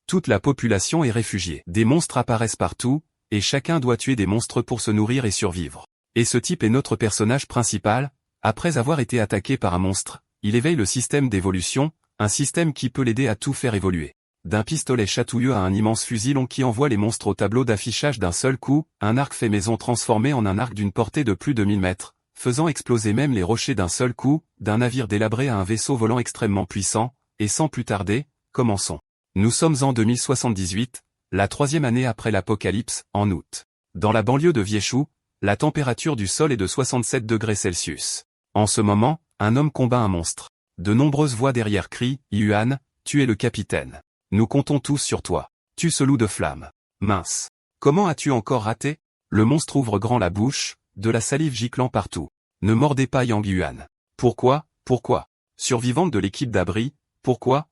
Toute la population est réfugiée. Des monstres apparaissent partout, et chacun doit tuer des monstres pour se nourrir et survivre. Et ce type est notre personnage principal. Après avoir été attaqué par un monstre, il éveille le système d'évolution, un système qui peut l'aider à tout faire évoluer. D'un pistolet chatouilleux à un immense fusil long qui envoie les monstres au tableau d'affichage d'un seul coup, un arc fait maison transformé en un arc d'une portée de plus de 1000 mètres, faisant exploser même les rochers d'un seul coup, d'un navire délabré à un vaisseau volant extrêmement puissant, et sans plus tarder, commençons. Nous sommes en 2078, la 3e année après l'apocalypse, en août. Dans la banlieue de Viechou, la température du sol est de 67 degrés Celsius. En ce moment, un homme combat un monstre. De nombreuses voix derrière crient « Yuan, tu es le capitaine. Nous comptons tous sur toi. Tue ce loup de flamme. Mince. Comment as-tu encore raté ?» Le monstre ouvre grand la bouche, de la salive giclant partout. Ne mordez pas Yang Yuan. Pourquoi? Survivante de l'équipe d'abri, pourquoi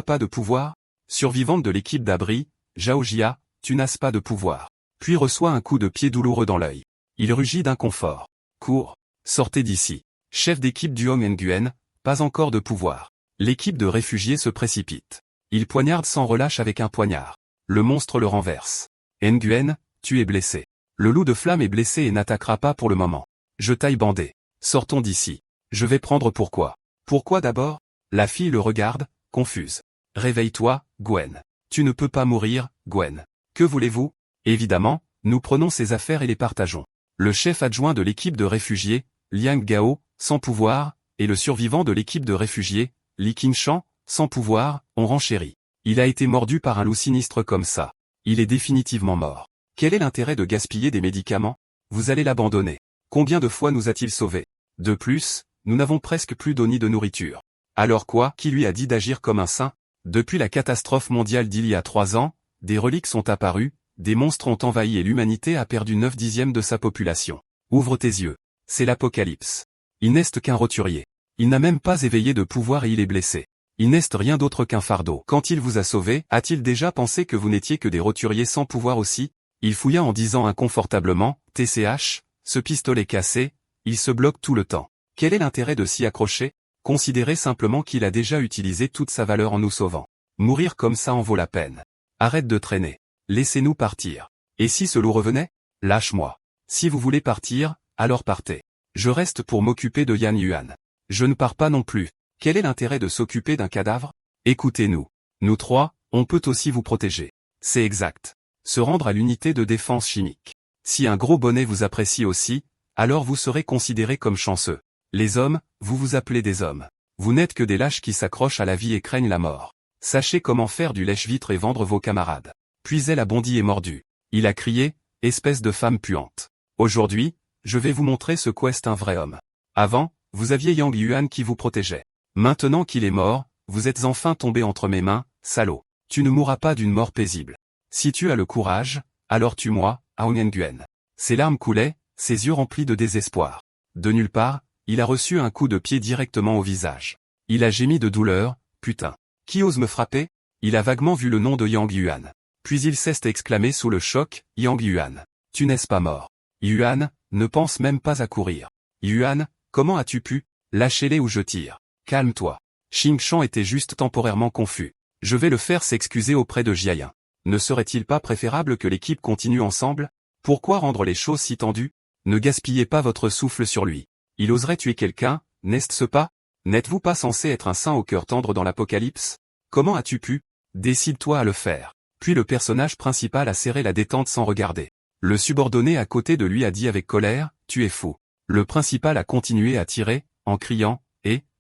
pas de pouvoir? Survivante de l'équipe d'abri, Zhao Jia, tu n'as pas de pouvoir. Puis reçoit un coup de pied douloureux dans l'œil. Il rugit d'inconfort. Cours. Sortez d'ici. Chef d'équipe du Hong Nguyen, pas encore de pouvoir. L'équipe de réfugiés se précipite. Il poignarde sans relâche avec un poignard. Le monstre le renverse. Nguyen, tu es blessé. Le loup de flamme est blessé et n'attaquera pas pour le moment. Je taille bandé. Sortons d'ici. Je vais prendre pourquoi. Pourquoi d'abord? La fille le regarde, confuse. Réveille-toi, Gwen. Tu ne peux pas mourir, Gwen. Que voulez-vous? Évidemment, nous prenons ces affaires et les partageons. Le chef adjoint de l'équipe de réfugiés, Liang Gao, sans pouvoir, et le survivant de l'équipe de réfugiés, Li Qingshan, sans pouvoir, ont renchéri. Il a été mordu par un loup sinistre comme ça. Il est définitivement mort. Quel est l'intérêt de gaspiller des médicaments? Vous allez l'abandonner. Combien de fois nous a-t-il sauvés? De plus, nous n'avons presque plus d'eau ni de nourriture. Alors quoi? Qui lui a dit d'agir comme un saint? Depuis la catastrophe mondiale d'il y a 3 ans, des reliques sont apparues, des monstres ont envahi et l'humanité a perdu 9/10 de sa population. Ouvre tes yeux. C'est l'apocalypse. Il n'est qu'un roturier. Il n'a même pas éveillé de pouvoir et il est blessé. Il n'est rien d'autre qu'un fardeau. Quand il vous a sauvé, a-t-il déjà pensé que vous n'étiez que des roturiers sans pouvoir aussi? Il fouilla en disant inconfortablement, TCH, ce pistolet cassé, il se bloque tout le temps. Quel est l'intérêt de s'y accrocher? Considérez simplement qu'il a déjà utilisé toute sa valeur en nous sauvant. Mourir comme ça en vaut la peine. Arrête de traîner. Laissez-nous partir. Et si ce loup revenait? Lâche-moi. Si vous voulez partir, alors partez. Je reste pour m'occuper de Yan Yuan. Je ne pars pas non plus. Quel est l'intérêt de s'occuper d'un cadavre? Écoutez-nous. Nous 3, on peut aussi vous protéger. C'est exact. Se rendre à l'unité de défense chimique. Si un gros bonnet vous apprécie aussi, alors vous serez considérés comme chanceux. Les hommes, vous vous appelez des hommes. Vous n'êtes que des lâches qui s'accrochent à la vie et craignent la mort. Sachez comment faire du lèche-vitre et vendre vos camarades. Puis elle a bondi et mordu. Il a crié, espèce de femme puante. Aujourd'hui, je vais vous montrer ce qu'est un vrai homme. Avant, vous aviez Yang Yuan qui vous protégeait. Maintenant qu'il est mort, vous êtes enfin tombé entre mes mains, salaud. Tu ne mourras pas d'une mort paisible. Si tu as le courage, alors tue-moi, Hong Nguyen. Ses larmes coulaient, ses yeux remplis de désespoir. De nulle part, il a reçu un coup de pied directement au visage. Il a gémi de douleur, putain. Qui ose me frapper? Il a vaguement vu le nom de Yang Yuan. Puis il s'est exclamé sous le choc, Yang Yuan. Tu n'es pas mort. Yuan, ne pense même pas à courir. Yuan, comment as-tu pu? Lâchez-les ou je tire. Calme-toi. Qingshan était juste temporairement confus. Je vais le faire s'excuser auprès de Jiayan. Ne serait-il pas préférable que l'équipe continue ensemble? Pourquoi rendre les choses si tendues? Ne gaspillez pas votre souffle sur lui. Il oserait tuer quelqu'un, n'est-ce pas? N'êtes-vous pas censé être un saint au cœur tendre dans l'apocalypse? Comment as-tu pu? Décide-toi à le faire. Puis le personnage principal a serré la détente sans regarder. Le subordonné à côté de lui a dit avec colère, tu es fou. Le principal a continué à tirer, en criant,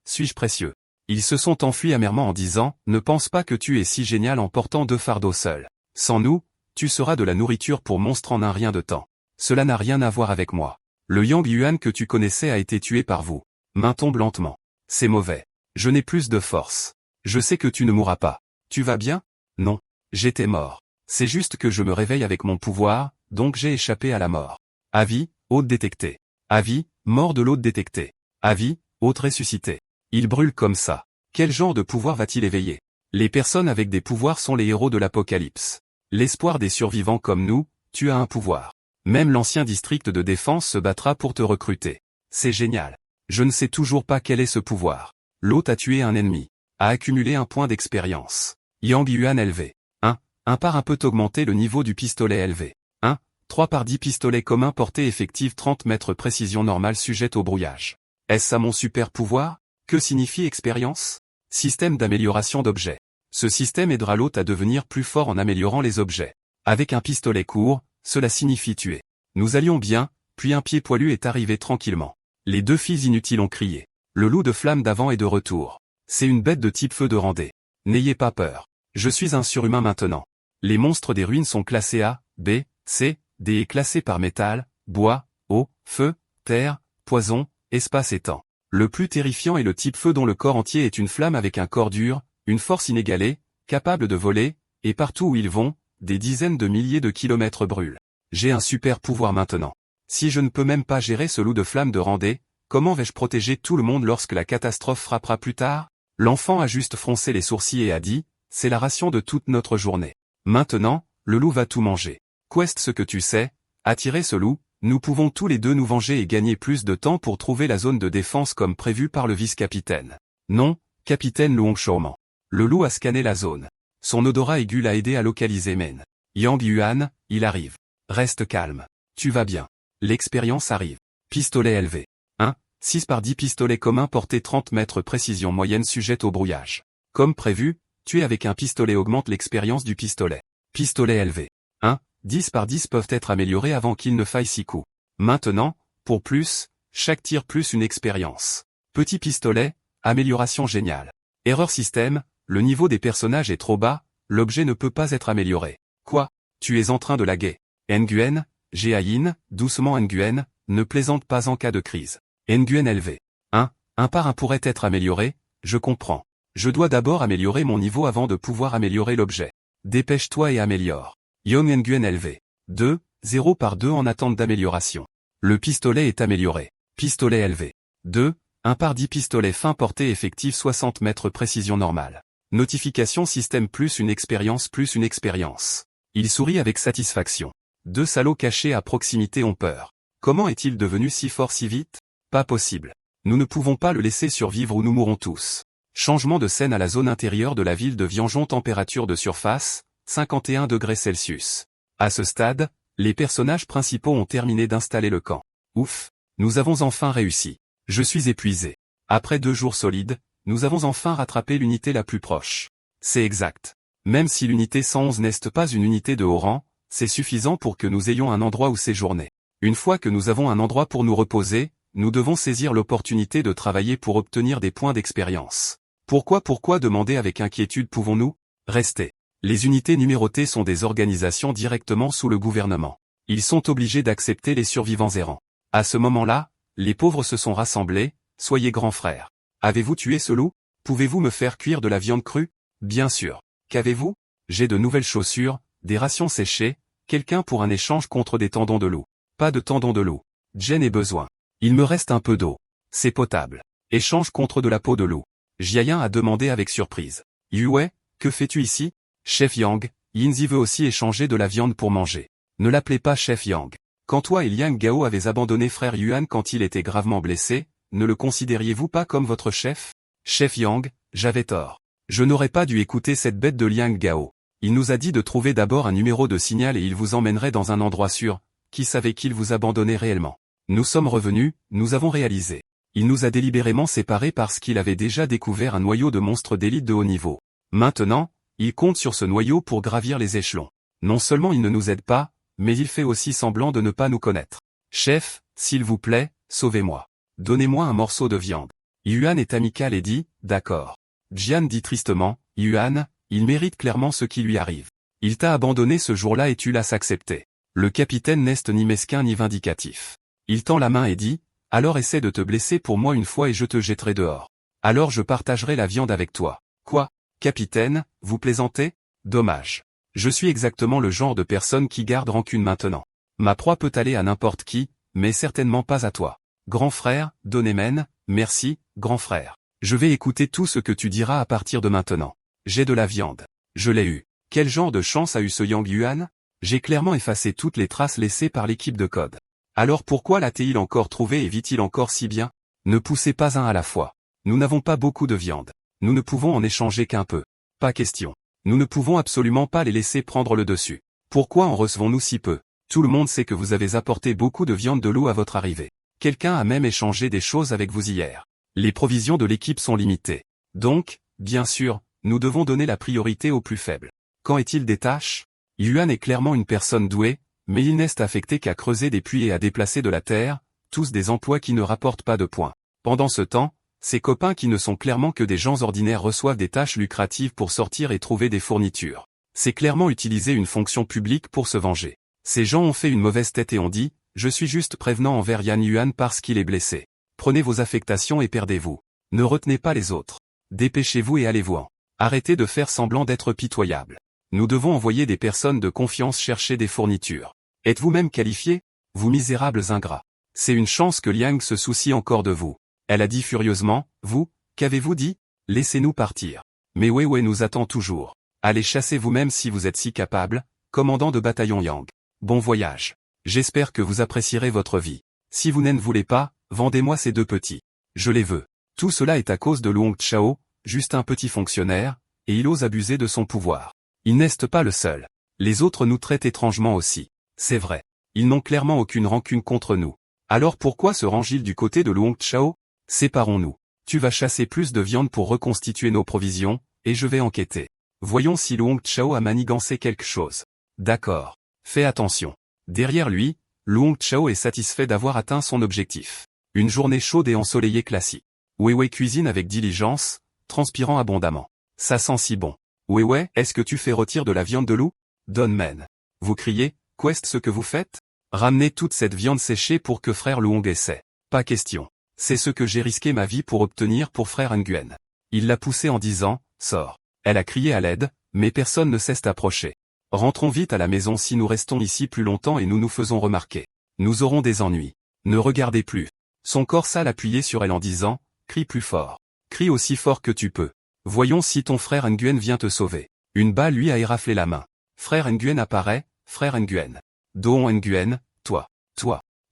suis-je précieux? Ils se sont enfuis amèrement en disant, ne pense pas que tu es si génial en portant 2 fardeaux seuls. Sans nous, tu seras de la nourriture pour monstres en un rien de temps. Cela n'a rien à voir avec moi. Le Yang Yuan que tu connaissais a été tué par vous. Main tombe lentement. C'est mauvais. Je n'ai plus de force. Je sais que tu ne mourras pas. Tu vas bien? Non. J'étais mort. C'est juste que je me réveille avec mon pouvoir, donc j'ai échappé à la mort. Avis, hôte détecté. Avis, mort de l'hôte détecté. Avis, hôte ressuscité. Il brûle comme ça. Quel genre de pouvoir va-t-il éveiller? Les personnes avec des pouvoirs sont les héros de l'apocalypse. L'espoir des survivants comme nous, tu as un pouvoir. Même l'ancien district de défense se battra pour te recruter. C'est génial. Je ne sais toujours pas quel est ce pouvoir. L'hôte a tué un ennemi. A accumulé un point d'expérience. Yang Yuan élevé. 1. 1 par 1 peut augmenter le niveau du pistolet élevé. 1. 3 par 10 pistolet commun portée effective 30 mètres précision normale sujette au brouillage. Est-ce ça mon super pouvoir? Que signifie expérience? Système d'amélioration d'objets. Ce système aidera l'hôte à devenir plus fort en améliorant les objets. Avec un pistolet court, cela signifie tuer. Nous allions bien, puis un pied poilu est arrivé tranquillement. Les deux filles inutiles ont crié. Le loup de flamme d'avant est de retour. C'est une bête de type feu de Randé. N'ayez pas peur. Je suis un surhumain maintenant. Les monstres des ruines sont classés A, B, C, D et classés par métal, bois, eau, feu, terre, poison, espace et temps. Le plus terrifiant est le type feu dont le corps entier est une flamme avec un corps dur, une force inégalée, capable de voler, et partout où ils vont, des dizaines de milliers de kilomètres brûlent. J'ai un super pouvoir maintenant. Si je ne peux même pas gérer ce loup de flamme de Randé, comment vais-je protéger tout le monde lorsque la catastrophe frappera plus tard? L'enfant a juste froncé les sourcils et a dit, c'est la ration de toute notre journée. Maintenant, le loup va tout manger. Quest ce que tu sais, attirer ce loup, nous pouvons tous les deux nous venger et gagner plus de temps pour trouver la zone de défense comme prévu par le vice-capitaine. Non, capitaine Longshoreman. Le loup a scanné la zone. Son odorat aigu l'a aidé à localiser Men. Yang Yuan, il arrive. Reste calme. Tu vas bien. L'expérience arrive. Pistolet élevé. 1. 6 par 10 pistolet commun porté 30 mètres précision moyenne sujette au brouillage. Comme prévu, tuer avec un pistolet augmente l'expérience du pistolet. Pistolet élevé. 1. 10 par 10 peuvent être améliorés avant qu'il ne faille 6 coups. Maintenant, pour plus, chaque tir plus une expérience. Petit pistolet, amélioration géniale. Erreur système, le niveau des personnages est trop bas, l'objet ne peut pas être amélioré. Quoi? Tu es en train de laguer. Nguyen, Géaïn, doucement Nguyen, ne plaisante pas en cas de crise. Nguyen élevé. 1. 1 par 1 pourrait être amélioré, je comprends. Je dois d'abord améliorer mon niveau avant de pouvoir améliorer l'objet. Dépêche-toi et améliore. Young Nguyen élevé. 2. 0 par 2 en attente d'amélioration. Le pistolet est amélioré. Pistolet élevé. 2. 1 par 10 pistolet fin portée effective 60 mètres précision normale. Notification système plus une expérience plus une expérience. Il sourit avec satisfaction. 2 salauds cachés à proximité ont peur. Comment est-il devenu si fort si vite? Pas possible. Nous ne pouvons pas le laisser survivre ou nous mourrons tous. Changement de scène à la zone intérieure de la ville de Vianjon. Température de surface, 51 degrés Celsius. À ce stade, les personnages principaux ont terminé d'installer le camp. Ouf, nous avons enfin réussi. Je suis épuisé. Après 2 jours solides, nous avons enfin rattrapé l'unité la plus proche. C'est exact. Même si l'unité 111 n'est pas une unité de haut rang, c'est suffisant pour que nous ayons un endroit où séjourner. Une fois que nous avons un endroit pour nous reposer, nous devons saisir l'opportunité de travailler pour obtenir des points d'expérience. Pourquoi demander avec inquiétude pouvons-nous rester? Les unités numérotées sont des organisations directement sous le gouvernement. Ils sont obligés d'accepter les survivants errants. À ce moment-là, les pauvres se sont rassemblés, soyez grands frères. Avez-vous tué ce loup? Pouvez-vous me faire cuire de la viande crue? Bien sûr. Qu'avez-vous? J'ai de nouvelles chaussures, des rations séchées, quelqu'un pour un échange contre des tendons de loup. Pas de tendons de loup. Jen a besoin. Il me reste un peu d'eau. C'est potable. Échange contre de la peau de loup. Jiayin a demandé avec surprise. Yue, que fais-tu ici? Chef Yang, Yinzi veut aussi échanger de la viande pour manger. Ne l'appelez pas Chef Yang. Quand toi et Liang Gao avez abandonné frère Yuan quand il était gravement blessé, ne le considériez-vous pas comme votre chef? Chef Yang, j'avais tort. Je n'aurais pas dû écouter cette bête de Liang Gao. Il nous a dit de trouver d'abord un numéro de signal et il vous emmènerait dans un endroit sûr. Qui savait qu'il vous abandonnait réellement? Nous sommes revenus, nous avons réalisé. Il nous a délibérément séparés parce qu'il avait déjà découvert un noyau de monstres d'élite de haut niveau. Maintenant, il compte sur ce noyau pour gravir les échelons. Non seulement il ne nous aide pas, mais il fait aussi semblant de ne pas nous connaître. Chef, s'il vous plaît, sauvez-moi. Donnez-moi un morceau de viande. Yuan est amical et dit, d'accord. Jian dit tristement, Yuan, il mérite clairement ce qui lui arrive. Il t'a abandonné ce jour-là et tu l'as accepté. Le capitaine n'est ni mesquin ni vindicatif. Il tend la main et dit, alors essaie de te blesser pour moi une fois et je te jetterai dehors. Alors je partagerai la viande avec toi. Quoi? Capitaine, vous plaisantez? Dommage. Je suis exactement le genre de personne qui garde rancune maintenant. Ma proie peut aller à n'importe qui, mais certainement pas à toi. Grand frère, Donémen, merci, grand frère. Je vais écouter tout ce que tu diras à partir de maintenant. J'ai de la viande. Je l'ai eu. Quel genre de chance a eu ce Yang Yuan? J'ai clairement effacé toutes les traces laissées par l'équipe de code. Alors pourquoi l'a-t-il encore trouvé et vit-il encore si bien? Ne poussez pas un à la fois. Nous n'avons pas beaucoup de viande. Nous ne pouvons en échanger qu'un peu. Pas question. Nous ne pouvons absolument pas les laisser prendre le dessus. Pourquoi en recevons-nous si peu? Tout le monde sait que vous avez apporté beaucoup de viande de loup à votre arrivée. Quelqu'un a même échangé des choses avec vous hier. Les provisions de l'équipe sont limitées. Donc, bien sûr, nous devons donner la priorité aux plus faibles. Qu'en est-il des tâches? Yuan est clairement une personne douée, mais il n'est affecté qu'à creuser des puits et à déplacer de la terre, tous des emplois qui ne rapportent pas de points. Pendant ce temps, ses copains qui ne sont clairement que des gens ordinaires reçoivent des tâches lucratives pour sortir et trouver des fournitures. C'est clairement utiliser une fonction publique pour se venger. Ces gens ont fait une mauvaise tête et ont dit, je suis juste prévenant envers Yan Yuan parce qu'il est blessé. Prenez vos affectations et perdez-vous. Ne retenez pas les autres. Dépêchez-vous et allez-vous-en. Arrêtez de faire semblant d'être pitoyable. Nous devons envoyer des personnes de confiance chercher des fournitures. Êtes-vous même qualifié? Vous misérables ingrats. C'est une chance que Liang se soucie encore de vous. Elle a dit furieusement, vous, qu'avez-vous dit? Laissez-nous partir. Mais Wei nous attend toujours. Allez chasser vous-même si vous êtes si capable, commandant de bataillon Yang. Bon voyage. J'espère que vous apprécierez votre vie. Si vous n'en voulez pas, vendez-moi ces deux petits. Je les veux. Tout cela est à cause de Luong Chao, juste un petit fonctionnaire, et il ose abuser de son pouvoir. Il n'est pas le seul. Les autres nous traitent étrangement aussi. C'est vrai. Ils n'ont clairement aucune rancune contre nous. Alors pourquoi se range-t-il du côté de Luong Chao? Séparons-nous. Tu vas chasser plus de viande pour reconstituer nos provisions, et je vais enquêter. Voyons si Luong Chao a manigancé quelque chose. D'accord. Fais attention. Derrière lui, Luong Chao est satisfait d'avoir atteint son objectif. Une journée chaude et ensoleillée classique. Wei cuisine avec diligence, transpirant abondamment. Ça sent si bon. Wei, est-ce que tu fais rôtir de la viande de loup? Donne-men. Vous criez, qu'est-ce que vous faites? Ramenez toute cette viande séchée pour que frère Luong essaie. Pas question. C'est ce que j'ai risqué ma vie pour obtenir pour frère Nguyen. Il l'a poussée en disant, sors. Elle a crié à l'aide, mais personne ne cesse d'approcher. Rentrons vite à la maison si nous restons ici plus longtemps et nous nous faisons remarquer. Nous aurons des ennuis. Ne regardez plus. Son corps sale appuyé sur elle en disant, crie plus fort. Crie aussi fort que tu peux. Voyons si ton frère Nguyen vient te sauver. Une balle lui a éraflé la main. Frère Nguyen apparaît, frère Nguyen. Doon Nguyen, toi.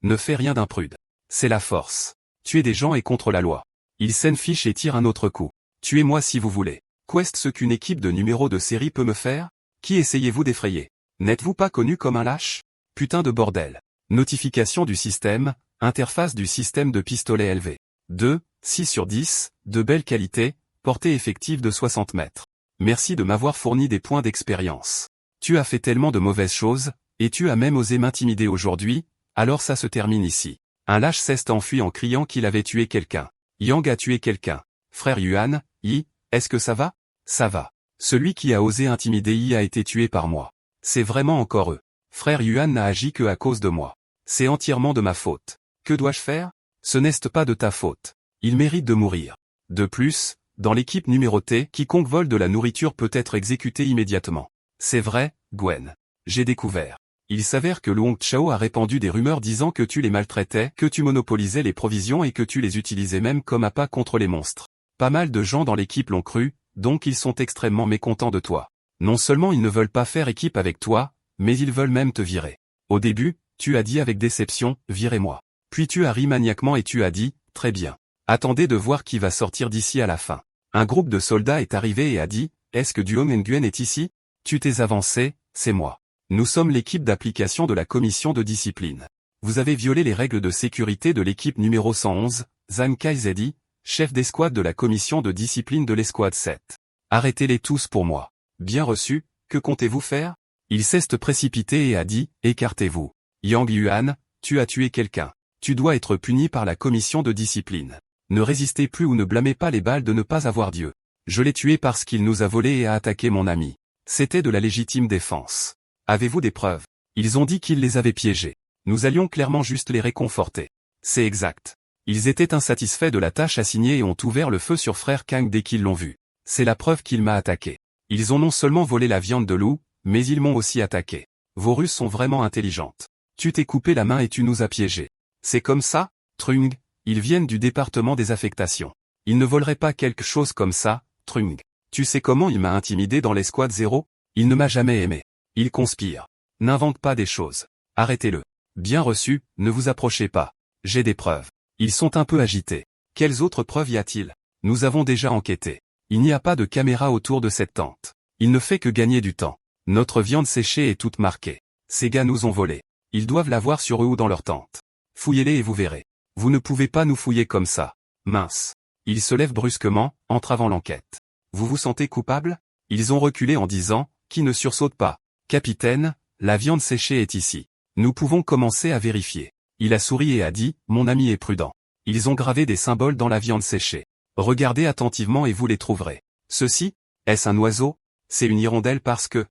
Ne fais rien d'imprude. C'est la force. Tuez des gens et contre la loi. Il s'enfiche et tire un autre coup. Tuez-moi si vous voulez. Qu'est-ce ce qu'une équipe de numéros de série peut me faire? Qui essayez-vous d'effrayer? N'êtes-vous pas connu comme un lâche? Putain de bordel. Notification du système, interface du système de pistolet LV. 2, 6 sur 10, de belle qualité, portée effective de 60 mètres. Merci de m'avoir fourni des points d'expérience. Tu as fait tellement de mauvaises choses, et tu as même osé m'intimider aujourd'hui, alors ça se termine ici. Un lâche s'est enfui en criant qu'il avait tué quelqu'un. Yang a tué quelqu'un. Frère Yuan, est-ce que ça va? Ça va. Celui qui a osé intimider a été tué par moi. C'est vraiment encore eux. Frère Yuan n'a agi que à cause de moi. C'est entièrement de ma faute. Que dois-je faire? Ce n'est pas de ta faute. Il mérite de mourir. De plus, dans l'équipe numérotée, quiconque vole de la nourriture peut être exécuté immédiatement. C'est vrai, Gwen. J'ai découvert. Il s'avère que Luong Chao a répandu des rumeurs disant que tu les maltraitais, que tu monopolisais les provisions et que tu les utilisais même comme appât contre les monstres. Pas mal de gens dans l'équipe l'ont cru, donc ils sont extrêmement mécontents de toi. Non seulement ils ne veulent pas faire équipe avec toi, mais ils veulent même te virer. Au début, tu as dit avec déception, virez-moi. Puis tu as ri maniaquement et tu as dit, très bien. Attendez de voir qui va sortir d'ici à la fin. Un groupe de soldats est arrivé et a dit, est-ce que Duong Nguyen est ici? Tu t'es avancé, c'est moi. Nous sommes l'équipe d'application de la commission de discipline. Vous avez violé les règles de sécurité de l'équipe numéro 111, Zhang Kaizedi, chef d'escouade de la commission de discipline de l'escouade 7. Arrêtez-les tous pour moi. Bien reçu, que comptez-vous faire? Il s'est précipité et a dit, écartez-vous. Yang Yuan, tu as tué quelqu'un. Tu dois être puni par la commission de discipline. Ne résistez plus ou ne blâmez pas les balles de ne pas avoir Dieu. Je l'ai tué parce qu'il nous a volé et a attaqué mon ami. C'était de la légitime défense. Avez-vous des preuves? Ils ont dit qu'ils les avaient piégés. Nous allions clairement juste les réconforter. C'est exact. Ils étaient insatisfaits de la tâche assignée et ont ouvert le feu sur frère Kang dès qu'ils l'ont vu. C'est la preuve qu'il m'a attaqué. Ils ont non seulement volé la viande de loup, mais ils m'ont aussi attaqué. Vos ruses sont vraiment intelligentes. Tu t'es coupé la main et tu nous as piégés. C'est comme ça, Trung, ils viennent du département des affectations. Ils ne voleraient pas quelque chose comme ça, Trung. Tu sais comment il m'a intimidé dans l'escouade 0? Il ne m'a jamais aimé. Il conspire. N'invente pas des choses. Arrêtez-le. Bien reçu, ne vous approchez pas. J'ai des preuves. Ils sont un peu agités. Quelles autres preuves y a-t-il? Nous avons déjà enquêté. Il n'y a pas de caméra autour de cette tente. Il ne fait que gagner du temps. Notre viande séchée est toute marquée. Ces gars nous ont volé. Ils doivent l'avoir sur eux ou dans leur tente. Fouillez-les et vous verrez. Vous ne pouvez pas nous fouiller comme ça. Mince. Il se lève brusquement, entravant l'enquête. Vous vous sentez coupable? Ils ont reculé en disant, qui ne sursaute pas. Capitaine, la viande séchée est ici. Nous pouvons commencer à vérifier. Il a souri et a dit, mon ami est prudent. Ils ont gravé des symboles dans la viande séchée. Regardez attentivement et vous les trouverez. Ceci, est-ce un oiseau? C'est une hirondelle parce que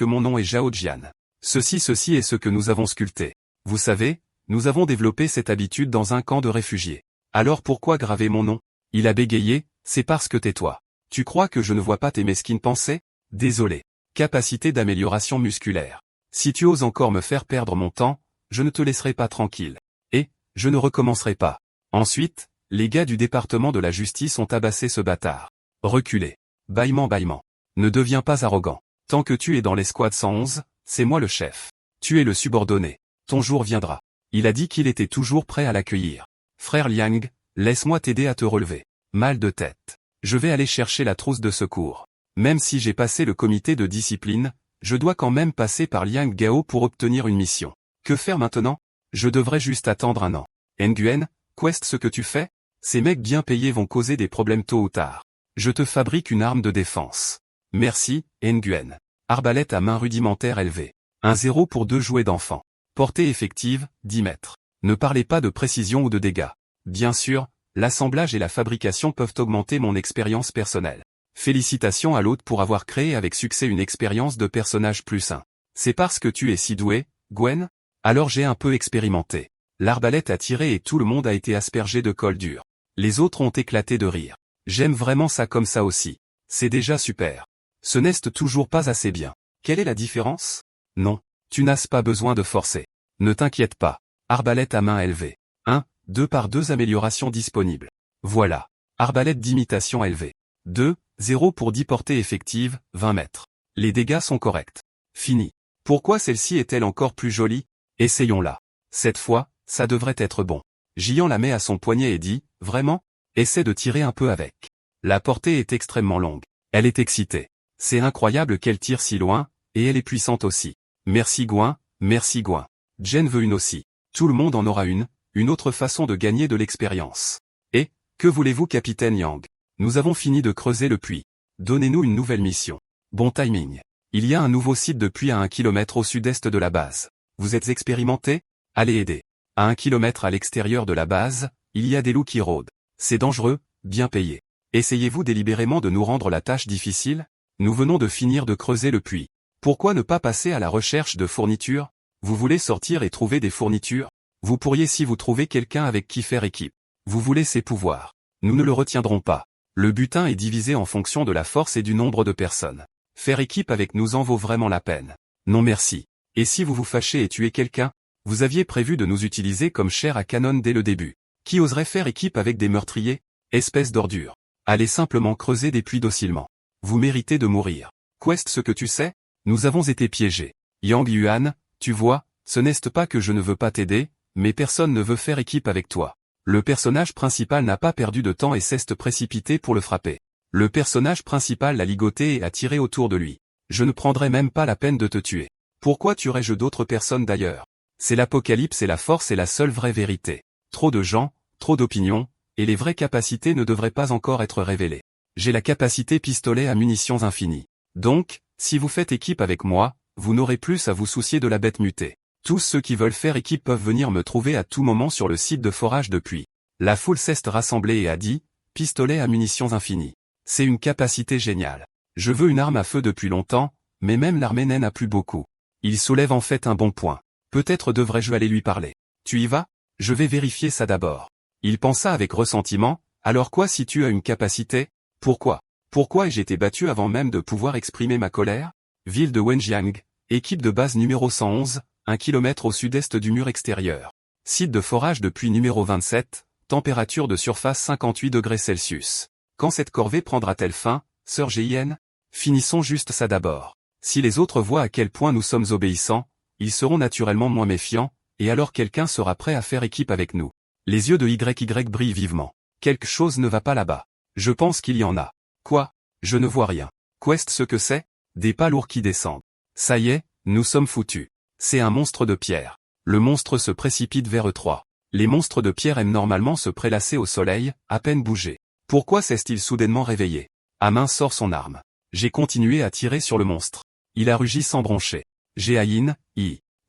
mon nom est Zhao Jian. Ceci est ce que nous avons sculpté. Vous savez, nous avons développé cette habitude dans un camp de réfugiés. Alors pourquoi graver mon nom? Il a bégayé, c'est parce que tais-toi. Tu crois que je ne vois pas tes mesquines pensées? Désolé. Capacité d'amélioration musculaire. Si tu oses encore me faire perdre mon temps, je ne te laisserai pas tranquille. Et, je ne recommencerai pas. Ensuite, les gars du département de la justice ont tabassé ce bâtard. Reculez. Bâillement. Ne deviens pas arrogant. Tant que tu es dans l'escouade 111, c'est moi le chef. Tu es le subordonné. Ton jour viendra. Il a dit qu'il était toujours prêt à l'accueillir. Frère Liang, laisse-moi t'aider à te relever. Mal de tête. Je vais aller chercher la trousse de secours. Même si j'ai passé le comité de discipline, je dois quand même passer par Liang Gao pour obtenir une mission. Que faire maintenant? Je devrais juste attendre un an. Nguyen, qu'est-ce ce que tu fais? Ces mecs bien payés vont causer des problèmes tôt ou tard. Je te fabrique une arme de défense. Merci, Nguyen. Arbalète à main rudimentaire élevée. 1-0 pour 2 jouets d'enfant. Portée effective, 10 mètres. Ne parlez pas de précision ou de dégâts. Bien sûr, l'assemblage et la fabrication peuvent augmenter mon expérience personnelle. Félicitations à l'hôte pour avoir créé avec succès une expérience de personnage +1. C'est parce que tu es si doué, Gwen? Alors j'ai un peu expérimenté. L'arbalète a tiré et tout le monde a été aspergé de colle dure. Les autres ont éclaté de rire. J'aime vraiment ça comme ça aussi. C'est déjà super. Ce n'est toujours pas assez bien. Quelle est la différence? Non. Tu n'as pas besoin de forcer. Ne t'inquiète pas. Arbalète à main élevée. 1, 2 par 2 améliorations disponibles. Voilà. Arbalète d'imitation élevée. 2, 0 pour 10 portées effectives, 20 mètres. Les dégâts sont corrects. Fini. Pourquoi celle-ci est-elle encore plus jolie? Essayons-la. Cette fois, ça devrait être bon. Jian la met à son poignet et dit, vraiment? Essaie de tirer un peu avec. La portée est extrêmement longue. Elle est excitée. C'est incroyable qu'elle tire si loin, et elle est puissante aussi. Merci Gouin, merci Gouin. Jen veut une aussi. Tout le monde en aura une autre façon de gagner de l'expérience. Et, que voulez-vous capitaine Yang? Nous avons fini de creuser le puits. Donnez-nous une nouvelle mission. Bon timing. Il y a un nouveau site de puits à 1 km au sud-est de la base. Vous êtes expérimenté? Allez aider. À 1 km à l'extérieur de la base, il y a des loups qui rôdent. C'est dangereux, bien payé. Essayez-vous délibérément de nous rendre la tâche difficile? Nous venons de finir de creuser le puits. Pourquoi ne pas passer à la recherche de fournitures? Vous voulez sortir et trouver des fournitures? Vous pourriez si vous trouvez quelqu'un avec qui faire équipe. Vous voulez ses pouvoirs. Nous ne le retiendrons pas. Le butin est divisé en fonction de la force et du nombre de personnes. Faire équipe avec nous en vaut vraiment la peine. Non merci. Et si vous vous fâchez et tuez quelqu'un? Vous aviez prévu de nous utiliser comme chair à canon dès le début. Qui oserait faire équipe avec des meurtriers? Espèce d'ordure. Allez simplement creuser des puits docilement. Vous méritez de mourir. Qu'est-ce ce que tu sais? Nous avons été piégés. Yang Yuan, tu vois, ce n'est pas que je ne veux pas t'aider, mais personne ne veut faire équipe avec toi. Le personnage principal n'a pas perdu de temps et s'est précipité pour le frapper. Le personnage principal l'a ligoté et a tiré autour de lui. Je ne prendrai même pas la peine de te tuer. Pourquoi tuerais-je d'autres personnes d'ailleurs? C'est l'apocalypse et la force est la seule vraie vérité. Trop de gens, trop d'opinions, et les vraies capacités ne devraient pas encore être révélées. J'ai la capacité pistolet à munitions infinies. Donc, si vous faites équipe avec moi, vous n'aurez plus à vous soucier de la bête mutée. Tous ceux qui veulent faire équipe peuvent venir me trouver à tout moment sur le site de forage de puits. La foule s'est rassemblée et a dit, pistolet à munitions infinies. C'est une capacité géniale. Je veux une arme à feu depuis longtemps, mais même l'armée n'en a plus beaucoup. Il soulève en fait un bon point. Peut-être devrais-je aller lui parler. Tu y vas? Je vais vérifier ça d'abord. Il pensa avec ressentiment, alors quoi si tu as une capacité? Pourquoi? Pourquoi ai-je été battu avant même de pouvoir exprimer ma colère? Ville de Wenjiang, équipe de base numéro 111, 1 km au sud-est du mur extérieur. Site de forage de puits numéro 27, température de surface 58 degrés Celsius. Quand cette corvée prendra-t-elle fin, sœur Jian? Finissons juste ça d'abord. Si les autres voient à quel point nous sommes obéissants, ils seront naturellement moins méfiants, et alors quelqu'un sera prêt à faire équipe avec nous. Les yeux de YY brillent vivement. Quelque chose ne va pas là-bas. Je pense qu'il y en a. Quoi? Je ne vois rien. Qu'est-ce que c'est? Des pas lourds qui descendent. Ça y est, nous sommes foutus. C'est un monstre de pierre. Le monstre se précipite vers eux trois. Les monstres de pierre aiment normalement se prélasser au soleil, à peine bouger. Pourquoi s'est-il soudainement réveillé? Amin sort son arme. J'ai continué à tirer sur le monstre. Il a rugi sans broncher. J'ai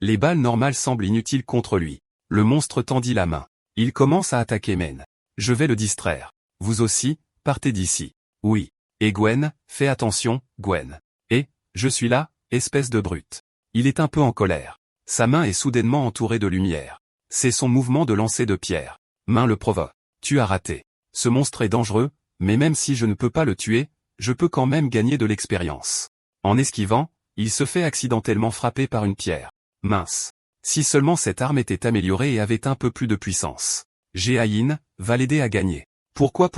Les balles normales semblent inutiles contre lui. Le monstre tendit la main. Il commence à attaquer Men. Je vais le distraire. Vous aussi, partez d'ici. Oui. Et Gwen, fais attention, Gwen. Et, je suis là, espèce de brute. Il est un peu en colère. Sa main est soudainement entourée de lumière. C'est son mouvement de lancer de pierre. Main le provoque. Tu as raté. Ce monstre est dangereux, mais même si je ne peux pas le tuer, je peux quand même gagner de l'expérience. En esquivant, il se fait accidentellement frapper par une pierre. Mince. Si seulement cette arme était améliorée et avait un peu plus de puissance. Géaïn, va l'aider à gagner. Pourquoi?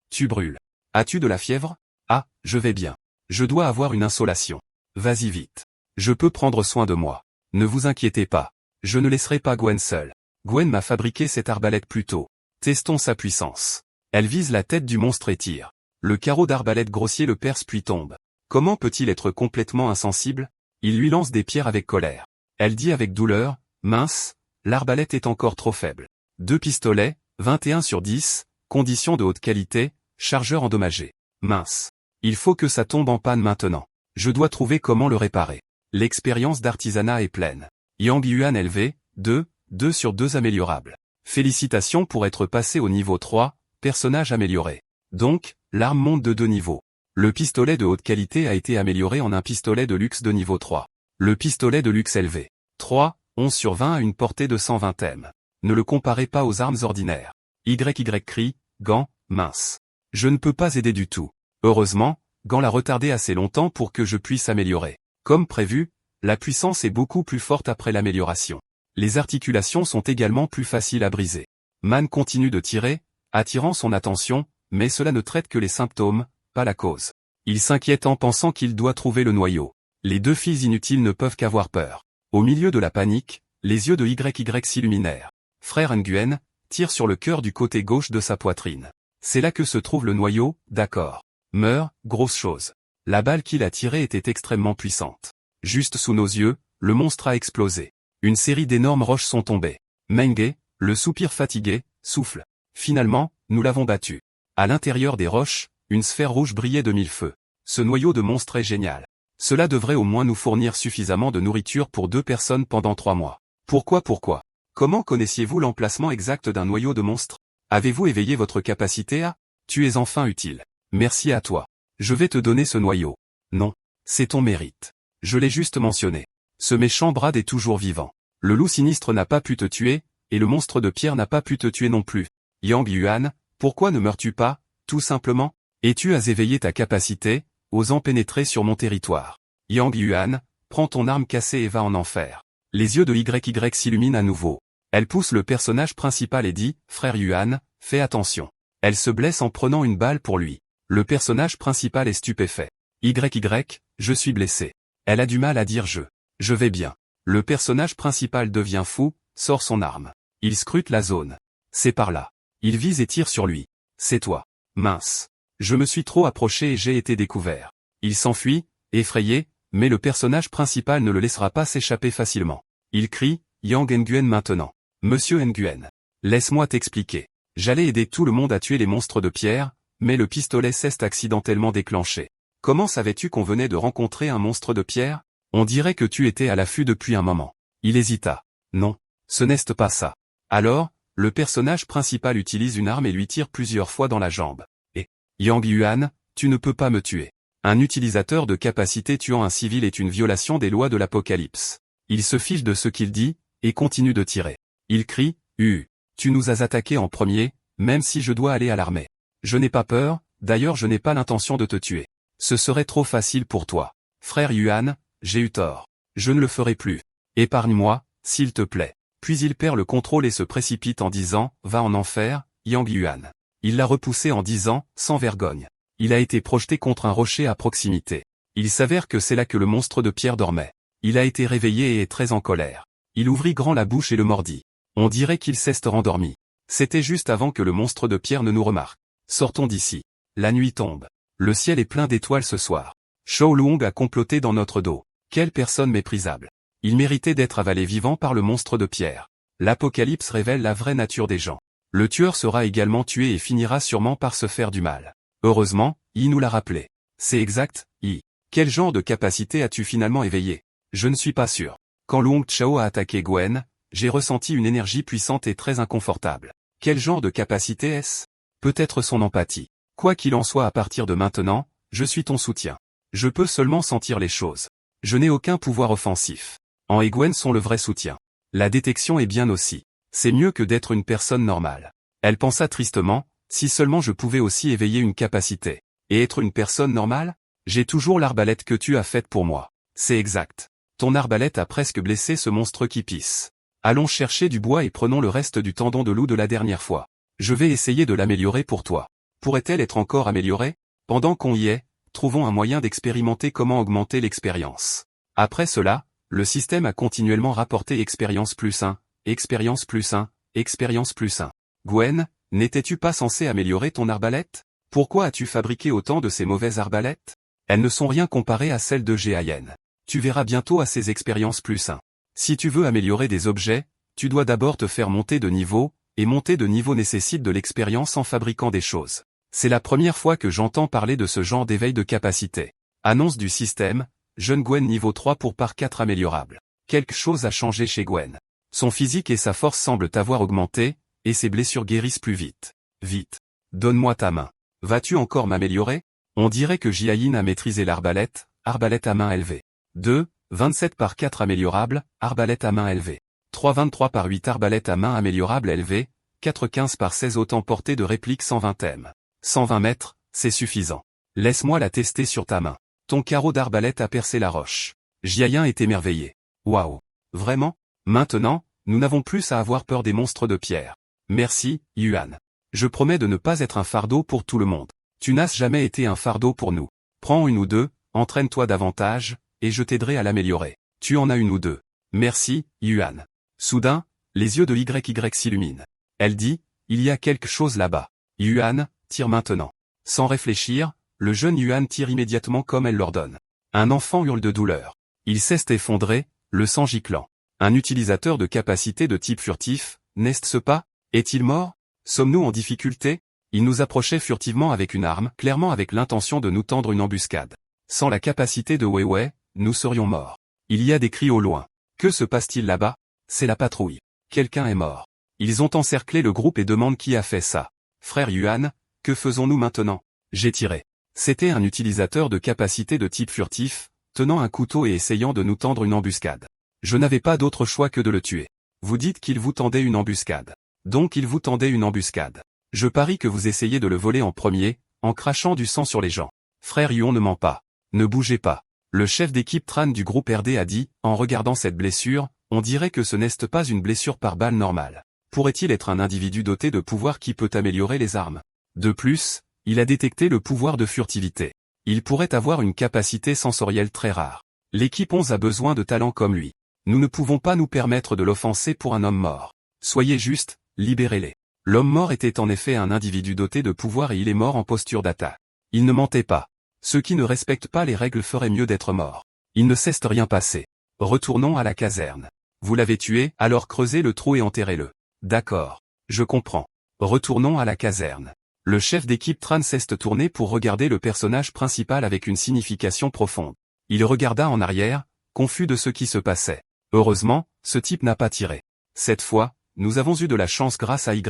Tu brûles. As-tu de la fièvre? Ah, je vais bien. Je dois avoir une insolation. Vas-y vite. Je peux prendre soin de moi. Ne vous inquiétez pas. Je ne laisserai pas Gwen seule. Gwen m'a fabriqué cette arbalète plus tôt. Testons sa puissance. Elle vise la tête du monstre et tire. Le carreau d'arbalète grossier le perce puis tombe. Comment peut-il être complètement insensible? Il lui lance des pierres avec colère. Elle dit avec douleur, mince, l'arbalète est encore trop faible. 2 pistolets, 21 sur 10, conditions de haute qualité, chargeur endommagé. Mince. Il faut que ça tombe en panne maintenant. Je dois trouver comment le réparer. L'expérience d'artisanat est pleine. Yang Yuan élevé, 2 sur 2 améliorable. Félicitations pour être passé au niveau 3, personnage amélioré. Donc, l'arme monte de 2 niveaux. Le pistolet de haute qualité a été amélioré en un pistolet de luxe de niveau 3. Le pistolet de luxe élevé. 3, 11 sur 20 à une portée de 120 m. Ne le comparez pas aux armes ordinaires. YY crie, Gant, mince. Je ne peux pas aider du tout. Heureusement, Gant l'a retardé assez longtemps pour que je puisse améliorer. Comme prévu, la puissance est beaucoup plus forte après l'amélioration. Les articulations sont également plus faciles à briser. Man continue de tirer, attirant son attention, mais cela ne traite que les symptômes, pas la cause. Il s'inquiète en pensant qu'il doit trouver le noyau. Les 2 filles inutiles ne peuvent qu'avoir peur. Au milieu de la panique, les yeux de YY s'illuminèrent. Frère Nguyen tire sur le cœur du côté gauche de sa poitrine. C'est là que se trouve le noyau, d'accord. Meurt, grosse chose. La balle qu'il a tirée était extrêmement puissante. Juste sous nos yeux, le monstre a explosé. Une série d'énormes roches sont tombées. Menge, le soupir fatigué, souffle. Finalement, nous l'avons battu. À l'intérieur des roches, une sphère rouge brillait de 1000 feux. Ce noyau de monstre est génial. Cela devrait au moins nous fournir suffisamment de nourriture pour 2 personnes pendant 3 mois. Pourquoi? Comment connaissiez-vous l'emplacement exact d'un noyau de monstre? Avez-vous éveillé votre capacité à? Tu es enfin utile. Merci à toi. Je vais te donner ce noyau. Non. C'est ton mérite. Je l'ai juste mentionné. Ce méchant Brad est toujours vivant. Le loup sinistre n'a pas pu te tuer, et le monstre de pierre n'a pas pu te tuer non plus. Yang Yuan, pourquoi ne meurs-tu pas, tout simplement? Et tu as éveillé ta capacité, osant pénétrer sur mon territoire. Yang Yuan, prends ton arme cassée et va en enfer. Les yeux de YY s'illuminent à nouveau. Elle pousse le personnage principal et dit, frère Yuan, fais attention. Elle se blesse en prenant une balle pour lui. Le personnage principal est stupéfait. YY, je suis blessé. Elle a du mal à dire je vais bien. Le personnage principal devient fou, sort son arme. Il scrute la zone. C'est par là. Il vise et tire sur lui. C'est toi. Mince. Je me suis trop approché et j'ai été découvert. Il s'enfuit, effrayé, mais le personnage principal ne le laissera pas s'échapper facilement. Il crie, Yang Nguyen maintenant. Monsieur Nguyen. Laisse-moi t'expliquer. J'allais aider tout le monde à tuer les monstres de pierre, mais le pistolet s'est accidentellement déclenché. Comment savais-tu qu'on venait de rencontrer un monstre de pierre? On dirait que tu étais à l'affût depuis un moment. Il hésita. Non, ce n'est pas ça. Alors, le personnage principal utilise une arme et lui tire plusieurs fois dans la jambe. Et, Yang Yuan, tu ne peux pas me tuer. Un utilisateur de capacité tuant un civil est une violation des lois de l'Apocalypse. Il se fiche de ce qu'il dit, et continue de tirer. Il crie, tu nous as attaqué en premier, même si je dois aller à l'armée. Je n'ai pas peur, d'ailleurs je n'ai pas l'intention de te tuer. Ce serait trop facile pour toi. Frère Yuan, j'ai eu tort. Je ne le ferai plus. Épargne-moi, s'il te plaît. Puis il perd le contrôle et se précipite en disant, va en enfer, Yang Yuan. Il l'a repoussé en disant, sans vergogne. Il a été projeté contre un rocher à proximité. Il s'avère que c'est là que le monstre de pierre dormait. Il a été réveillé et est très en colère. Il ouvrit grand la bouche et le mordit. On dirait qu'il s'est rendormi. C'était juste avant que le monstre de pierre ne nous remarque. Sortons d'ici. La nuit tombe. Le ciel est plein d'étoiles ce soir. Shao Luong a comploté dans notre dos. Quelle personne méprisable. Il méritait d'être avalé vivant par le monstre de pierre. L'Apocalypse révèle la vraie nature des gens. Le tueur sera également tué et finira sûrement par se faire du mal. Heureusement, Yi nous l'a rappelé. C'est exact, Yi. Quel genre de capacité as-tu finalement éveillé? Je ne suis pas sûr. Quand Luong Chao a attaqué Gwen, j'ai ressenti une énergie puissante et très inconfortable. Quel genre de capacité est-ce? Peut-être son empathie. Quoi qu'il en soit à partir de maintenant, je suis ton soutien. Je peux seulement sentir les choses. Je n'ai aucun pouvoir offensif. En et Gwen sont le vrai soutien. La détection est bien aussi. C'est mieux que d'être une personne normale. Elle pensa tristement, si seulement je pouvais aussi éveiller une capacité. Et être une personne normale? J'ai toujours l'arbalète que tu as faite pour moi. C'est exact. Ton arbalète a presque blessé ce monstre qui pisse. Allons chercher du bois et prenons le reste du tendon de loup de la dernière fois. Je vais essayer de l'améliorer pour toi. Pourrait-elle être encore améliorée? Pendant qu'on y est, trouvons un moyen d'expérimenter comment augmenter l'expérience. Après cela, le système a continuellement rapporté expérience plus 1, expérience plus 1, expérience plus 1. Gwen, n'étais-tu pas censé améliorer ton arbalète? Pourquoi as-tu fabriqué autant de ces mauvaises arbalètes? Elles ne sont rien comparées à celles de Jiayan. Tu verras bientôt à ces expériences plus 1. Si tu veux améliorer des objets, tu dois d'abord te faire monter de niveau, et monter de niveau nécessite de l'expérience en fabriquant des choses. C'est la première fois que j'entends parler de ce genre d'éveil de capacité. Annonce du système, jeune Gwen niveau 3 pour par 4 améliorable. Quelque chose a changé chez Gwen. Son physique et sa force semblent avoir augmenté, et ses blessures guérissent plus vite. Vite. Donne-moi ta main. Vas-tu encore m'améliorer? On dirait que Jiayin a maîtrisé l'arbalète, arbalète à main élevée. 2, 27 par 4 améliorable, arbalète à main élevée. 3, 23 par 8 arbalète à main améliorable élevée, 4, 15 par 16 autant portée de réplique 120 m. 120 mètres, c'est suffisant. Laisse-moi la tester sur ta main. Ton carreau d'arbalète a percé la roche. Jiayin est émerveillé. Waouh. Vraiment? Maintenant, nous n'avons plus à avoir peur des monstres de pierre. Merci, Yuan. Je promets de ne pas être un fardeau pour tout le monde. Tu n'as jamais été un fardeau pour nous. Prends une ou deux, entraîne-toi davantage, et je t'aiderai à l'améliorer. Tu en as une ou deux. Merci, Yuan. Soudain, les yeux de YY s'illuminent. Elle dit, il y a quelque chose là-bas. Yuan, tire maintenant. Sans réfléchir, le jeune Yuan tire immédiatement comme elle l'ordonne. Un enfant hurle de douleur. Il s'est effondré, le sang giclant. Un utilisateur de capacité de type furtif, n'est-ce pas? Est-il mort? Sommes-nous en difficulté? Il nous approchait furtivement avec une arme, clairement avec l'intention de nous tendre une embuscade. Sans la capacité de Weiwei, nous serions morts. Il y a des cris au loin. Que se passe-t-il là-bas? C'est la patrouille. Quelqu'un est mort. Ils ont encerclé le groupe et demandent qui a fait ça. Frère Yuan, que faisons-nous maintenant? J'ai tiré. C'était un utilisateur de capacité de type furtif, tenant un couteau et essayant de nous tendre une embuscade. Je n'avais pas d'autre choix que de le tuer. Vous dites qu'il vous tendait une embuscade. Donc il vous tendait une embuscade. Je parie que vous essayez de le voler en premier, en crachant du sang sur les gens. Frère Yuan ne ment pas. Ne bougez pas. Le chef d'équipe Tran du groupe RD a dit, en regardant cette blessure, on dirait que ce n'est pas une blessure par balle normale. Pourrait-il être un individu doté de pouvoir qui peut améliorer les armes? De plus, il a détecté le pouvoir de furtivité. Il pourrait avoir une capacité sensorielle très rare. L'équipe 11 a besoin de talents comme lui. Nous ne pouvons pas nous permettre de l'offenser pour un homme mort. Soyez juste, libérez-les. L'homme mort était en effet un individu doté de pouvoir et il est mort en posture d'attaque. Il ne mentait pas. Ceux qui ne respectent pas les règles feraient mieux d'être morts. Il ne s'est rien passé. Retournons à la caserne. Vous l'avez tué, alors creusez le trou et enterrez-le. D'accord. Je comprends. Retournons à la caserne. Le chef d'équipe Tran s'est tourné pour regarder le personnage principal avec une signification profonde. Il regarda en arrière, confus de ce qui se passait. Heureusement, ce type n'a pas tiré. Cette fois, nous avons eu de la chance grâce à YY,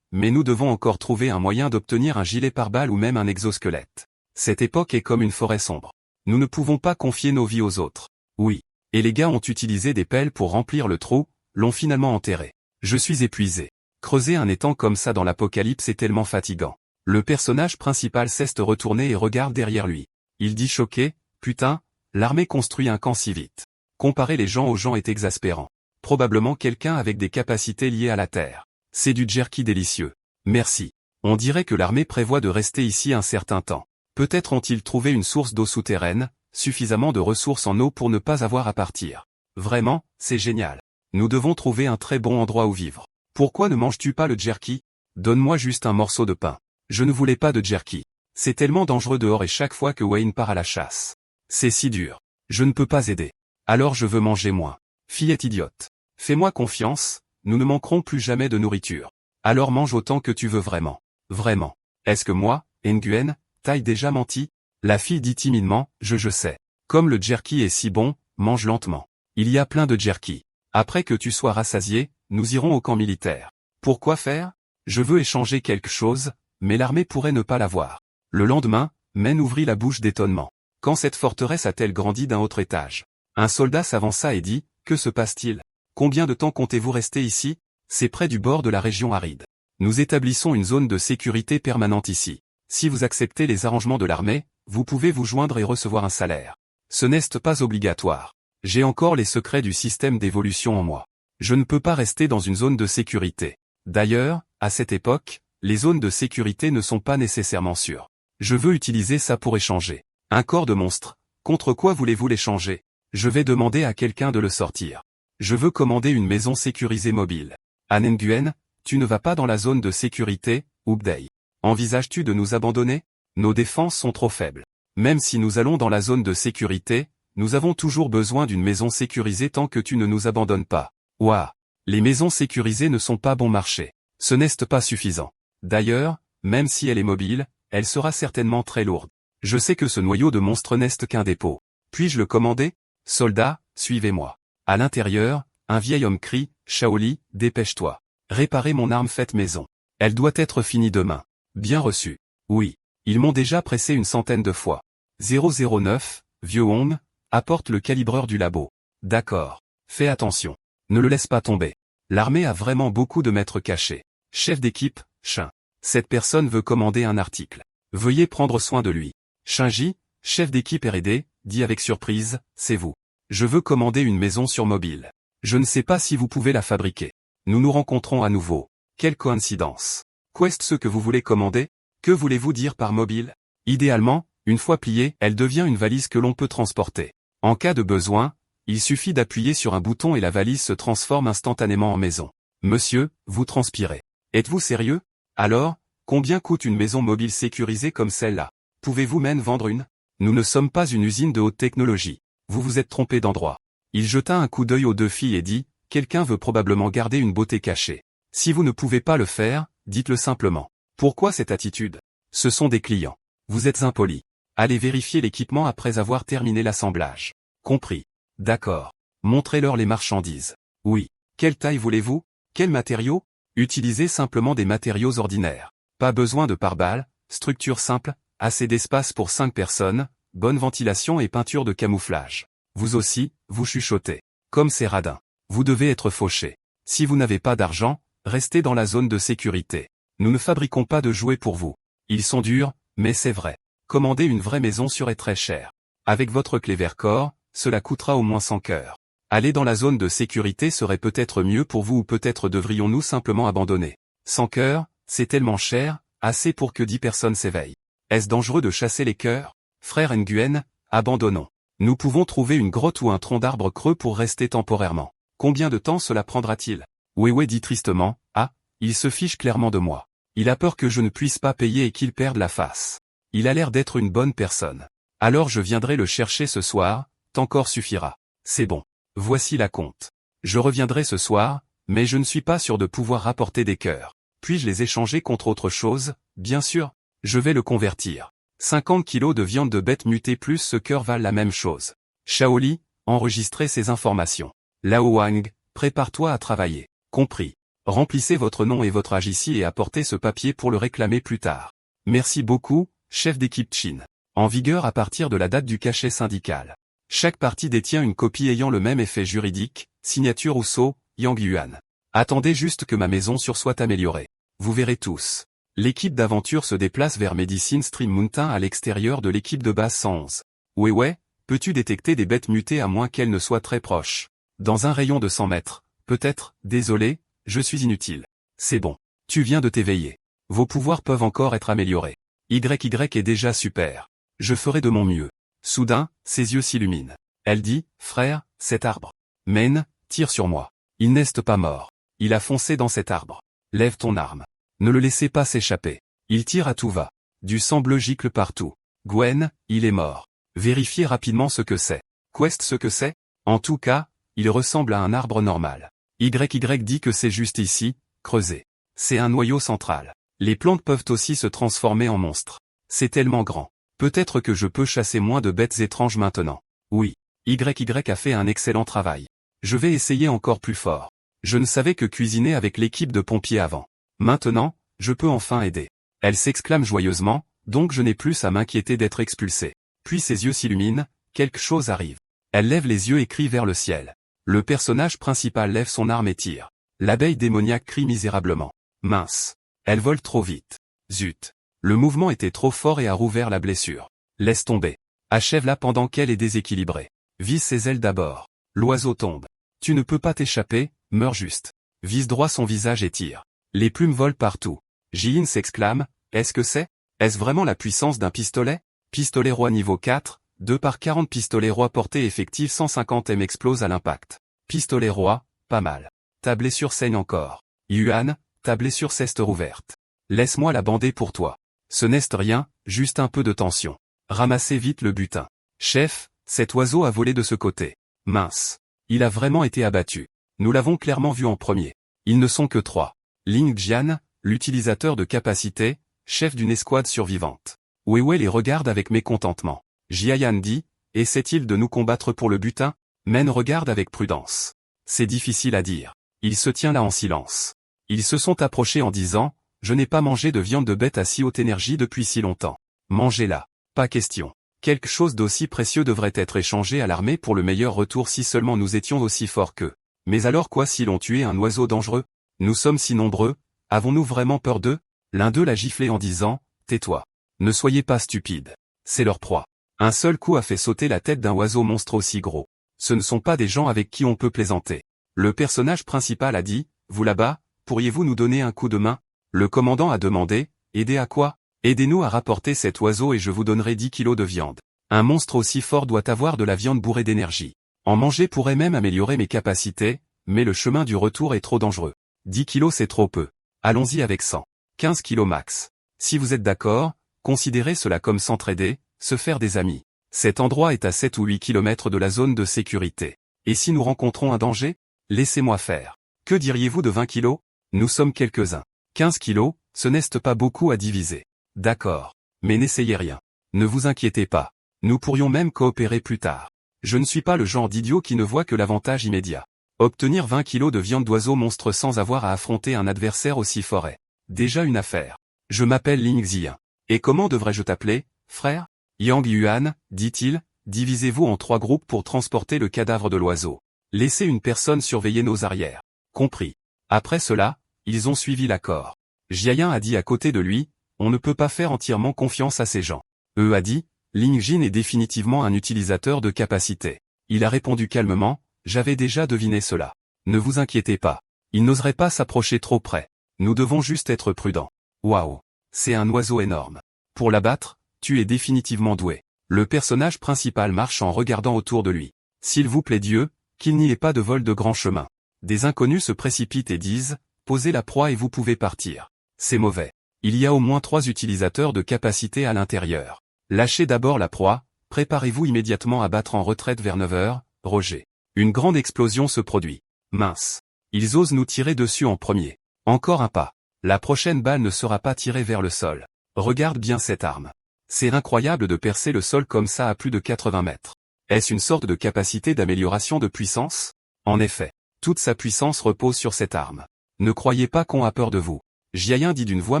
mais nous devons encore trouver un moyen d'obtenir un gilet pare-balles ou même un exosquelette. Cette époque est comme une forêt sombre. Nous ne pouvons pas confier nos vies aux autres. Oui. Et les gars ont utilisé des pelles pour remplir le trou, l'ont finalement enterré. Je suis épuisé. Creuser un étang comme ça dans l'apocalypse est tellement fatigant. Le personnage principal s'est retourné et regarde derrière lui. Il dit choqué, putain, l'armée construit un camp si vite. Comparer les gens aux gens est exaspérant. Probablement quelqu'un avec des capacités liées à la terre. C'est du jerky délicieux. Merci. On dirait que l'armée prévoit de rester ici un certain temps. Peut-être ont-ils trouvé une source d'eau souterraine, suffisamment de ressources en eau pour ne pas avoir à partir. Vraiment, c'est génial. Nous devons trouver un très bon endroit où vivre. Pourquoi ne manges-tu pas le jerky? Donne-moi juste un morceau de pain. Je ne voulais pas de jerky. C'est tellement dangereux dehors et chaque fois que Wayne part à la chasse. C'est si dur. Je ne peux pas aider. Alors je veux manger moins. Fillette idiote. Fais-moi confiance, nous ne manquerons plus jamais de nourriture. Alors mange autant que tu veux vraiment. Vraiment. Est-ce que moi, Nguyen, t'aille déjà menti? La fille dit timidement, je sais. Comme le jerky est si bon, mange lentement. Il y a plein de jerky. Après que tu sois rassasié, nous irons au camp militaire. Pourquoi faire? Je veux échanger quelque chose, mais l'armée pourrait ne pas l'avoir. Le lendemain, Men ouvrit la bouche d'étonnement. Quand cette forteresse a-t-elle grandi d'un autre étage? Un soldat s'avança et dit, que se passe-t-il? Combien de temps comptez-vous rester ici? C'est près du bord de la région aride. Nous établissons une zone de sécurité permanente ici. Si vous acceptez les arrangements de l'armée, vous pouvez vous joindre et recevoir un salaire. Ce n'est pas obligatoire. J'ai encore les secrets du système d'évolution en moi. Je ne peux pas rester dans une zone de sécurité. D'ailleurs, à cette époque, les zones de sécurité ne sont pas nécessairement sûres. Je veux utiliser ça pour échanger. Un corps de monstre. Contre quoi voulez-vous l'échanger? Je vais demander à quelqu'un de le sortir. Je veux commander une maison sécurisée mobile. An Nguyen, tu ne vas pas dans la zone de sécurité, Ubday. Envisages-tu de nous abandonner? Nos défenses sont trop faibles. Même si nous allons dans la zone de sécurité, nous avons toujours besoin d'une maison sécurisée tant que tu ne nous abandonnes pas. Ouah! Les maisons sécurisées ne sont pas bon marché. Ce n'est pas suffisant. D'ailleurs, même si elle est mobile, elle sera certainement très lourde. Je sais que ce noyau de monstre n'est qu'un dépôt. Puis-je le commander? Soldats, suivez-moi. À l'intérieur, un vieil homme crie, Shaoli, dépêche-toi. Réparez mon arme faite maison. Elle doit être finie demain. Bien reçu. Oui. Ils m'ont déjà pressé une centaine de fois. 009, vieux Hong, apporte le calibreur du labo. D'accord. Fais attention. Ne le laisse pas tomber. L'armée a vraiment beaucoup de mètres cachés. Chef d'équipe, Shin. Cette personne veut commander un article. Veuillez prendre soin de lui. Shinji, chef d'équipe R&D, dit avec surprise, c'est vous. Je veux commander une maison sur mobile. Je ne sais pas si vous pouvez la fabriquer. Nous nous rencontrons à nouveau. Quelle coïncidence. Qu'est ce que vous voulez commander? Que voulez-vous dire par mobile? Idéalement, une fois pliée, elle devient une valise que l'on peut transporter. En cas de besoin, il suffit d'appuyer sur un bouton et la valise se transforme instantanément en maison. Monsieur, vous transpirez. Êtes-vous sérieux? Alors, combien coûte une maison mobile sécurisée comme celle-là? Pouvez-vous même vendre une? Nous ne sommes pas une usine de haute technologie. Vous vous êtes trompé d'endroit. Il jeta un coup d'œil aux deux filles et dit, quelqu'un veut probablement garder une beauté cachée. Si vous ne pouvez pas le faire, dites-le simplement. Pourquoi cette attitude? Ce sont des clients. Vous êtes impolis. Allez vérifier l'équipement après avoir terminé l'assemblage. Compris. D'accord. Montrez-leur les marchandises. Oui. Quelle taille voulez-vous? Quels matériaux? Utilisez simplement des matériaux ordinaires. Pas besoin de pare-balles, structure simple, assez d'espace pour 5 personnes, bonne ventilation et peinture de camouflage. Vous aussi, vous chuchotez. Comme c'est radin. Vous devez être fauché. Si vous n'avez pas d'argent, restez dans la zone de sécurité. Nous ne fabriquons pas de jouets pour vous. Ils sont durs, mais c'est vrai. Commander une vraie maison serait très cher. Avec votre clé Vercors, cela coûtera au moins 100 cœurs. Aller dans la zone de sécurité serait peut-être mieux pour vous ou peut-être devrions-nous simplement abandonner. 100 cœurs, c'est tellement cher, assez pour que 10 personnes s'éveillent. Est-ce dangereux de chasser les cœurs? Frère Nguyen, abandonnons. Nous pouvons trouver une grotte ou un tronc d'arbre creux pour rester temporairement. Combien de temps cela prendra-t-il? Weiwei dit tristement, ah, il se fiche clairement de moi. Il a peur que je ne puisse pas payer et qu'il perde la face. Il a l'air d'être une bonne personne. Alors je viendrai le chercher ce soir, tant qu'or suffira. C'est bon. Voici la compte. Je reviendrai ce soir, mais je ne suis pas sûr de pouvoir rapporter des cœurs. Puis-je les échanger contre autre chose? Bien sûr. Je vais le convertir. 50 kilos de viande de bête mutée plus ce cœur valent la même chose. Shaoli, enregistrez ces informations. Lao Wang, prépare-toi à travailler. Compris. Remplissez votre nom et votre âge ici et apportez ce papier pour le réclamer plus tard. Merci beaucoup, chef d'équipe Chin. En vigueur à partir de la date du cachet syndical. Chaque partie détient une copie ayant le même effet juridique, signature ou sceau, Yang Yuan. Attendez juste que ma maison sur soit améliorée. Vous verrez tous. L'équipe d'aventure se déplace vers Medicine Stream Mountain à l'extérieur de l'équipe de base 111. Ouais, peux-tu détecter des bêtes mutées à moins qu'elles ne soient très proches? Dans un rayon de 100 mètres. Peut-être, désolé, je suis inutile. C'est bon. Tu viens de t'éveiller. Vos pouvoirs peuvent encore être améliorés. YY est déjà super. Je ferai de mon mieux. Soudain, ses yeux s'illuminent. Elle dit, frère, cet arbre. Men, tire sur moi. Il n'est pas mort. Il a foncé dans cet arbre. Lève ton arme. Ne le laissez pas s'échapper. Il tire à tout va. Du sang bleu gicle partout. Gwen, il est mort. Vérifiez rapidement ce que c'est. Quest ce que c'est? En tout cas, il ressemble à un arbre normal. YY dit que c'est juste ici, creusé. C'est un noyau central. Les plantes peuvent aussi se transformer en monstres. C'est tellement grand. Peut-être que je peux chasser moins de bêtes étranges maintenant. Oui. YY a fait un excellent travail. Je vais essayer encore plus fort. Je ne savais que cuisiner avec l'équipe de pompiers avant. Maintenant, je peux enfin aider. Elle s'exclame joyeusement, donc je n'ai plus à m'inquiéter d'être expulsé. Puis ses yeux s'illuminent, quelque chose arrive. Elle lève les yeux et crie vers le ciel. Le personnage principal lève son arme et tire. L'abeille démoniaque crie misérablement. Mince. Elle vole trop vite. Zut. Le mouvement était trop fort et a rouvert la blessure. Laisse tomber. Achève-la pendant qu'elle est déséquilibrée. Vise ses ailes d'abord. L'oiseau tombe. Tu ne peux pas t'échapper, meurs juste. Vise droit son visage et tire. Les plumes volent partout. Ji-in s'exclame, est-ce que c'est? Est-ce vraiment la puissance d'un pistolet? Pistolet roi niveau 4, 2 par 40 pistolet roi portée effective 150 m explose à l'impact. Pistolet roi, pas mal. Ta blessure saigne encore. Yuan, ta blessure s'est rouverte. Laisse-moi la bander pour toi. Ce n'est rien, juste un peu de tension. Ramassez vite le butin. Chef, cet oiseau a volé de ce côté. Mince. Il a vraiment été abattu. Nous l'avons clairement vu en premier. Ils ne sont que 3. Ling Jian, l'utilisateur de capacité, chef d'une escouade survivante. Weiwei les regarde avec mécontentement. Jiayan dit, essaie-t-il de nous combattre pour le butin? Men regarde avec prudence. C'est difficile à dire. Il se tient là en silence. Ils se sont approchés en disant, je n'ai pas mangé de viande de bête à si haute énergie depuis si longtemps. Mangez-la. Pas question. Quelque chose d'aussi précieux devrait être échangé à l'armée pour le meilleur retour si seulement nous étions aussi forts qu'eux. Mais alors quoi si l'on tuait un oiseau dangereux? Nous sommes si nombreux, avons-nous vraiment peur d'eux? L'un d'eux l'a giflé en disant, tais-toi. Ne soyez pas stupides. C'est leur proie. Un seul coup a fait sauter la tête d'un oiseau monstre aussi gros. Ce ne sont pas des gens avec qui on peut plaisanter. Le personnage principal a dit, vous là-bas, pourriez-vous nous donner un coup de main? Le commandant a demandé, aider à quoi? Aidez-nous à rapporter cet oiseau et je vous donnerai 10 kilos de viande. Un monstre aussi fort doit avoir de la viande bourrée d'énergie. En manger pourrait même améliorer mes capacités, mais le chemin du retour est trop dangereux. 10 kilos c'est trop peu. Allons-y avec 100. 15 kilos max. Si vous êtes d'accord, considérez cela comme s'entraider, se faire des amis. Cet endroit est à 7 ou 8 kilomètres de la zone de sécurité. Et si nous rencontrons un danger? Laissez-moi faire. Que diriez-vous de 20 kilos? Nous sommes quelques-uns. 15 kilos, ce n'est pas beaucoup à diviser. D'accord. Mais n'essayez rien. Ne vous inquiétez pas. Nous pourrions même coopérer plus tard. Je ne suis pas le genre d'idiot qui ne voit que l'avantage immédiat. Obtenir 20 kilos de viande d'oiseau monstre sans avoir à affronter un adversaire aussi fort est déjà une affaire. Je m'appelle Ling Ziyin. Et comment devrais-je t'appeler, frère? Yang Yuan, dit-il, divisez-vous en 3 groupes pour transporter le cadavre de l'oiseau. Laissez une personne surveiller nos arrières. Compris. Après cela, ils ont suivi l'accord. Jiayan a dit à côté de lui, on ne peut pas faire entièrement confiance à ces gens. A dit, Ling Jin est définitivement un utilisateur de capacité. Il a répondu calmement, j'avais déjà deviné cela. Ne vous inquiétez pas. Il n'oserait pas s'approcher trop près. Nous devons juste être prudents. Waouh. C'est un oiseau énorme. Pour l'abattre, tu es définitivement doué. Le personnage principal marche en regardant autour de lui. S'il vous plaît Dieu, qu'il n'y ait pas de vol de grand chemin. Des inconnus se précipitent et disent, posez la proie et vous pouvez partir. C'est mauvais. Il y a au moins 3 utilisateurs de capacité à l'intérieur. Lâchez d'abord la proie, préparez-vous immédiatement à battre en retraite vers 9 heures, Roger. Une grande explosion se produit. Mince. Ils osent nous tirer dessus en premier. Encore un pas. La prochaine balle ne sera pas tirée vers le sol. Regarde bien cette arme. C'est incroyable de percer le sol comme ça à plus de 80 mètres. Est-ce une sorte de capacité d'amélioration de puissance? En effet. Toute sa puissance repose sur cette arme. Ne croyez pas qu'on a peur de vous. Jiayan dit d'une voix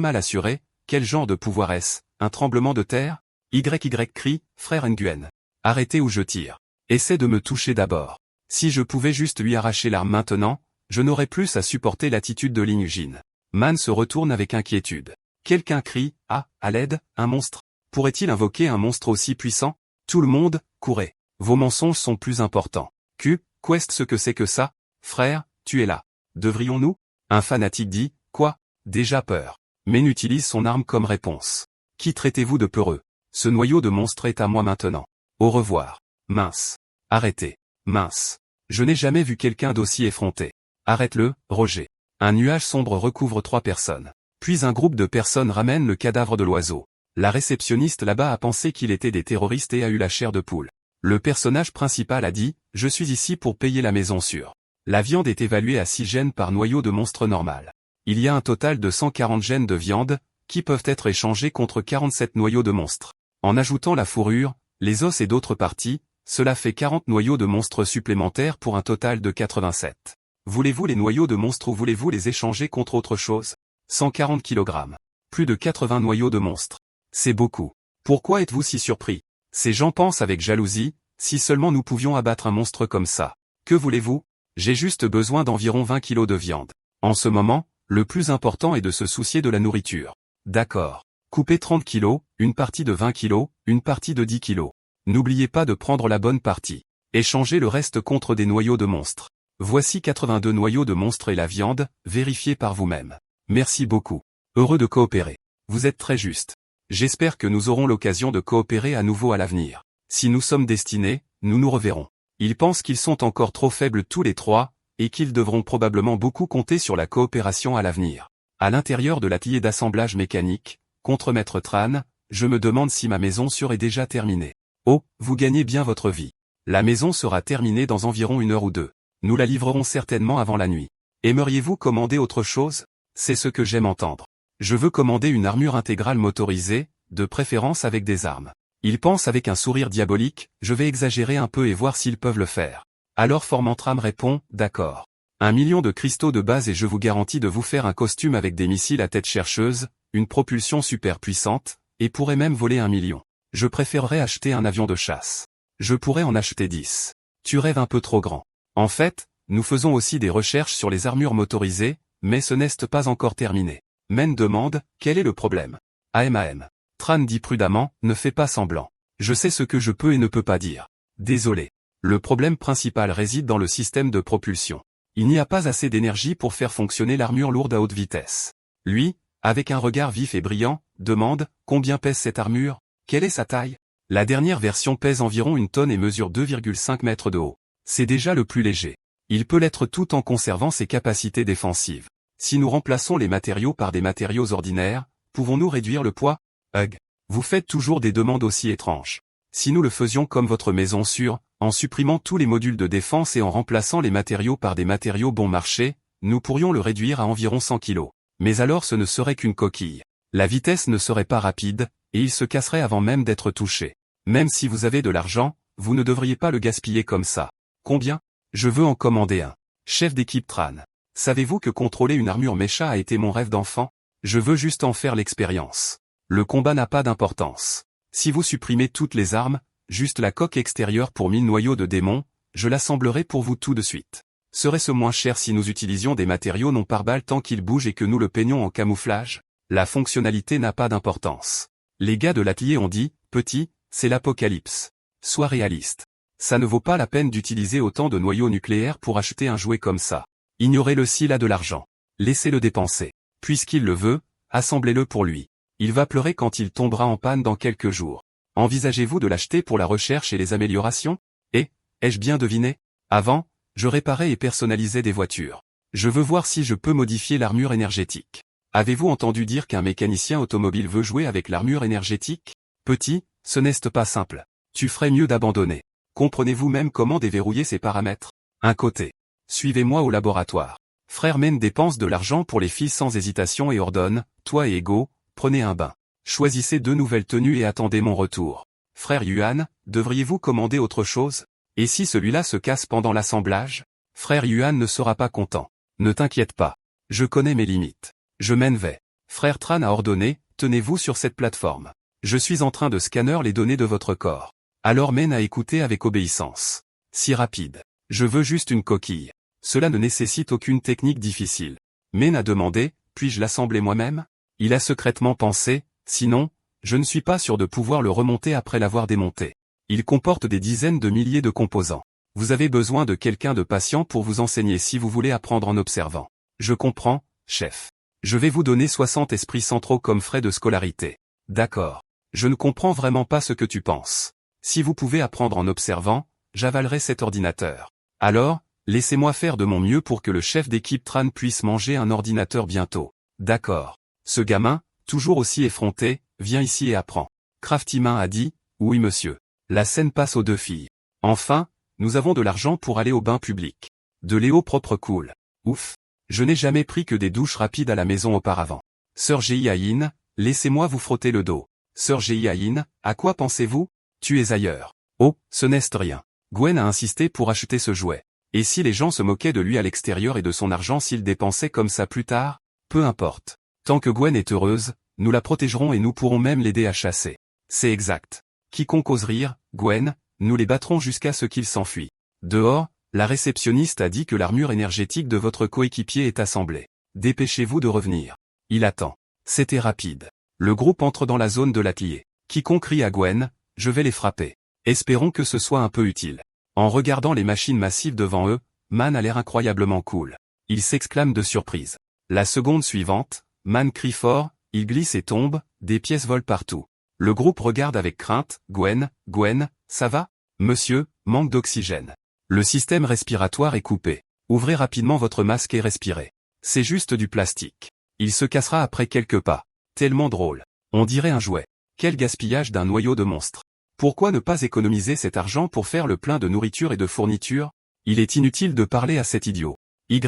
mal assurée, quel genre de pouvoir est-ce? Un tremblement de terre? YY crie, frère Nguyen. Arrêtez ou je tire. Essaie de me toucher d'abord. Si je pouvais juste lui arracher l'arme maintenant, je n'aurais plus à supporter l'attitude de Ling Jin. Man se retourne avec inquiétude. Quelqu'un crie, ah, à l'aide, un monstre. Pourrait-il invoquer un monstre aussi puissant? Tout le monde, courez. Vos mensonges sont plus importants. Quest ce que c'est que ça? Frère, tu es là. Devrions-nous? Un fanatique dit, quoi? Déjà peur. Men utilise son arme comme réponse. Qui traitez-vous de peureux? Ce noyau de monstre est à moi maintenant. Au revoir. Mince. Arrêtez. Mince. Je n'ai jamais vu quelqu'un d'aussi effronté. Arrête-le, Roger. Un nuage sombre recouvre 3 personnes. Puis un groupe de personnes ramène le cadavre de l'oiseau. La réceptionniste là-bas a pensé qu'il était des terroristes et a eu la chair de poule. Le personnage principal a dit « Je suis ici pour payer la maison sûre ». La viande est évaluée à 6 gènes par noyau de monstre normal. Il y a un total de 140 gènes de viande, qui peuvent être échangés contre 47 noyaux de monstres. En ajoutant la fourrure, les os et d'autres parties, cela fait 40 noyaux de monstres supplémentaires pour un total de 87. Voulez-vous les noyaux de monstres ou voulez-vous les échanger contre autre chose? 140 kg. Plus de 80 noyaux de monstres. C'est beaucoup. Pourquoi êtes-vous si surpris? Ces gens pensent avec jalousie, si seulement nous pouvions abattre un monstre comme ça. Que voulez-vous? J'ai juste besoin d'environ 20 kg de viande. En ce moment, le plus important est de se soucier de la nourriture. D'accord. Coupez 30 kg, une partie de 20 kg, une partie de 10 kg. N'oubliez pas de prendre la bonne partie. Échangez le reste contre des noyaux de monstres. Voici 82 noyaux de monstres et la viande, vérifiez par vous-même. Merci beaucoup. Heureux de coopérer. Vous êtes très juste. J'espère que nous aurons l'occasion de coopérer à nouveau à l'avenir. Si nous sommes destinés, nous nous reverrons. Ils pensent qu'ils sont encore trop faibles tous les trois, et qu'ils devront probablement beaucoup compter sur la coopération à l'avenir. À l'intérieur de l'atelier d'assemblage mécanique, Contremaître Tran, je me demande si ma maison sûre est déjà terminée. Oh, vous gagnez bien votre vie. La maison sera terminée dans environ 1 heure ou 2. Nous la livrerons certainement avant la nuit. Aimeriez-vous commander autre chose? C'est ce que j'aime entendre. Je veux commander une armure intégrale motorisée, de préférence avec des armes. Ils pensent avec un sourire diabolique, je vais exagérer un peu et voir s'ils peuvent le faire. Alors Formantram répond, d'accord. 1 million de cristaux de base et je vous garantis de vous faire un costume avec des missiles à tête chercheuse, une propulsion super puissante, et pourrait même voler 1 million. Je préférerais acheter un avion de chasse. Je pourrais en acheter 10. Tu rêves un peu trop grand. En fait, nous faisons aussi des recherches sur les armures motorisées, mais ce n'est pas encore terminé. Men demande, quel est le problème? AMAM. Tran dit prudemment, ne fais pas semblant. Je sais ce que je peux et ne peux pas dire. Désolé. Le problème principal réside dans le système de propulsion. Il n'y a pas assez d'énergie pour faire fonctionner l'armure lourde à haute vitesse. Lui, avec un regard vif et brillant, demande, combien pèse cette armure? Quelle est sa taille? La dernière version pèse environ 1 tonne et mesure 2,5 mètres de haut. C'est déjà le plus léger. Il peut l'être tout en conservant ses capacités défensives. Si nous remplaçons les matériaux par des matériaux ordinaires, pouvons-nous réduire le poids? Hug. Vous faites toujours des demandes aussi étranges. Si nous le faisions comme votre maison sûre, en supprimant tous les modules de défense et en remplaçant les matériaux par des matériaux bon marché, nous pourrions le réduire à environ 100 kg. Mais alors ce ne serait qu'une coquille. La vitesse ne serait pas rapide, et il se casserait avant même d'être touché. Même si vous avez de l'argent, vous ne devriez pas le gaspiller comme ça. Combien? Je veux en commander un. Chef d'équipe Tran. Savez-vous que contrôler une armure mécha a été mon rêve d'enfant? Je veux juste en faire l'expérience. Le combat n'a pas d'importance. Si vous supprimez toutes les armes, juste la coque extérieure pour 1000 noyaux de démons, je l'assemblerai pour vous tout de suite. Serait-ce moins cher si nous utilisions des matériaux non par balle tant qu'ils bougent et que nous le peignons en camouflage? La fonctionnalité n'a pas d'importance. Les gars de l'atelier ont dit, petit, c'est l'apocalypse. Sois réaliste. Ça ne vaut pas la peine d'utiliser autant de noyaux nucléaires pour acheter un jouet comme ça. Ignorez-le s'il a de l'argent. Laissez-le dépenser. Puisqu'il le veut, assemblez-le pour lui. Il va pleurer quand il tombera en panne dans quelques jours. Envisagez-vous de l'acheter pour la recherche et les améliorations? Et, ai-je bien deviné? Avant, je réparais et personnalisais des voitures. Je veux voir si je peux modifier l'armure énergétique. Avez-vous entendu dire qu'un mécanicien automobile veut jouer avec l'armure énergétique? Petit, ce n'est pas simple. Tu ferais mieux d'abandonner. Comprenez-vous même comment déverrouiller ces paramètres? Un côté. Suivez-moi au laboratoire. Frère Men dépense de l'argent pour les filles sans hésitation et ordonne, toi et Ego, prenez un bain. Choisissez 2 nouvelles tenues et attendez mon retour. Frère Yuan, devriez-vous commander autre chose? Et si celui-là se casse pendant l'assemblage? Frère Yuan ne sera pas content. Ne t'inquiète pas. Je connais mes limites. Je m'en vais. Frère Tran a ordonné, tenez-vous sur cette plateforme. Je suis en train de scanner les données de votre corps. Alors Men a écouté avec obéissance. Si rapide. Je veux juste une coquille. Cela ne nécessite aucune technique difficile. Men a demandé, puis-je l'assembler moi-même? Il a secrètement pensé, sinon, je ne suis pas sûr de pouvoir le remonter après l'avoir démonté. Il comporte des dizaines de milliers de composants. Vous avez besoin de quelqu'un de patient pour vous enseigner si vous voulez apprendre en observant. Je comprends, chef. Je vais vous donner 60 esprits centraux comme frais de scolarité. D'accord. Je ne comprends vraiment pas ce que tu penses. Si vous pouvez apprendre en observant, j'avalerai cet ordinateur. Alors, laissez-moi faire de mon mieux pour que le chef d'équipe Tran puisse manger un ordinateur bientôt. D'accord. Ce gamin, toujours aussi effronté, viens ici et apprends. Craftymain a dit, oui monsieur. La scène passe aux deux filles. Enfin, nous avons de l'argent pour aller au bain public. De l'eau propre cool. Ouf. Je n'ai jamais pris que des douches rapides à la maison auparavant. Sœur Géiaïn, laissez-moi vous frotter le dos. Sœur Géiaïn, à quoi pensez-vous? Tu es ailleurs. Oh, ce n'est rien. Gwen a insisté pour acheter ce jouet. Et si les gens se moquaient de lui à l'extérieur et de son argent s'il dépensait comme ça plus tard? Peu importe. Tant que Gwen est heureuse, nous la protégerons et nous pourrons même l'aider à chasser. C'est exact. Quiconque ose rire, Gwen, nous les battrons jusqu'à ce qu'ils s'enfuient. Dehors, la réceptionniste a dit que l'armure énergétique de votre coéquipier est assemblée. Dépêchez-vous de revenir. Il attend. C'était rapide. Le groupe entre dans la zone de l'atelier. Quiconque rit à Gwen, je vais les frapper. Espérons que ce soit un peu utile. En regardant les machines massives devant eux, Man a l'air incroyablement cool. Il s'exclame de surprise. La seconde suivante, Man crie fort, il glisse et tombe, des pièces volent partout. Le groupe regarde avec crainte, Gwen, ça va? Monsieur, manque d'oxygène. Le système respiratoire est coupé. Ouvrez rapidement votre masque et respirez. C'est juste du plastique. Il se cassera après quelques pas. Tellement drôle. On dirait un jouet. Quel gaspillage d'un noyau de monstre. Pourquoi ne pas économiser cet argent pour faire le plein de nourriture et de fournitures? Il est inutile de parler à cet idiot. YY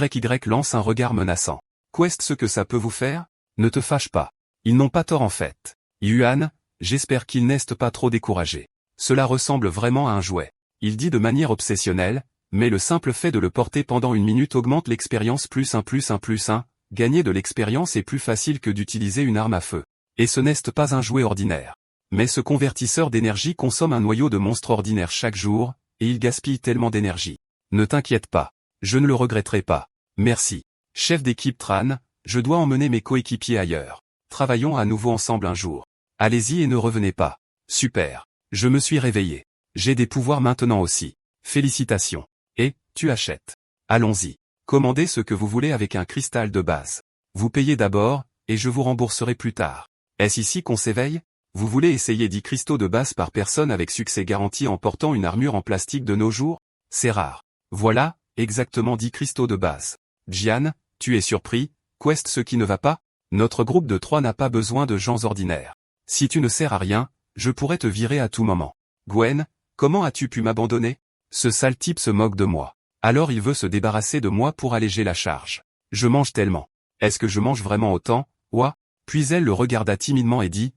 lance un regard menaçant. Qu'est-ce ce que ça peut vous faire? Ne te fâche pas. Ils n'ont pas tort en fait. Yuan, j'espère qu'ils n'est pas trop découragés. Cela ressemble vraiment à un jouet. Il dit de manière obsessionnelle, mais le simple fait de le porter pendant une minute augmente l'expérience +1+1+1, gagner de l'expérience est plus facile que d'utiliser une arme à feu. Et ce n'est pas un jouet ordinaire. Mais ce convertisseur d'énergie consomme un noyau de monstre ordinaire chaque jour, et il gaspille tellement d'énergie. Ne t'inquiète pas. Je ne le regretterai pas. Merci. Chef d'équipe Tran, je dois emmener mes coéquipiers ailleurs. Travaillons à nouveau ensemble un jour. Allez-y et ne revenez pas. Super. Je me suis réveillé. J'ai des pouvoirs maintenant aussi. Félicitations. Et, tu achètes. Allons-y. Commandez ce que vous voulez avec un cristal de base. Vous payez d'abord, et je vous rembourserai plus tard. Est-ce ici qu'on s'éveille? Vous voulez essayer 10 cristaux de base par personne avec succès garanti en portant une armure en plastique de nos jours? C'est rare. Voilà, exactement 10 cristaux de base. Jian, tu es surpris, qu'est-ce ce qui ne va pas? Notre groupe de 3 n'a pas besoin de gens ordinaires. Si tu ne sers à rien, je pourrais te virer à tout moment. Gwen, comment as-tu pu m'abandonner? Ce sale type se moque de moi. Alors il veut se débarrasser de moi pour alléger la charge. Je mange tellement. Est-ce que je mange vraiment autant? Ouah. Puis elle le regarda timidement et dit,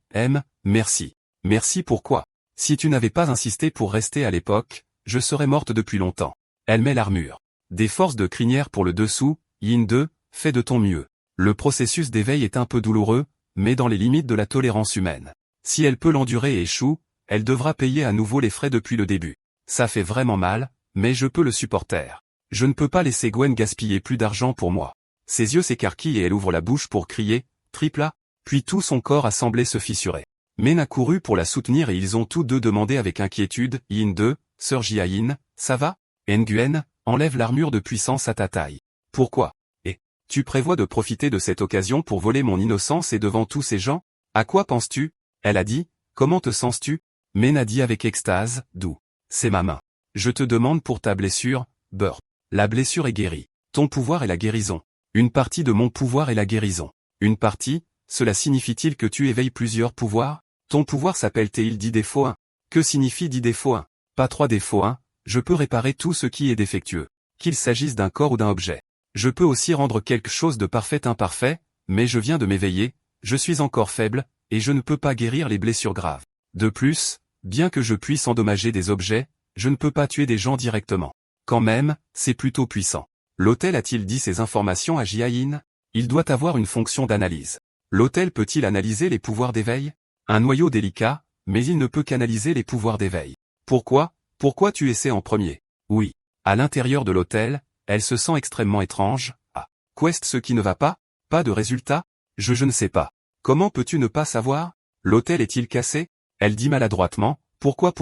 merci. Merci pourquoi? Si tu n'avais pas insisté pour rester à l'époque, je serais morte depuis longtemps. Elle met l'armure. Des forces de crinière pour le dessous, Yin 2, fais de ton mieux. Le processus d'éveil est un peu douloureux, mais dans les limites de la tolérance humaine. Si elle peut l'endurer et échoue, elle devra payer à nouveau les frais depuis le début. Ça fait vraiment mal, mais je peux le supporter. Je ne peux pas laisser Gwen gaspiller plus d'argent pour moi. Ses yeux s'écarquillent et elle ouvre la bouche pour crier, tripla, puis tout son corps a semblé se fissurer. Men a couru pour la soutenir et ils ont tous deux demandé avec inquiétude, Yin 2, Sœur Jiayin, ça va? Nguyen, enlève l'armure de puissance à ta taille. Pourquoi? Et, tu prévois de profiter de cette occasion pour voler mon innocence et devant tous ces gens? À quoi penses-tu? Elle a dit, comment te sens-tu? Men a dit avec extase, d'où? C'est ma main. Je te demande pour ta blessure, Burp. La blessure est guérie. Ton pouvoir est la guérison. Une partie de mon pouvoir est la guérison. Une partie? Cela signifie-t-il que tu éveilles plusieurs pouvoirs? Ton pouvoir s'appelle-t-il 10 défauts 1? Que signifie 10 défauts 1? Pas 3 défauts 1, je peux réparer tout ce qui est défectueux. Qu'il s'agisse d'un corps ou d'un objet. Je peux aussi rendre quelque chose de parfait imparfait, mais je viens de m'éveiller, je suis encore faible, et je ne peux pas guérir les blessures graves. De plus, bien que je puisse endommager des objets, je ne peux pas tuer des gens directement. Quand même, c'est plutôt puissant. L'hôtel a-t-il dit ces informations à Jiayin? Il doit avoir une fonction d'analyse. L'hôtel peut-il analyser les pouvoirs d'éveil? Un noyau délicat, mais il ne peut qu'analyser les pouvoirs d'éveil. Pourquoi? Pourquoi tu essaies en premier? Oui. À l'intérieur de l'hôtel, elle se sent extrêmement étrange. Ah. Qu'est-ce ce qui ne va pas? Pas de résultat? Je ne sais pas. Comment peux-tu ne pas savoir? L'hôtel est-il cassé? Elle dit maladroitement, pourquoi?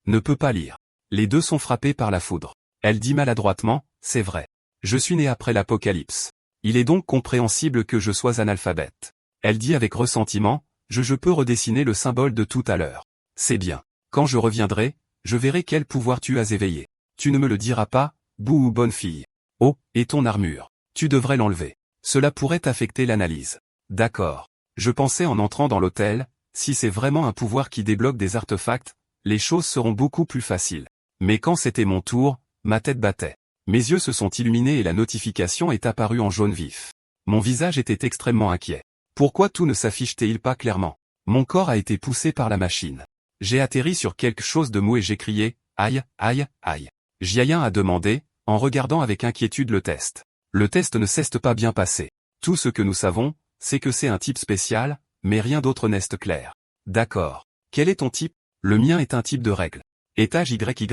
Ne peut pas lire. Les deux sont frappés par la foudre. Elle dit maladroitement, c'est vrai. Je suis né après l'apocalypse. Il est donc compréhensible que je sois analphabète. Elle dit avec ressentiment, je peux redessiner le symbole de tout à l'heure. C'est bien. Quand je reviendrai, je verrai quel pouvoir tu as éveillé. Tu ne me le diras pas, bouh ou bonne fille. Oh, et ton armure. Tu devrais l'enlever. Cela pourrait affecter l'analyse. D'accord. Je pensais en entrant dans l'hôtel, Si c'est vraiment un pouvoir qui débloque des artefacts, les choses seront beaucoup plus faciles. Mais quand c'était mon tour, ma tête battait. Mes yeux se sont illuminés et la notification est apparue en jaune vif. Mon visage était extrêmement inquiet. Pourquoi tout ne s'affiche-t-il pas clairement? Mon corps a été poussé par la machine. J'ai atterri sur quelque chose de mou et j'ai crié « Aïe, aïe, aïe ». Jiayin a demandé, en regardant avec inquiétude le test. Le test ne s'est pas bien passé. Tout ce que nous savons, c'est que c'est un type spécial, mais rien d'autre n'est clair. D'accord. Quel est ton type? Le mien est un type de règle. Étage YY?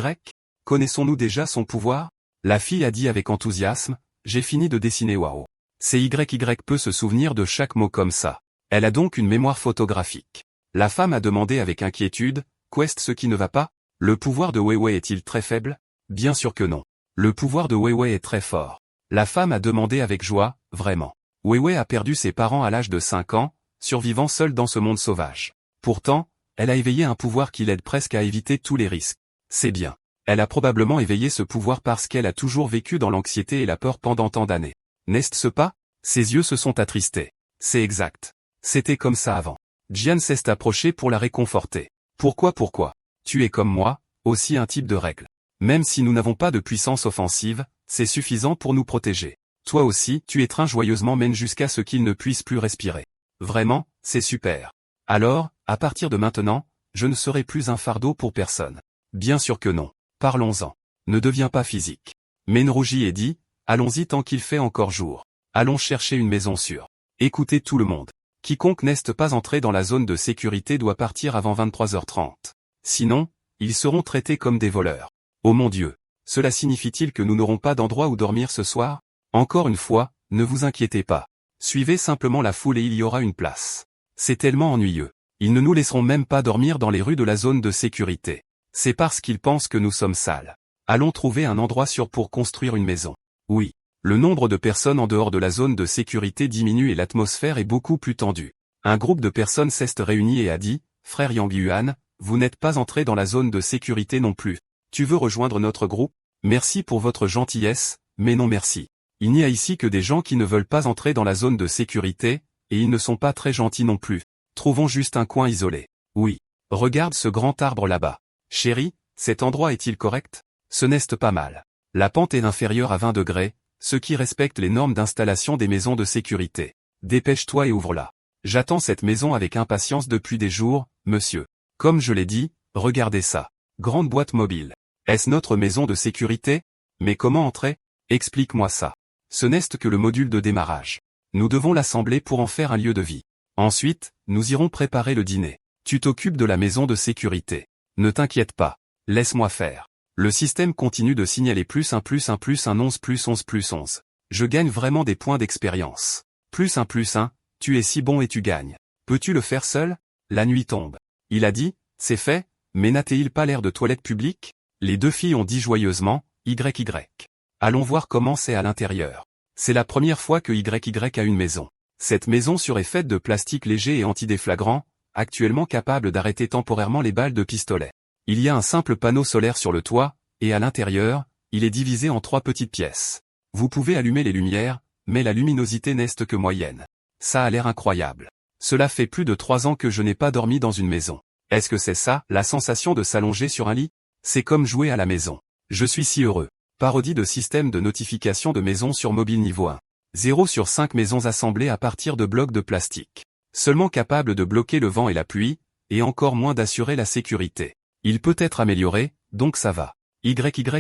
Connaissons-nous déjà son pouvoir? La fille a dit avec enthousiasme, j'ai fini de dessiner waouh. C'est YY peut se souvenir de chaque mot comme ça. Elle a donc une mémoire photographique. La femme a demandé avec inquiétude, qu'est-ce ce qui ne va pas? Le pouvoir de Weiwei est-il très faible? Bien sûr que non. Le pouvoir de Weiwei est très fort. La femme a demandé avec joie, vraiment. Weiwei a perdu ses parents à l'âge de 5 ans, survivant seule dans ce monde sauvage. Pourtant, elle a éveillé un pouvoir qui l'aide presque à éviter tous les risques. C'est bien. Elle a probablement éveillé ce pouvoir parce qu'elle a toujours vécu dans l'anxiété et la peur pendant tant d'années. N'est-ce pas? Ses yeux se sont attristés. C'est exact. C'était comme ça avant. Jian s'est approché pour la réconforter. Pourquoi? Tu es comme moi, aussi un type de règle. Même si nous n'avons pas de puissance offensive, c'est suffisant pour nous protéger. Toi aussi, tu étreins joyeusement même jusqu'à ce qu'il ne puisse plus respirer. Vraiment, c'est super. Alors, à partir de maintenant, je ne serai plus un fardeau pour personne. Bien sûr que non. Parlons-en. Ne deviens pas physique. Men rougit et dit, allons-y tant qu'il fait encore jour. Allons chercher une maison sûre. Écoutez tout le monde. Quiconque n'est pas entré dans la zone de sécurité doit partir avant 23h30. Sinon, ils seront traités comme des voleurs. Oh mon Dieu. Cela signifie-t-il que nous n'aurons pas d'endroit où dormir ce soir? Encore une fois, ne vous inquiétez pas. Suivez simplement la foule et il y aura une place. C'est tellement ennuyeux. Ils ne nous laisseront même pas dormir dans les rues de la zone de sécurité. C'est parce qu'ils pensent que nous sommes sales. Allons trouver un endroit sûr pour construire une maison. Oui. Le nombre de personnes en dehors de la zone de sécurité diminue et l'atmosphère est beaucoup plus tendue. Un groupe de personnes s'est réuni et a dit, frère Yang Yuan, vous n'êtes pas entré dans la zone de sécurité non plus. Tu veux rejoindre notre groupe? Merci pour votre gentillesse, mais non merci. Il n'y a ici que des gens qui ne veulent pas entrer dans la zone de sécurité, et ils ne sont pas très gentils non plus. Trouvons juste un coin isolé. Oui. Regarde ce grand arbre là-bas. Chérie, cet endroit est-il correct? Ce n'est pas mal. La pente est inférieure à 20 degrés, ce qui respecte les normes d'installation des maisons de sécurité. Dépêche-toi et ouvre-la. J'attends cette maison avec impatience depuis des jours, monsieur. Comme je l'ai dit, regardez ça. Grande boîte mobile. Est-ce notre maison de sécurité? Mais comment entrer? Explique-moi ça. Ce n'est que le module de démarrage. Nous devons l'assembler pour en faire un lieu de vie. Ensuite, nous irons préparer le dîner. Tu t'occupes de la maison de sécurité. Ne t'inquiète pas. Laisse-moi faire. Le système continue de signaler +1 +1 +1 11 +11 +11. Je gagne vraiment des points d'expérience. +1 +1, tu es si bon et tu gagnes. Peux-tu le faire seul? La nuit tombe. Il a dit, c'est fait, mais n'a-t-il pas l'air de toilette publique? Les deux filles ont dit joyeusement, YY. Allons voir comment c'est à l'intérieur. C'est la première fois que YY a une maison. Cette maison est faite de plastique léger et antidéflagrant, actuellement capable d'arrêter temporairement les balles de pistolet. Il y a un simple panneau solaire sur le toit, et à l'intérieur, il est divisé en 3 petites pièces. Vous pouvez allumer les lumières, mais la luminosité n'est que moyenne. Ça a l'air incroyable. Cela fait plus de 3 ans que je n'ai pas dormi dans une maison. Est-ce que c'est ça, la sensation de s'allonger sur un lit? C'est comme jouer à la maison. Je suis si heureux. Parodie de système de notification de maison sur mobile niveau 1. 0 sur 5 maisons assemblées à partir de blocs de plastique. Seulement capable de bloquer le vent et la pluie, et encore moins d'assurer la sécurité. Il peut être amélioré, donc ça va. YY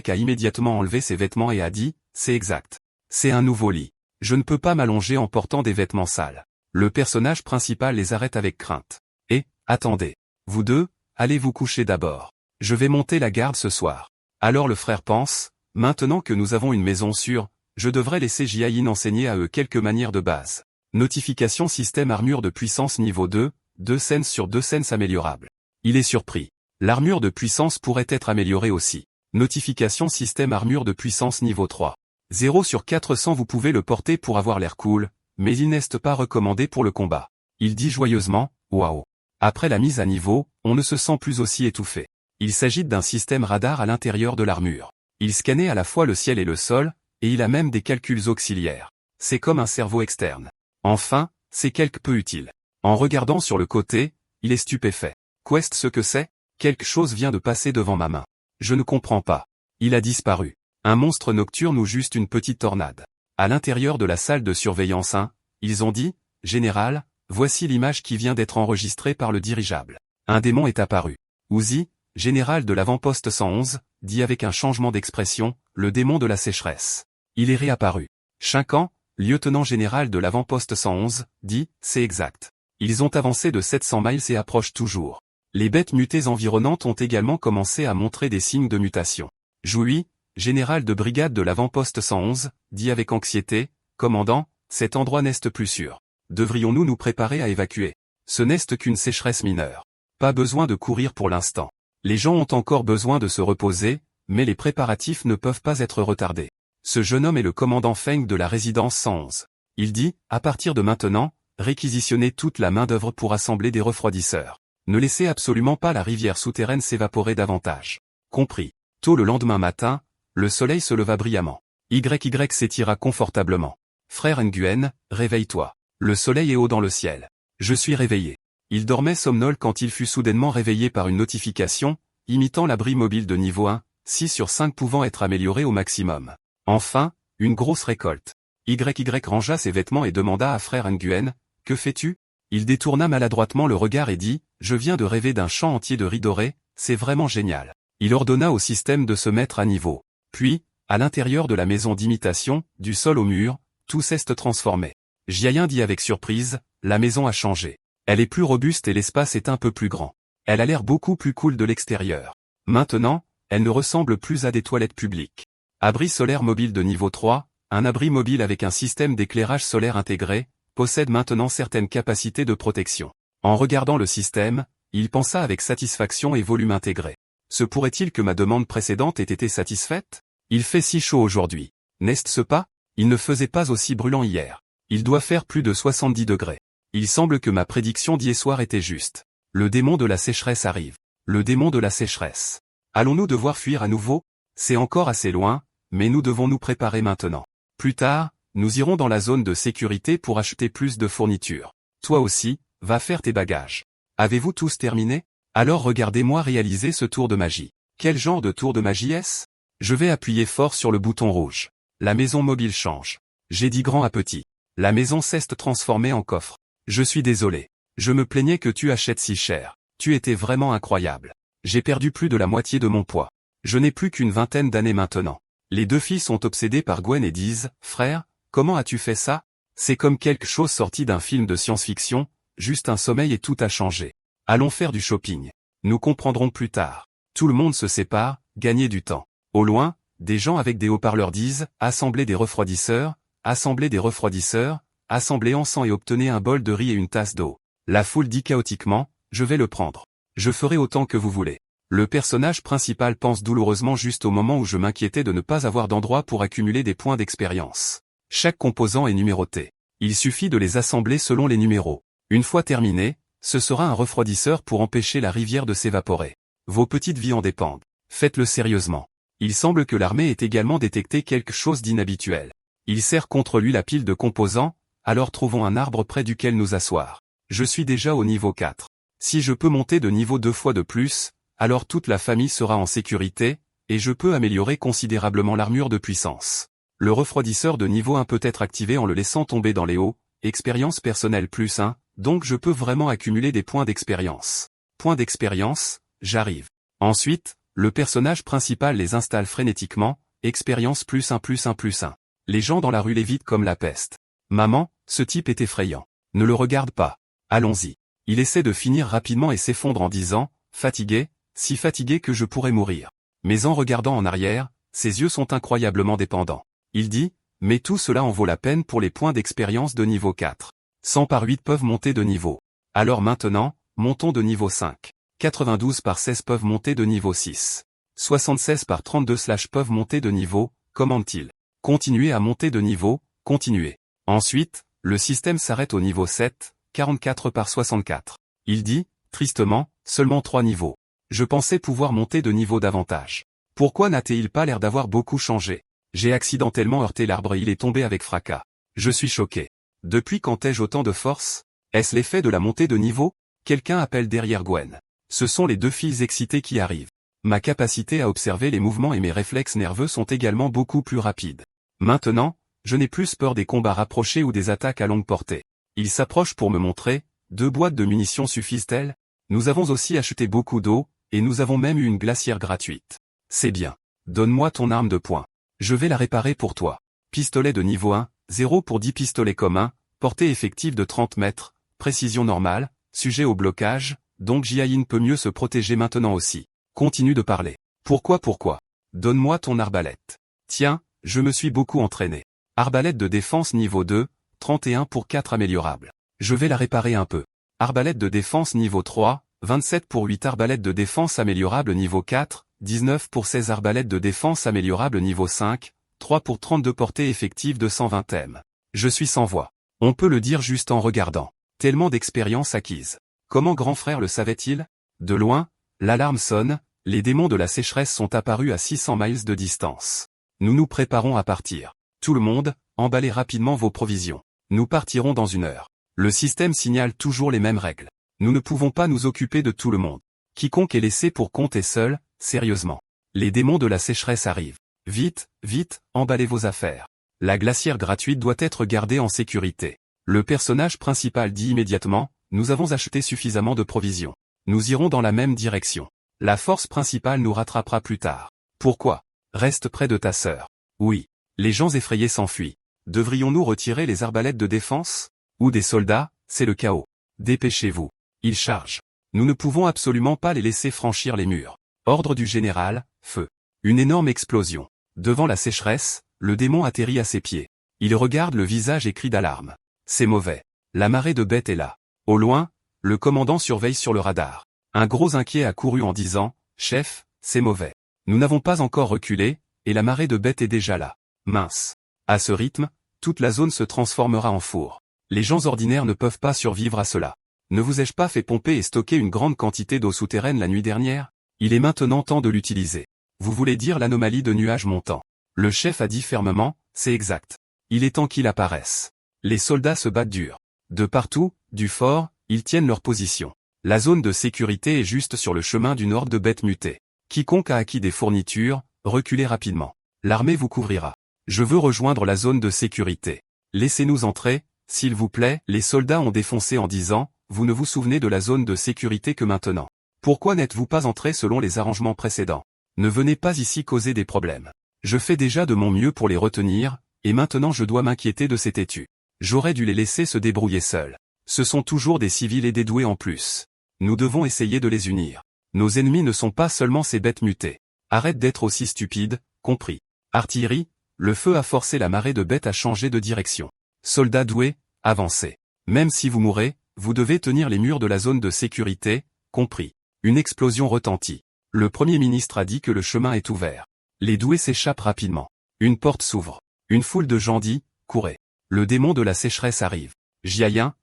a immédiatement enlevé ses vêtements et a dit, c'est exact. C'est un nouveau lit. Je ne peux pas m'allonger en portant des vêtements sales. Le personnage principal les arrête avec crainte. Et, attendez. Vous deux, allez vous coucher d'abord. Je vais monter la garde ce soir. Alors le frère pense, maintenant que nous avons une maison sûre, je devrais laisser Jiayin enseigner à eux quelques manières de base. Notification système armure de puissance niveau 2, 2 scènes sur 2 scènes améliorables. Il est surpris. L'armure de puissance pourrait être améliorée aussi. Notification système armure de puissance niveau 3. 0 sur 400 vous pouvez le porter pour avoir l'air cool, mais il n'est pas recommandé pour le combat. Il dit joyeusement, waouh. Après la mise à niveau, on ne se sent plus aussi étouffé. Il s'agit d'un système radar à l'intérieur de l'armure. Il scannait à la fois le ciel et le sol, et il a même des calculs auxiliaires. C'est comme un cerveau externe. Enfin, c'est quelque peu utile. En regardant sur le côté, Il est stupéfait. Qu'est ce que c'est? Quelque chose vient de passer devant ma main. Je ne comprends pas. Il a disparu. Un monstre nocturne ou juste une petite tornade. À l'intérieur de la salle de surveillance 1, ils ont dit, « Général, voici l'image qui vient d'être enregistrée par le dirigeable. » Un démon est apparu. Uzi, général de l'avant-poste 111, dit avec un changement d'expression, le démon de la sécheresse. Il est réapparu. Shinkan, lieutenant général de l'avant-poste 111, dit, c'est exact. Ils ont avancé de 700 miles et approchent toujours. Les bêtes mutées environnantes ont également commencé à montrer des signes de mutation. Joui, général de brigade de l'avant-poste 111, dit avec anxiété, commandant, cet endroit n'est plus sûr. Devrions-nous nous préparer à évacuer? Ce n'est qu'une sécheresse mineure. Pas besoin de courir pour l'instant. Les gens ont encore besoin de se reposer, mais les préparatifs ne peuvent pas être retardés. Ce jeune homme est le commandant Feng de la résidence 111. Il dit, à partir de maintenant, réquisitionnez toute la main-d'œuvre pour assembler des refroidisseurs. Ne laissez absolument pas la rivière souterraine s'évaporer davantage. Compris. Tôt le lendemain matin, le soleil se leva brillamment. YY s'étira confortablement. Frère Nguyen, réveille-toi. Le soleil est haut dans le ciel. Je suis réveillé. Il dormait somnole quand il fut soudainement réveillé par une notification, imitant l'abri mobile de niveau 1, 6 sur 5 pouvant être amélioré au maximum. Enfin, une grosse récolte. YY rangea ses vêtements et demanda à frère Nguyen, « Que fais-tu » Il détourna maladroitement le regard et dit, « Je viens de rêver d'un champ entier de riz doré, c'est vraiment génial. » Il ordonna au système de se mettre à niveau. Puis, à l'intérieur de la maison d'imitation, du sol au mur, tout s'est transformé. Jiayin dit avec surprise, « La maison a changé. Elle est plus robuste et l'espace est un peu plus grand. Elle a l'air beaucoup plus cool de l'extérieur. Maintenant, elle ne ressemble plus à des toilettes publiques. Abri solaire mobile de niveau 3, un abri mobile avec un système d'éclairage solaire intégré, possède maintenant certaines capacités de protection. » En regardant le système, il pensa avec satisfaction et volume intégré. Se pourrait-il que ma demande précédente ait été satisfaite? Il fait si chaud aujourd'hui. N'est-ce pas? Il ne faisait pas aussi brûlant hier. Il doit faire plus de 70 degrés. Il semble que ma prédiction d'hier soir était juste. Le démon de la sécheresse arrive. Le démon de la sécheresse. Allons-nous devoir fuir à nouveau? C'est encore assez loin, mais nous devons nous préparer maintenant. Plus tard, nous irons dans la zone de sécurité pour acheter plus de fournitures. Toi aussi, va faire tes bagages. Avez-vous tous terminé? Alors regardez-moi réaliser ce tour de magie. Quel genre de tour de magie est-ce? Je vais appuyer fort sur le bouton rouge. La maison mobile change. J'ai dit grand à petit. La maison s'est transformée en coffre. Je suis désolé. Je me plaignais que tu achètes si cher. Tu étais vraiment incroyable. J'ai perdu plus de la moitié de mon poids. Je n'ai plus qu'une vingtaine d'années maintenant. Les deux filles sont obsédées par Gwen et disent, « Frère, comment as-tu fait ça? C'est comme quelque chose sorti d'un film de science-fiction, juste un sommeil et tout a changé. Allons faire du shopping. Nous comprendrons plus tard. » Tout le monde se sépare, gagner du temps. Au loin, des gens avec des haut-parleurs disent, « Assemblez des refroidisseurs, assemblez des refroidisseurs, assemblez ensemble et obtenez un bol de riz et une tasse d'eau. » La foule dit chaotiquement, « Je vais le prendre. Je ferai autant que vous voulez. » Le personnage principal pense douloureusement juste au moment où je m'inquiétais de ne pas avoir d'endroit pour accumuler des points d'expérience. Chaque composant est numéroté. Il suffit de les assembler selon les numéros. Une fois terminé, ce sera un refroidisseur pour empêcher la rivière de s'évaporer. Vos petites vies en dépendent. Faites-le sérieusement. Il semble que l'armée ait également détecté quelque chose d'inhabituel. Il sert contre lui la pile de composants, alors trouvons un arbre près duquel nous asseoir. Je suis déjà au niveau 4. Si je peux monter de niveau 2 fois de plus, alors toute la famille sera en sécurité, et je peux améliorer considérablement l'armure de puissance. Le refroidisseur de niveau 1 peut être activé en le laissant tomber dans les hauts, expérience personnelle plus 1, donc je peux vraiment accumuler des points d'expérience. Points d'expérience, j'arrive. Ensuite, le personnage principal les installe frénétiquement, expérience plus 1 plus 1 plus 1. Les gens dans la rue l'évitent comme la peste. Maman, ce type est effrayant. Ne le regarde pas. Allons-y. Il essaie de finir rapidement et s'effondre en disant, fatigué, si fatigué que je pourrais mourir. Mais en regardant en arrière, ses yeux sont incroyablement dépendants. Il dit, mais tout cela en vaut la peine pour les points d'expérience de niveau 4. 100 par 8 peuvent monter de niveau. Alors maintenant, montons de niveau 5. 92 par 16 peuvent monter de niveau 6. 76 par 32 / peuvent monter de niveau, commande-t-il. Continuez à monter de niveau, continuez. Ensuite, le système s'arrête au niveau 7, 44 par 64. Il dit, tristement, seulement 3 niveaux. Je pensais pouvoir monter de niveau davantage. Pourquoi n'a-t-il pas l'air d'avoir beaucoup changé? J'ai accidentellement heurté l'arbre et il est tombé avec fracas. Je suis choqué. Depuis quand ai-je autant de force? Est-ce l'effet de la montée de niveau? Quelqu'un appelle derrière Gwen. Ce sont les deux filles excitées qui arrivent. Ma capacité à observer les mouvements et mes réflexes nerveux sont également beaucoup plus rapides. Maintenant, je n'ai plus peur des combats rapprochés ou des attaques à longue portée. Ils s'approchent pour me montrer, 2 boîtes de munitions suffisent-elles? Nous avons aussi acheté beaucoup d'eau, et nous avons même eu une glacière gratuite. C'est bien. Donne-moi ton arme de poing. Je vais la réparer pour toi. Pistolet de niveau 1, 0 pour 10 pistolets communs, portée effective de 30 mètres, précision normale, sujet au blocage, donc Jiayin peut mieux se protéger maintenant aussi. Continue de parler. Pourquoi? Donne-moi ton arbalète. Tiens, je me suis beaucoup entraîné. Arbalète de défense niveau 2, 31 pour 4 améliorable. Je vais la réparer un peu. Arbalète de défense niveau 3, 27 pour 8 arbalètes de défense améliorable niveau 4, 19 pour 16 arbalètes de défense améliorable niveau 5, 3 pour 32 portée effective de 120 m. Je suis sans voix. On peut le dire juste en regardant. Tellement d'expérience acquise. Comment grand frère le savait-il? De loin, l'alarme sonne, les démons de la sécheresse sont apparus à 600 miles de distance. Nous nous préparons à partir. Tout le monde, emballez rapidement vos provisions. Nous partirons dans 1 heure. Le système signale toujours les mêmes règles. Nous ne pouvons pas nous occuper de tout le monde. Quiconque est laissé pour compte est seul, sérieusement. Les démons de la sécheresse arrivent. Vite, vite, emballez vos affaires. La glacière gratuite doit être gardée en sécurité. Le personnage principal dit immédiatement, nous avons acheté suffisamment de provisions. Nous irons dans la même direction. La force principale nous rattrapera plus tard. Pourquoi? Reste près de ta sœur. Oui. Les gens effrayés s'enfuient. Devrions-nous retirer les arbalètes de défense? Ou des soldats? C'est le chaos. Dépêchez-vous. Ils chargent. Nous ne pouvons absolument pas les laisser franchir les murs. Ordre du général, feu. Une énorme explosion. Devant la sécheresse, le démon atterrit à ses pieds. Il regarde le visage et crie d'alarme. C'est mauvais. La marée de bêtes est là. Au loin, le commandant surveille sur le radar. Un gros inquiet a couru en disant, « Chef, c'est mauvais. Nous n'avons pas encore reculé, et la marée de bêtes est déjà là. Mince. À ce rythme, toute la zone se transformera en four. Les gens ordinaires ne peuvent pas survivre à cela. Ne vous ai-je pas fait pomper et stocker une grande quantité d'eau souterraine la nuit dernière? Il est maintenant temps de l'utiliser. Vous voulez dire l'anomalie de nuages montants. Le chef a dit fermement, c'est exact. Il est temps qu'il apparaisse. Les soldats se battent dur. De partout, du fort, ils tiennent leur position. La zone de sécurité est juste sur le chemin d'une horde de bêtes mutées. Quiconque a acquis des fournitures, reculez rapidement. L'armée vous couvrira. Je veux rejoindre la zone de sécurité. Laissez-nous entrer, s'il vous plaît. Les soldats ont défoncé en disant, vous ne vous souvenez de la zone de sécurité que maintenant. Pourquoi n'êtes-vous pas entré selon les arrangements précédents? Ne venez pas ici causer des problèmes. Je fais déjà de mon mieux pour les retenir, et maintenant je dois m'inquiéter de ces têtus. J'aurais dû les laisser se débrouiller seuls. Ce sont toujours des civils et des doués en plus. Nous devons essayer de les unir. Nos ennemis ne sont pas seulement ces bêtes mutées. Arrête d'être aussi stupide, compris. Artillerie, le feu a forcé la marée de bêtes à changer de direction. Soldats doués, avancez. Même si vous mourrez, vous devez tenir les murs de la zone de sécurité, compris. Une explosion retentit. Le Premier ministre a dit que le chemin est ouvert. Les doués s'échappent rapidement. Une porte s'ouvre. Une foule de gens dit, courez. Le démon de la sécheresse arrive. Jiayin,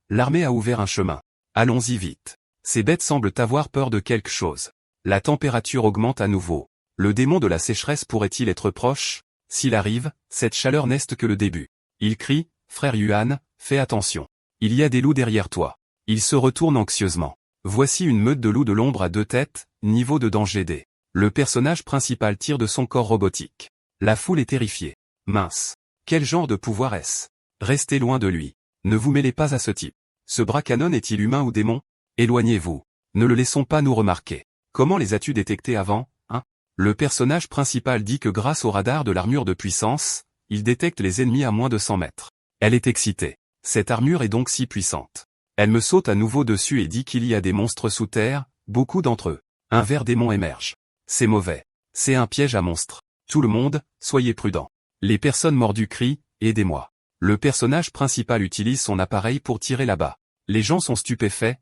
l'armée a ouvert un chemin. Allons-y vite. Ces bêtes semblent avoir peur de quelque chose. La température augmente à nouveau. Le démon de la sécheresse pourrait-il être proche? S'il arrive, cette chaleur n'est que le début. Il crie, frère Yuan, fais attention. Il y a des loups derrière toi. Il se retourne anxieusement. Voici une meute de loups de l'ombre à 2 têtes, niveau de danger D. Le personnage principal tire de son corps robotique. La foule est terrifiée. Mince. Quel genre de pouvoir est-ce? Restez loin de lui. Ne vous mêlez pas à ce type. Ce bras canon est-il humain ou démon? Éloignez-vous. Ne le laissons pas nous remarquer. Comment les as-tu détectés avant, hein? Le personnage principal dit que grâce au radar de l'armure de puissance, il détecte les ennemis à moins de 100 mètres. Elle est excitée. Cette armure est donc si puissante. Elle me saute à nouveau dessus et dit qu'il y a des monstres sous terre, beaucoup d'entre eux. Un ver démon émerge. C'est mauvais. C'est un piège à monstres. Tout le monde, soyez prudents. Les personnes mordues crient, aidez-moi. Le personnage principal utilise son appareil pour tirer là-bas. Les gens sont stupéfaits,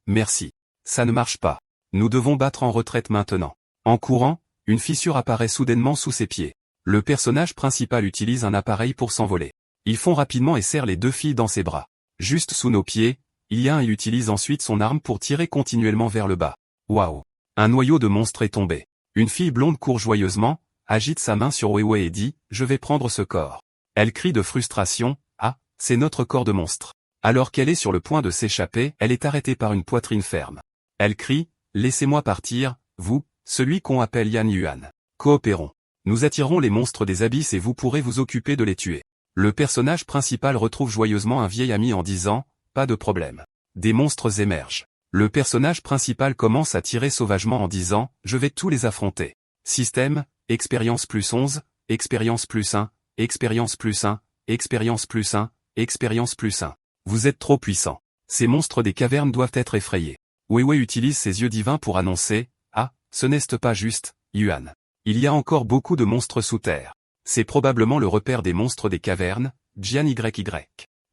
merci. Ça ne marche pas. Nous devons battre en retraite maintenant. En courant, une fissure apparaît soudainement sous ses pieds. Le personnage principal utilise un appareil pour s'envoler. Ils font rapidement et serrent les 2 filles dans ses bras. Juste sous nos pieds, il y a un et utilise ensuite son arme pour tirer continuellement vers le bas. Waouh! Un noyau de monstre est tombé. Une fille blonde court joyeusement, agite sa main sur Weiwei et dit, je vais prendre ce corps. Elle crie de frustration, ah, c'est notre corps de monstre. Alors qu'elle est sur le point de s'échapper, elle est arrêtée par une poitrine ferme. Elle crie, « Laissez-moi partir, vous, celui qu'on appelle Yan Yuan. Coopérons. Nous attirerons les monstres des abysses et vous pourrez vous occuper de les tuer. » Le personnage principal retrouve joyeusement un vieil ami en disant, « Pas de problème. » Des monstres émergent. Le personnage principal commence à tirer sauvagement en disant, « Je vais tous les affronter. » Système, expérience plus 11, expérience plus 1, expérience plus 1, expérience plus 1, expérience plus 1. Vous êtes trop puissant. Ces monstres des cavernes doivent être effrayés. Weiwei utilise ses yeux divins pour annoncer, « Ah, ce n'est pas juste, Yuan. Il y a encore beaucoup de monstres sous terre. » C'est probablement le repère des monstres des cavernes, Jian YY.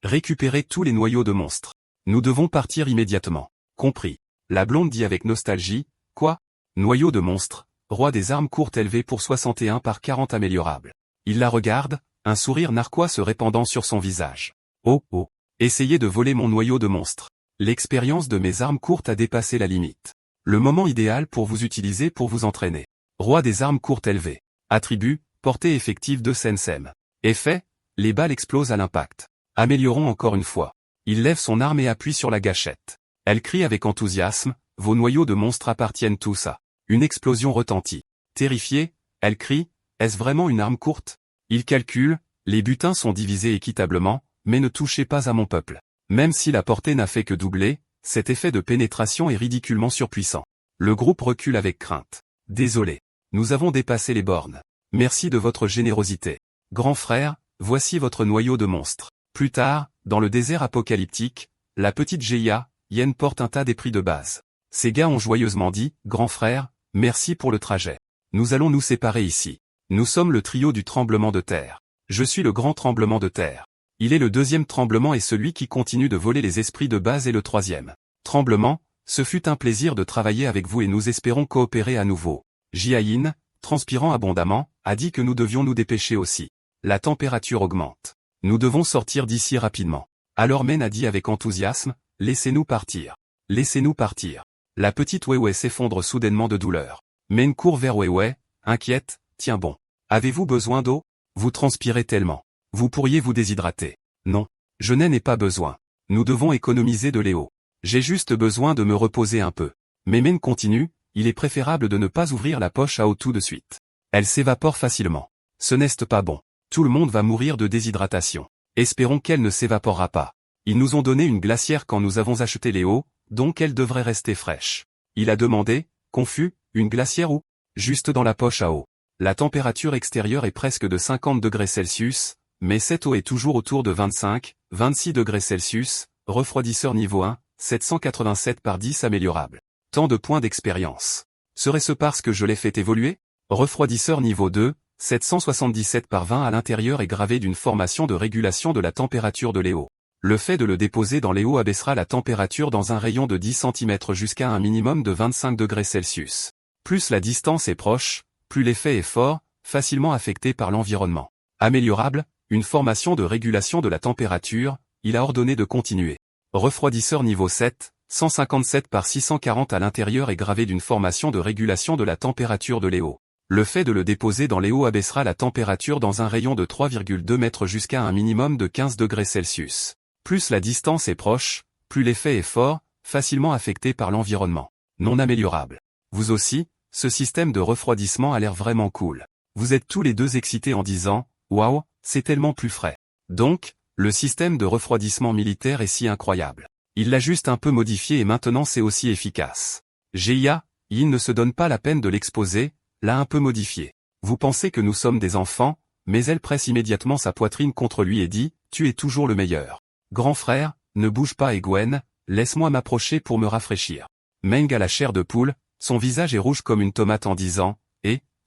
Récupérez tous les noyaux de monstres. Nous devons partir immédiatement. Compris. La blonde dit avec nostalgie, « Quoi? Noyau de monstres, roi des armes courtes élevées pour 61 par 40 améliorables. » Il la regarde, un sourire narquois se répandant sur son visage. « Oh, oh. Essayez de voler mon noyau de monstre. L'expérience de mes armes courtes a dépassé la limite. Le moment idéal pour vous utiliser pour vous entraîner. Roi des armes courtes élevées. Attribut, portée effective de Sensem. Effet, les balles explosent à l'impact. Améliorons encore une fois. Il lève son arme et appuie sur la gâchette. Elle crie avec enthousiasme, vos noyaux de monstres appartiennent tous à. Une explosion retentit. Terrifiée, elle crie, est-ce vraiment une arme courte? Il calcule, les butins sont divisés équitablement, mais ne touchez pas à mon peuple. Même si la portée n'a fait que doubler, cet effet de pénétration est ridiculement surpuissant. Le groupe recule avec crainte. Désolé. Nous avons dépassé les bornes. Merci de votre générosité. Grand frère, voici votre noyau de monstre. Plus tard, dans le désert apocalyptique, la petite Geia, Yen porte un tas d'épris de base. Ces gars ont joyeusement dit, grand frère, merci pour le trajet. Nous allons nous séparer ici. Nous sommes le trio du tremblement de terre. Je suis le grand tremblement de terre. Il est le deuxième tremblement et celui qui continue de voler les esprits de base est le troisième. Tremblement, ce fut un plaisir de travailler avec vous et nous espérons coopérer à nouveau. Jiayin, transpirant abondamment, a dit que nous devions nous dépêcher aussi. La température augmente. Nous devons sortir d'ici rapidement. Alors Men a dit avec enthousiasme, laissez-nous partir. Laissez-nous partir. La petite Weiwei s'effondre soudainement de douleur. Men court vers Weiwei, inquiète, tiens bon. Avez-vous besoin d'eau? Vous transpirez tellement. Vous pourriez vous déshydrater. Non. Je n'en ai pas besoin. Nous devons économiser de l'eau. J'ai juste besoin de me reposer un peu. Mais Men continue, il est préférable de ne pas ouvrir la poche à eau tout de suite. Elle s'évapore facilement. Ce n'est pas bon. Tout le monde va mourir de déshydratation. Espérons qu'elle ne s'évaporera pas. Ils nous ont donné une glacière quand nous avons acheté les eaux, donc elle devrait rester fraîche. Il a demandé, confus, une glacière où? Juste dans la poche à eau. La température extérieure est presque de 50 degrés Celsius, mais cette eau est toujours autour de 25, 26 degrés Celsius, refroidisseur niveau 1, 787 par 10 améliorable. Tant de points d'expérience. Serait-ce parce que je l'ai fait évoluer? Refroidisseur niveau 2, 777 par 20 à l'intérieur est gravé d'une formation de régulation de la température de l'eau. Le fait de le déposer dans l'eau abaissera la température dans un rayon de 10 cm jusqu'à un minimum de 25 degrés Celsius. Plus la distance est proche, plus l'effet est fort, facilement affecté par l'environnement. Améliorable, une formation de régulation de la température, il a ordonné de continuer. Refroidisseur niveau 7, 157 par 640 à l'intérieur est gravé d'une formation de régulation de la température de l'eau. Le fait de le déposer dans l'eau abaissera la température dans un rayon de 3,2 mètres jusqu'à un minimum de 15 degrés Celsius. Plus la distance est proche, plus l'effet est fort, facilement affecté par l'environnement. Non améliorable. Vous aussi, ce système de refroidissement a l'air vraiment cool. Vous êtes tous les deux excités en disant, waouh, c'est tellement plus frais. Donc, le système de refroidissement militaire est si incroyable. Il l'a juste un peu modifié et maintenant c'est aussi efficace. Geia, il ne se donne pas la peine de l'exposer, l'a un peu modifié. Vous pensez que nous sommes des enfants, mais elle presse immédiatement sa poitrine contre lui et dit, tu es toujours le meilleur. Grand frère, ne bouge pas et Gwen, laisse-moi m'approcher pour me rafraîchir. Meng a la chair de poule, son visage est rouge comme une tomate en disant,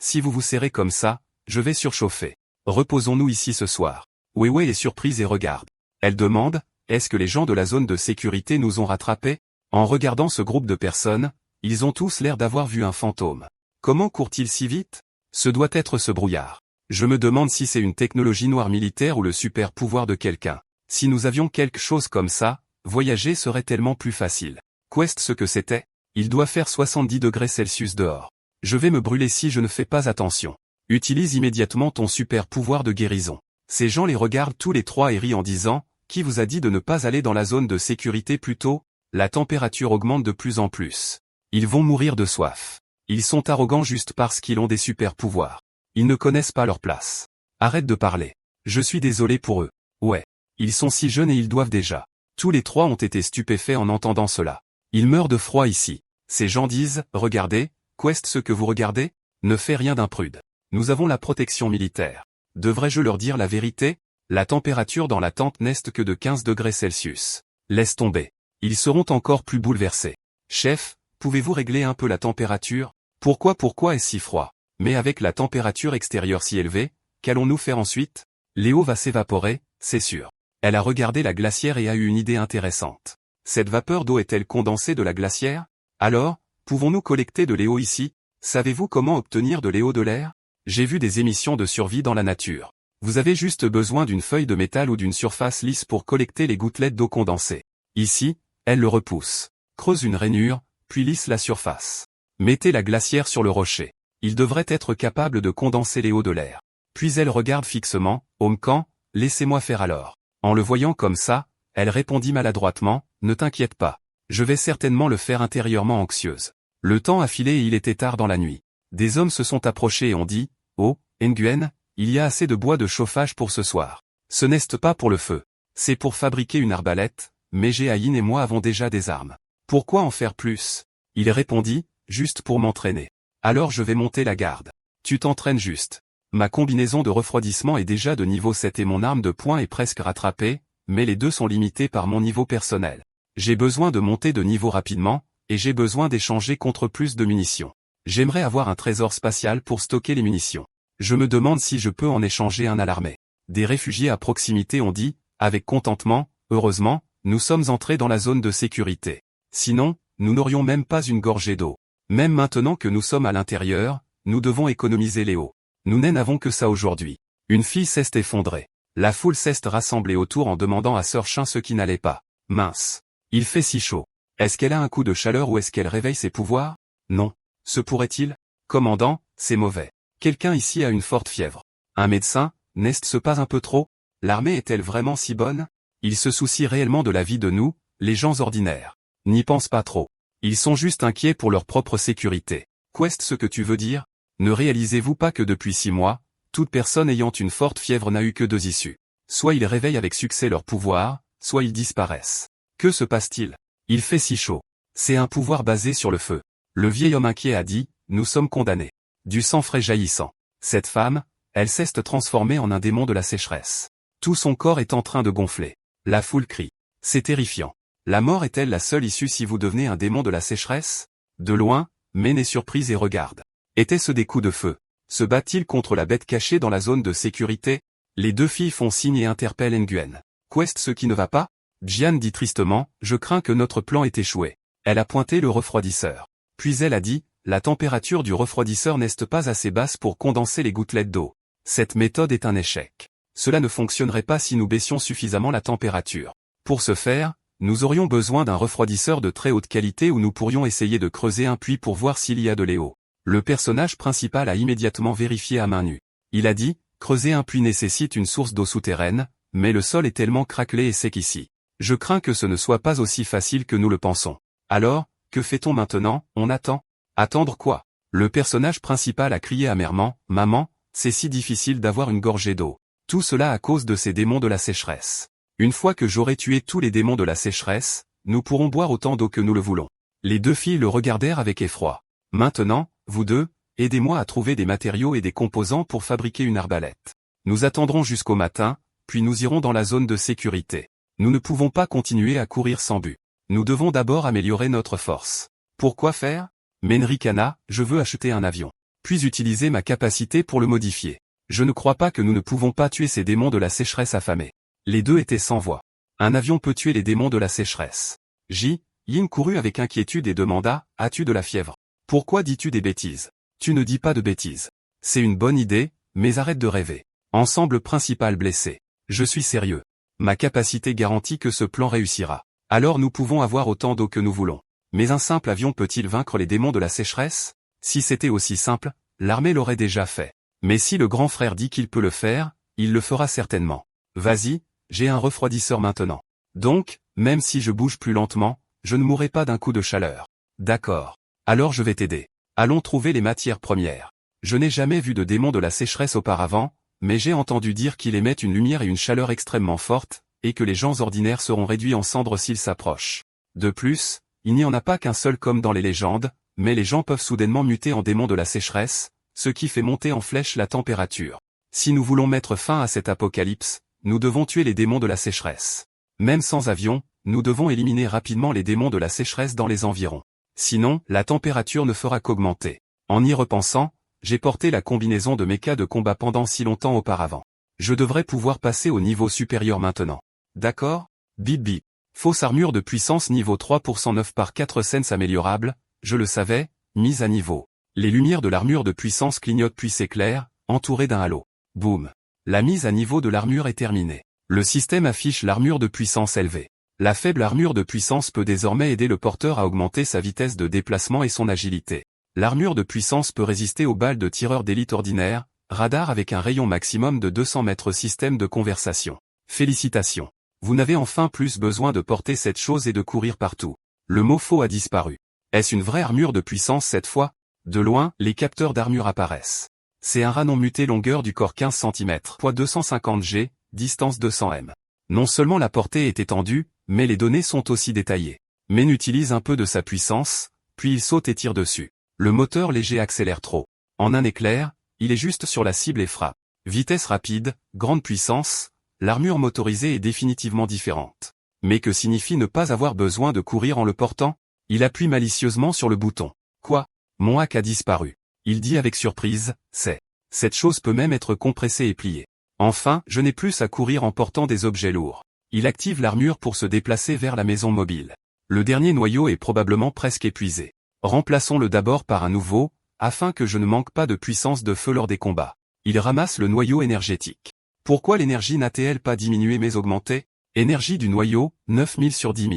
si vous vous serrez comme ça, je vais surchauffer. Reposons-nous ici ce soir. Weiwei est surprise et regarde. Elle demande, est-ce que les gens de la zone de sécurité nous ont rattrapés? En regardant ce groupe de personnes, ils ont tous l'air d'avoir vu un fantôme. Comment court-il si vite? Ce doit être ce brouillard. Je me demande si c'est une technologie noire militaire ou le super pouvoir de quelqu'un. Si nous avions quelque chose comme ça, voyager serait tellement plus facile. Qu'est-ce ce que c'était? Il doit faire 70 degrés Celsius dehors. Je vais me brûler si je ne fais pas attention. Utilise immédiatement ton super pouvoir de guérison. Ces gens les regardent tous les trois et rient en disant, Qui vous a dit de ne pas aller dans la zone de sécurité plus tôt? La température augmente de plus en plus. Ils vont mourir de soif. Ils sont arrogants juste parce qu'ils ont des super pouvoirs. Ils ne connaissent pas leur place. Arrête de parler. Je suis désolé pour eux. Ouais. Ils sont si jeunes et ils doivent déjà. Tous les trois ont été stupéfaits en entendant cela. Ils meurent de froid ici. Ces gens disent, regardez, Quest, ce que vous regardez, ne fait rien d'imprude. Nous avons la protection militaire. Devrais-je leur dire la vérité? La température dans la tente n'est que de 15 degrés Celsius. Laisse tomber. Ils seront encore plus bouleversés. Chef, pouvez-vous régler un peu la température? Pourquoi est-ce si froid? Mais avec la température extérieure si élevée, qu'allons-nous faire ensuite? Léo va s'évaporer, c'est sûr. Elle a regardé la glacière et a eu une idée intéressante. Cette vapeur d'eau est-elle condensée de la glacière? Alors, pouvons-nous collecter de l'eau ici? Savez-vous comment obtenir de l'eau de l'air? J'ai vu des émissions de survie dans la nature. Vous avez juste besoin d'une feuille de métal ou d'une surface lisse pour collecter les gouttelettes d'eau condensée. Ici, elle le repousse. Creuse une rainure, puis lisse la surface. Mettez la glacière sur le rocher. Il devrait être capable de condenser l'eau de l'air. Puis elle regarde fixement, Homkan, laissez-moi faire alors. En le voyant comme ça, elle répondit maladroitement, ne t'inquiète pas. Je vais certainement le faire intérieurement anxieuse. Le temps a filé et il était tard dans la nuit. Des hommes se sont approchés et ont dit, oh, Nguyen, il y a assez de bois de chauffage pour ce soir. Ce n'est pas pour le feu. C'est pour fabriquer une arbalète, mais Géaïn et moi avons déjà des armes. Pourquoi en faire plus? Il répondit, juste pour m'entraîner. Alors je vais monter la garde. Tu t'entraînes juste. Ma combinaison de refroidissement est déjà de niveau 7 et mon arme de poing est presque rattrapée, mais les deux sont limités par mon niveau personnel. J'ai besoin de monter de niveau rapidement, et j'ai besoin d'échanger contre plus de munitions. J'aimerais avoir un trésor spatial pour stocker les munitions. Je me demande si je peux en échanger un à l'armée. Des réfugiés à proximité ont dit, avec contentement, heureusement, nous sommes entrés dans la zone de sécurité. Sinon, nous n'aurions même pas une gorgée d'eau. Même maintenant que nous sommes à l'intérieur, nous devons économiser les eaux. Nous n'avons que ça aujourd'hui. Une fille s'est effondrée. La foule s'est rassemblée autour en demandant à Sœur Chin ce qui n'allait pas. Mince. Il fait si chaud. Est-ce qu'elle a un coup de chaleur ou est-ce qu'elle réveille ses pouvoirs? Non. Se pourrait-il? Commandant, c'est mauvais. Quelqu'un ici a une forte fièvre. Un médecin, n'est-ce pas un peu trop? L'armée est-elle vraiment si bonne? Ils se soucient réellement de la vie de nous, les gens ordinaires. N'y pense pas trop. Ils sont juste inquiets pour leur propre sécurité. Qu'est-ce ce que tu veux dire? Ne réalisez-vous pas que depuis 6 mois, toute personne ayant une forte fièvre n'a eu que 2 issues. Soit ils réveillent avec succès leur pouvoir, soit ils disparaissent. Que se passe-t-il? Il fait si chaud. C'est un pouvoir basé sur le feu. Le vieil homme inquiet a dit, nous sommes condamnés. Du sang frais jaillissant. Cette femme, elle s'est transformée en un démon de la sécheresse. Tout son corps est en train de gonfler. La foule crie. C'est terrifiant. La mort est-elle la seule issue si vous devenez un démon de la sécheresse? De loin, Mène est surprise et regarde. Étaient-ce des coups de feu? Se bat-il contre la bête cachée dans la zone de sécurité? Les deux filles font signe et interpellent Nguyen. Qu'est-ce ce qui ne va pas? Jian dit tristement, je crains que notre plan ait échoué. Elle a pointé le refroidisseur. Puis elle a dit, la température du refroidisseur n'est pas assez basse pour condenser les gouttelettes d'eau. Cette méthode est un échec. Cela ne fonctionnerait pas si nous baissions suffisamment la température. Pour ce faire, nous aurions besoin d'un refroidisseur de très haute qualité où nous pourrions essayer de creuser un puits pour voir s'il y a de l'eau. Le personnage principal a immédiatement vérifié à main nue. Il a dit, creuser un puits nécessite une source d'eau souterraine, mais le sol est tellement craquelé et sec ici. Je crains que ce ne soit pas aussi facile que nous le pensons. Alors, que fait-on maintenant? On attend. Attendre quoi? Le personnage principal a crié amèrement, maman, c'est si difficile d'avoir une gorgée d'eau. Tout cela à cause de ces démons de la sécheresse. Une fois que j'aurai tué tous les démons de la sécheresse, nous pourrons boire autant d'eau que nous le voulons. Les deux filles le regardèrent avec effroi. Maintenant, vous deux, aidez-moi à trouver des matériaux et des composants pour fabriquer une arbalète. Nous attendrons jusqu'au matin, puis nous irons dans la zone de sécurité. Nous ne pouvons pas continuer à courir sans but. Nous devons d'abord améliorer notre force. Pourquoi faire? Menrikana, je veux acheter un avion. Puis utiliser ma capacité pour le modifier. Je ne crois pas que nous ne pouvons pas tuer ces démons de la sécheresse affamés. Les deux étaient sans voix. Un avion peut tuer les démons de la sécheresse. Yin courut avec inquiétude et demanda, as-tu de la fièvre? Pourquoi dis-tu des bêtises? Tu ne dis pas de bêtises. C'est une bonne idée, mais arrête de rêver. Ensemble principal blessé. Je suis sérieux. Ma capacité garantit que ce plan réussira. Alors nous pouvons avoir autant d'eau que nous voulons. Mais un simple avion peut-il vaincre les démons de la sécheresse? Si c'était aussi simple, l'armée l'aurait déjà fait. Mais si le grand frère dit qu'il peut le faire, il le fera certainement. Vas-y, J'ai un refroidisseur maintenant. Donc, même si je bouge plus lentement, je ne mourrai pas d'un coup de chaleur. D'accord. Alors je vais t'aider. Allons trouver les matières premières. Je n'ai jamais vu de démon de la sécheresse auparavant, mais j'ai entendu dire qu'il émet une lumière et une chaleur extrêmement fortes, et que les gens ordinaires seront réduits en cendres s'ils s'approchent. De plus, il n'y en a pas qu'un seul comme dans les légendes, mais les gens peuvent soudainement muter en démons de la sécheresse, ce qui fait monter en flèche la température. Si nous voulons mettre fin à cet apocalypse, nous devons tuer les démons de la sécheresse. Même sans avion, nous devons éliminer rapidement les démons de la sécheresse dans les environs. Sinon, la température ne fera qu'augmenter. En y repensant, j'ai porté la combinaison de méca de combat pendant si longtemps auparavant. Je devrais pouvoir passer au niveau supérieur maintenant. D'accord? Bip bip. Fausse armure de puissance niveau 3 pour 109 par 4 cents améliorable, je le savais, mise à niveau. Les lumières de l'armure de puissance clignotent puis s'éclairent, entourées d'un halo. Boum. La mise à niveau de l'armure est terminée. Le système affiche l'armure de puissance élevée. La faible armure de puissance peut désormais aider le porteur à augmenter sa vitesse de déplacement et son agilité. L'armure de puissance peut résister aux balles de tireur d'élite ordinaire, radar avec un rayon maximum de 200 mètres système de conversation. Félicitations. Vous n'avez enfin plus besoin de porter cette chose et de courir partout. Le mot faux a disparu. Est-ce une vraie armure de puissance cette fois? De loin, les capteurs d'armure apparaissent. C'est un ranon muté longueur du corps 15 cm, poids 250 G, distance 200 m. Non seulement la portée est étendue, mais les données sont aussi détaillées. Men utilise un peu de sa puissance, puis il saute et tire dessus. Le moteur léger accélère trop. En un éclair, il est juste sur la cible et frappe. Vitesse rapide, grande puissance, l'armure motorisée est définitivement différente. Mais que signifie ne pas avoir besoin de courir en le portant? Il appuie malicieusement sur le bouton. Quoi? Mon hack a disparu. Il dit avec surprise, c'est. Cette chose peut même être compressée et pliée. Enfin, je n'ai plus à courir en portant des objets lourds. Il active l'armure pour se déplacer vers la maison mobile. Le dernier noyau est probablement presque épuisé. Remplaçons-le d'abord par un nouveau, afin que je ne manque pas de puissance de feu lors des combats. Il ramasse le noyau énergétique. Pourquoi l'énergie n'a-t-elle pas diminué mais augmenté? Énergie du noyau, 9000 sur 10 000.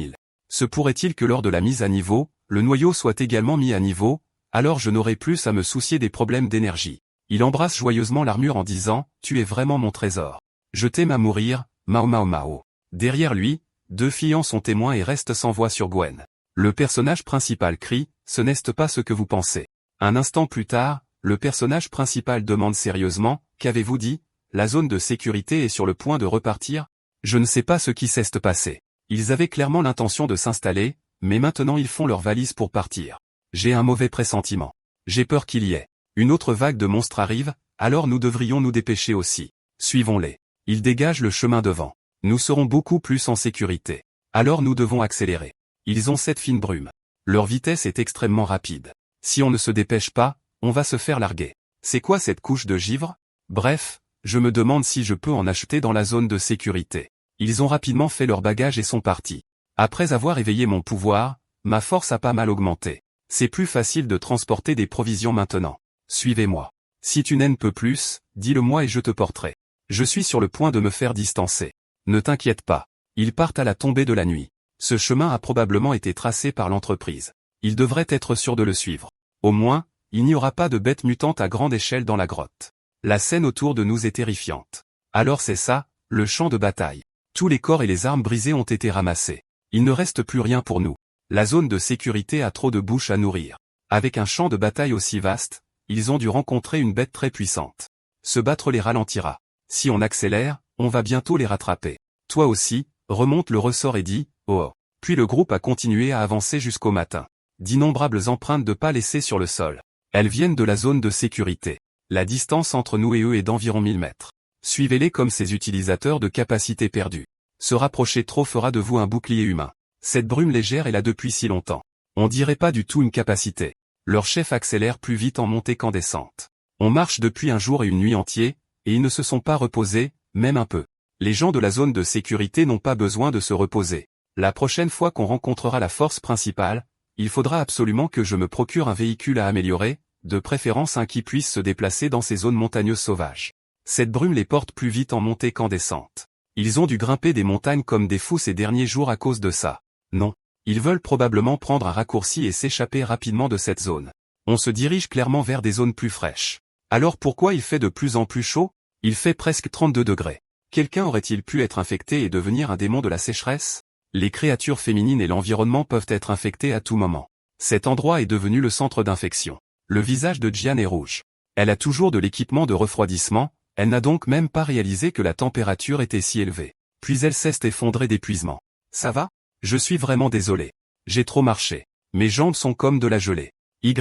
Se pourrait-il que lors de la mise à niveau, le noyau soit également mis à niveau, alors je n'aurai plus à me soucier des problèmes d'énergie. Il embrasse joyeusement l'armure en disant, « Tu es vraiment mon trésor. Je t'aime à mourir, Mao Mao Mao ». Derrière lui, deux filles sont témoins et restent sans voix sur Gwen. Le personnage principal crie, « Ce n'est pas ce que vous pensez ». Un instant plus tard, le personnage principal demande sérieusement, « Qu'avez-vous dit? La zone de sécurité est sur le point de repartir? Je ne sais pas ce qui s'est passé. Ils avaient clairement l'intention de s'installer, mais maintenant ils font leurs valises pour partir. J'ai un mauvais pressentiment. J'ai peur qu'il y ait. Une autre vague de monstres arrive, alors nous devrions nous dépêcher aussi. Suivons-les. Ils dégagent le chemin devant. Nous serons beaucoup plus en sécurité. Alors nous devons accélérer. Ils ont cette fine brume. Leur vitesse est extrêmement rapide. Si on ne se dépêche pas, on va se faire larguer. C'est quoi cette couche de givre? Bref, je me demande si je peux en acheter dans la zone de sécurité. Ils ont rapidement fait leur bagage et sont partis. Après avoir éveillé mon pouvoir, ma force a pas mal augmenté. C'est plus facile de transporter des provisions maintenant. Suivez-moi. Si tu n'en peux plus, dis-le-moi et je te porterai. Je suis sur le point de me faire distancer. Ne t'inquiète pas. Ils partent à la tombée de la nuit. Ce chemin a probablement été tracé par l'entreprise. Ils devraient être sûrs de le suivre. Au moins, il n'y aura pas de bêtes mutantes à grande échelle dans la grotte. La scène autour de nous est terrifiante. Alors c'est ça, le champ de bataille. Tous les corps et les armes brisées ont été ramassés. Il ne reste plus rien pour nous. La zone de sécurité a trop de bouches à nourrir. Avec un champ de bataille aussi vaste, ils ont dû rencontrer une bête très puissante. Se battre les ralentira. Si on accélère, on va bientôt les rattraper. Toi aussi, remonte le ressort et dis, oh oh. Puis le groupe a continué à avancer jusqu'au matin. D'innombrables empreintes de pas laissées sur le sol. Elles viennent de la zone de sécurité. La distance entre nous et eux est d'environ 1000 mètres. Suivez-les comme ces utilisateurs de capacité perdue. Se rapprocher trop fera de vous un bouclier humain. Cette brume légère est là depuis si longtemps. On dirait pas du tout une capacité. Leur chef accélère plus vite en montée qu'en descente. On marche depuis un jour et une nuit entiers, et ils ne se sont pas reposés, même un peu. Les gens de la zone de sécurité n'ont pas besoin de se reposer. La prochaine fois qu'on rencontrera la force principale, il faudra absolument que je me procure un véhicule à améliorer, de préférence un qui puisse se déplacer dans ces zones montagneuses sauvages. Cette brume les porte plus vite en montée qu'en descente. Ils ont dû grimper des montagnes comme des fous ces derniers jours à cause de ça. Non. Ils veulent probablement prendre un raccourci et s'échapper rapidement de cette zone. On se dirige clairement vers des zones plus fraîches. Alors pourquoi il fait de plus en plus chaud? Il fait presque 32 degrés. Quelqu'un aurait-il pu être infecté et devenir un démon de la sécheresse? Les créatures féminines et l'environnement peuvent être infectés à tout moment. Cet endroit est devenu le centre d'infection. Le visage de Jian est rouge. Elle a toujours de l'équipement de refroidissement, elle n'a donc même pas réalisé que la température était si élevée. Puis elle s'est effondrée d'épuisement. Ça va? Je suis vraiment désolé. J'ai trop marché. Mes jambes sont comme de la gelée. YY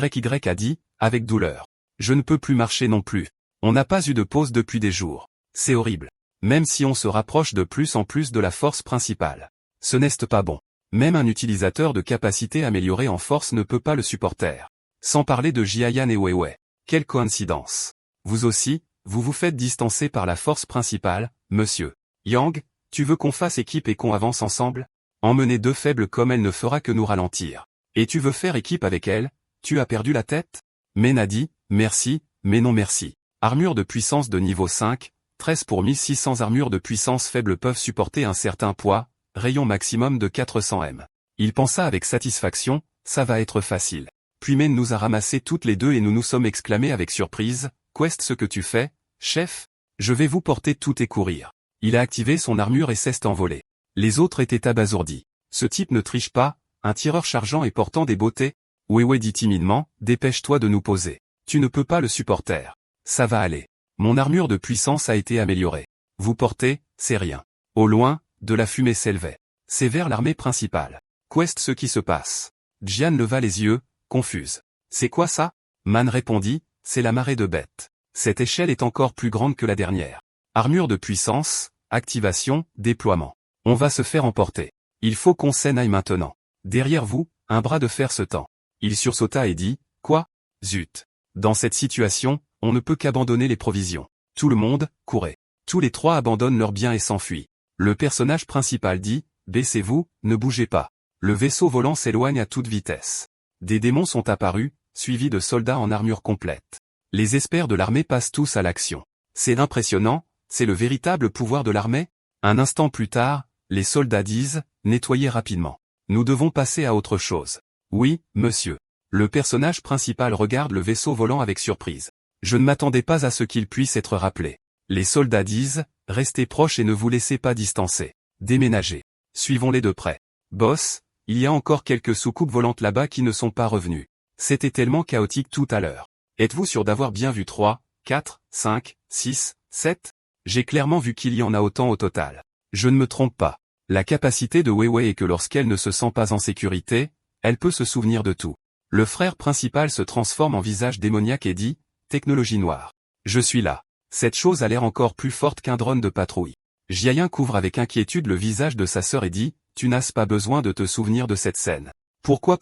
a dit, avec douleur. Je ne peux plus marcher non plus. On n'a pas eu de pause depuis des jours. C'est horrible. Même si on se rapproche de plus en plus de la force principale. Ce n'est pas bon. Même un utilisateur de capacité améliorée en force ne peut pas le supporter. Sans parler de Jiayan et Weiwei. Quelle coïncidence. Vous aussi, vous vous faites distancer par la force principale, monsieur. Yang, tu veux qu'on fasse équipe et qu'on avance ensemble? Emmener deux faibles comme elle ne fera que nous ralentir. Et tu veux faire équipe avec elle? Tu as perdu la tête? Mena dit, merci, mais non merci. Armure de puissance de niveau 5, 13 pour 1600 armures de puissance faible peuvent supporter un certain poids, rayon maximum de 400 m. Il pensa avec satisfaction, ça va être facile. Puis Men nous a ramassés toutes les deux et nous nous sommes exclamés avec surprise, Quest ce que tu fais, chef? Je vais vous porter tout et courir. Il a activé son armure et s'est envolé. Les autres étaient abasourdis. Ce type ne triche pas, un tireur chargeant et portant des beautés? Weiwei dit timidement, dépêche-toi de nous poser. Tu ne peux pas le supporter. Ça va aller. Mon armure de puissance a été améliorée. Vous portez, c'est rien. Au loin, de la fumée s'élevait. C'est vers l'armée principale. Quest ce qui se passe. Jian leva les yeux, confuse. C'est quoi ça? Man répondit, c'est la marée de bêtes. Cette échelle est encore plus grande que la dernière. Armure de puissance, activation, déploiement. On va se faire emporter. Il faut qu'on s'en aille maintenant. Derrière vous, un bras de fer se tend. Il sursauta et dit, quoi? Zut. Dans cette situation, on ne peut qu'abandonner les provisions. Tout le monde, courez. Tous les trois abandonnent leurs biens et s'enfuient. Le personnage principal dit, baissez-vous, ne bougez pas. Le vaisseau volant s'éloigne à toute vitesse. Des démons sont apparus, suivis de soldats en armure complète. Les experts de l'armée passent tous à l'action. C'est impressionnant, c'est le véritable pouvoir de l'armée? Un instant plus tard, les soldats disent, nettoyez rapidement. Nous devons passer à autre chose. Oui, monsieur. Le personnage principal regarde le vaisseau volant avec surprise. Je ne m'attendais pas à ce qu'il puisse être rappelé. Les soldats disent, restez proches et ne vous laissez pas distancer. Déménagez. Suivons-les de près. Boss, il y a encore quelques soucoupes volantes là-bas qui ne sont pas revenues. C'était tellement chaotique tout à l'heure. Êtes-vous sûr d'avoir bien vu 3, 4, 5, 6, 7? J'ai clairement vu qu'il y en a autant au total. Je ne me trompe pas. La capacité de Weiwei est que lorsqu'elle ne se sent pas en sécurité, elle peut se souvenir de tout. Le frère principal se transforme en visage démoniaque et dit, technologie noire. Je suis là. Cette chose a l'air encore plus forte qu'un drone de patrouille. Jiayan couvre avec inquiétude le visage de sa sœur et dit, tu n'as pas besoin de te souvenir de cette scène. Pourquoi?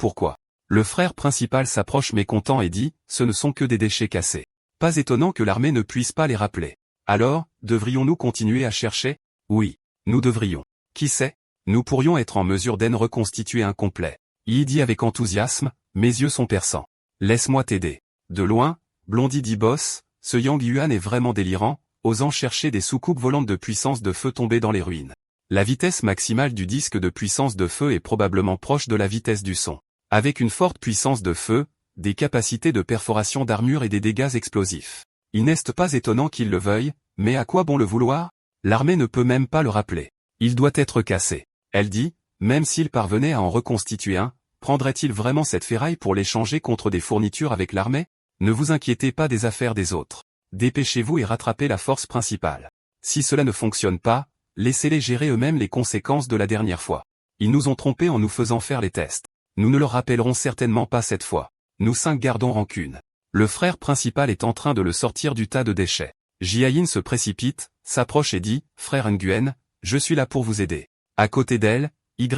Le frère principal s'approche mécontent et dit, ce ne sont que des déchets cassés. Pas étonnant que l'armée ne puisse pas les rappeler. Alors, devrions-nous continuer à chercher? Oui, nous devrions. Qui sait? Nous pourrions être en mesure d'en reconstituer un complet. Yi dit avec enthousiasme, mes yeux sont perçants. Laisse-moi t'aider. De loin, Blondie dit boss, ce Yang Yuan est vraiment délirant, osant chercher des soucoupes volantes de puissance de feu tombées dans les ruines. La vitesse maximale du disque de puissance de feu est probablement proche de la vitesse du son. Avec une forte puissance de feu, des capacités de perforation d'armure et des dégâts explosifs. Il n'est pas étonnant qu'il le veuille, mais à quoi bon le vouloir? L'armée ne peut même pas le rappeler. Il doit être cassé. Elle dit, même s'il parvenait à en reconstituer un, prendrait-il vraiment cette ferraille pour l'échanger contre des fournitures avec l'armée? Ne vous inquiétez pas des affaires des autres. Dépêchez-vous et rattrapez la force principale. Si cela ne fonctionne pas, laissez-les gérer eux-mêmes les conséquences de la dernière fois. Ils nous ont trompés en nous faisant faire les tests. Nous ne leur rappellerons certainement pas cette fois. Nous 5 gardons rancune. Le frère principal est en train de le sortir du tas de déchets. Jiayin se précipite, s'approche et dit, frère Nguyen, je suis là pour vous aider. À côté d'elle, YY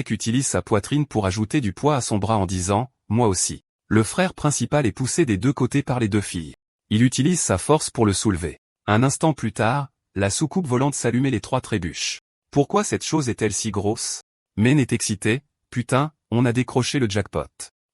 utilise sa poitrine pour ajouter du poids à son bras en disant, moi aussi. Le frère principal est poussé des deux côtés par les deux filles. Il utilise sa force pour le soulever. Un instant plus tard, la soucoupe volante s'allumait les 3 trébuches. Pourquoi cette chose est-elle si grosse? Men est excité, putain, on a décroché le jackpot.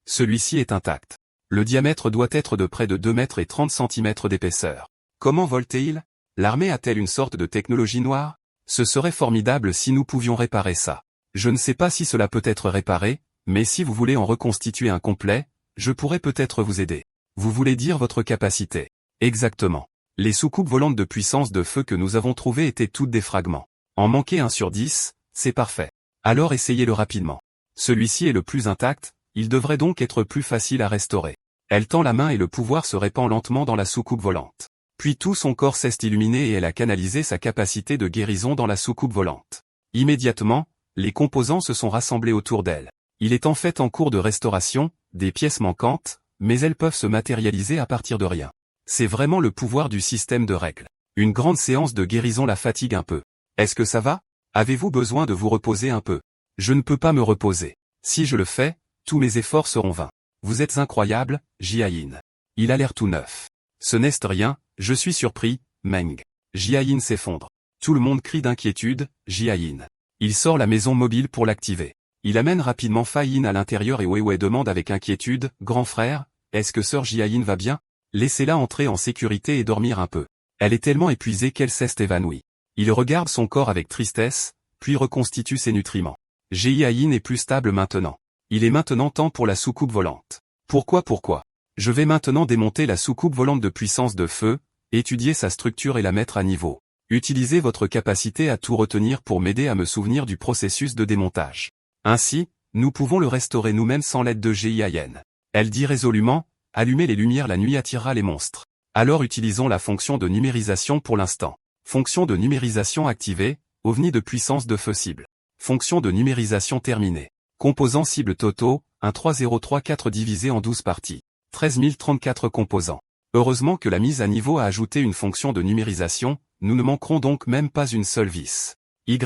Celui-ci est intact. Le diamètre doit être de près de 2 mètres et 30 cm d'épaisseur. Comment vole-t-il? L'armée a-t-elle une sorte de technologie noire? Ce serait formidable si nous pouvions réparer ça. Je ne sais pas si cela peut être réparé, mais si vous voulez en reconstituer un complet, je pourrais peut-être vous aider. Vous voulez dire votre capacité? Exactement. Les soucoupes volantes de puissance de feu que nous avons trouvées étaient toutes des fragments. En manquer 1 sur 10, c'est parfait. Alors essayez-le rapidement. Celui-ci est le plus intact, il devrait donc être plus facile à restaurer. Elle tend la main et le pouvoir se répand lentement dans la soucoupe volante. Puis tout son corps s'est illuminé et elle a canalisé sa capacité de guérison dans la soucoupe volante. Immédiatement, les composants se sont rassemblés autour d'elle. Il est en fait en cours de restauration, des pièces manquantes, mais elles peuvent se matérialiser à partir de rien. C'est vraiment le pouvoir du système de règles. Une grande séance de guérison la fatigue un peu. Est-ce que ça va? Avez-vous besoin de vous reposer un peu? Je ne peux pas me reposer. Si je le fais, tous mes efforts seront vains. Vous êtes incroyable, Jiayin. Il a l'air tout neuf. Ce n'est rien, je suis surpris, Meng. Jiayin s'effondre. Tout le monde crie d'inquiétude, Jiayin. Il sort la maison mobile pour l'activer. Il amène rapidement Fai Yin à l'intérieur et Weiwei demande avec inquiétude, grand frère, est-ce que sœur Jiayin va bien? Laissez-la entrer en sécurité et dormir un peu. Elle est tellement épuisée qu'elle s'est évanouie. Il regarde son corps avec tristesse, puis reconstitue ses nutriments. Jiayin est plus stable maintenant. Il est maintenant temps pour la soucoupe volante. Pourquoi? Je vais maintenant démonter la soucoupe volante de puissance de feu, étudier sa structure et la mettre à niveau. Utilisez votre capacité à tout retenir pour m'aider à me souvenir du processus de démontage. Ainsi, nous pouvons le restaurer nous-mêmes sans l'aide de Jiayin. Elle dit résolument, allumez les lumières, la nuit attirera les monstres. Alors utilisons la fonction de numérisation pour l'instant. Fonction de numérisation activée, ovni de puissance de feu cible. Fonction de numérisation terminée. Composants cibles totaux, 13034 divisé en 12 parties. 13 034 composants. Heureusement que la mise à niveau a ajouté une fonction de numérisation, nous ne manquerons donc même pas une seule vis. YY,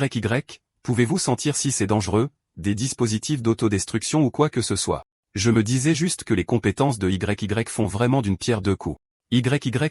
pouvez-vous sentir si c'est dangereux, des dispositifs d'autodestruction ou quoi que ce soit? Je me disais juste que les compétences de YY font vraiment d'une pierre deux coups. YY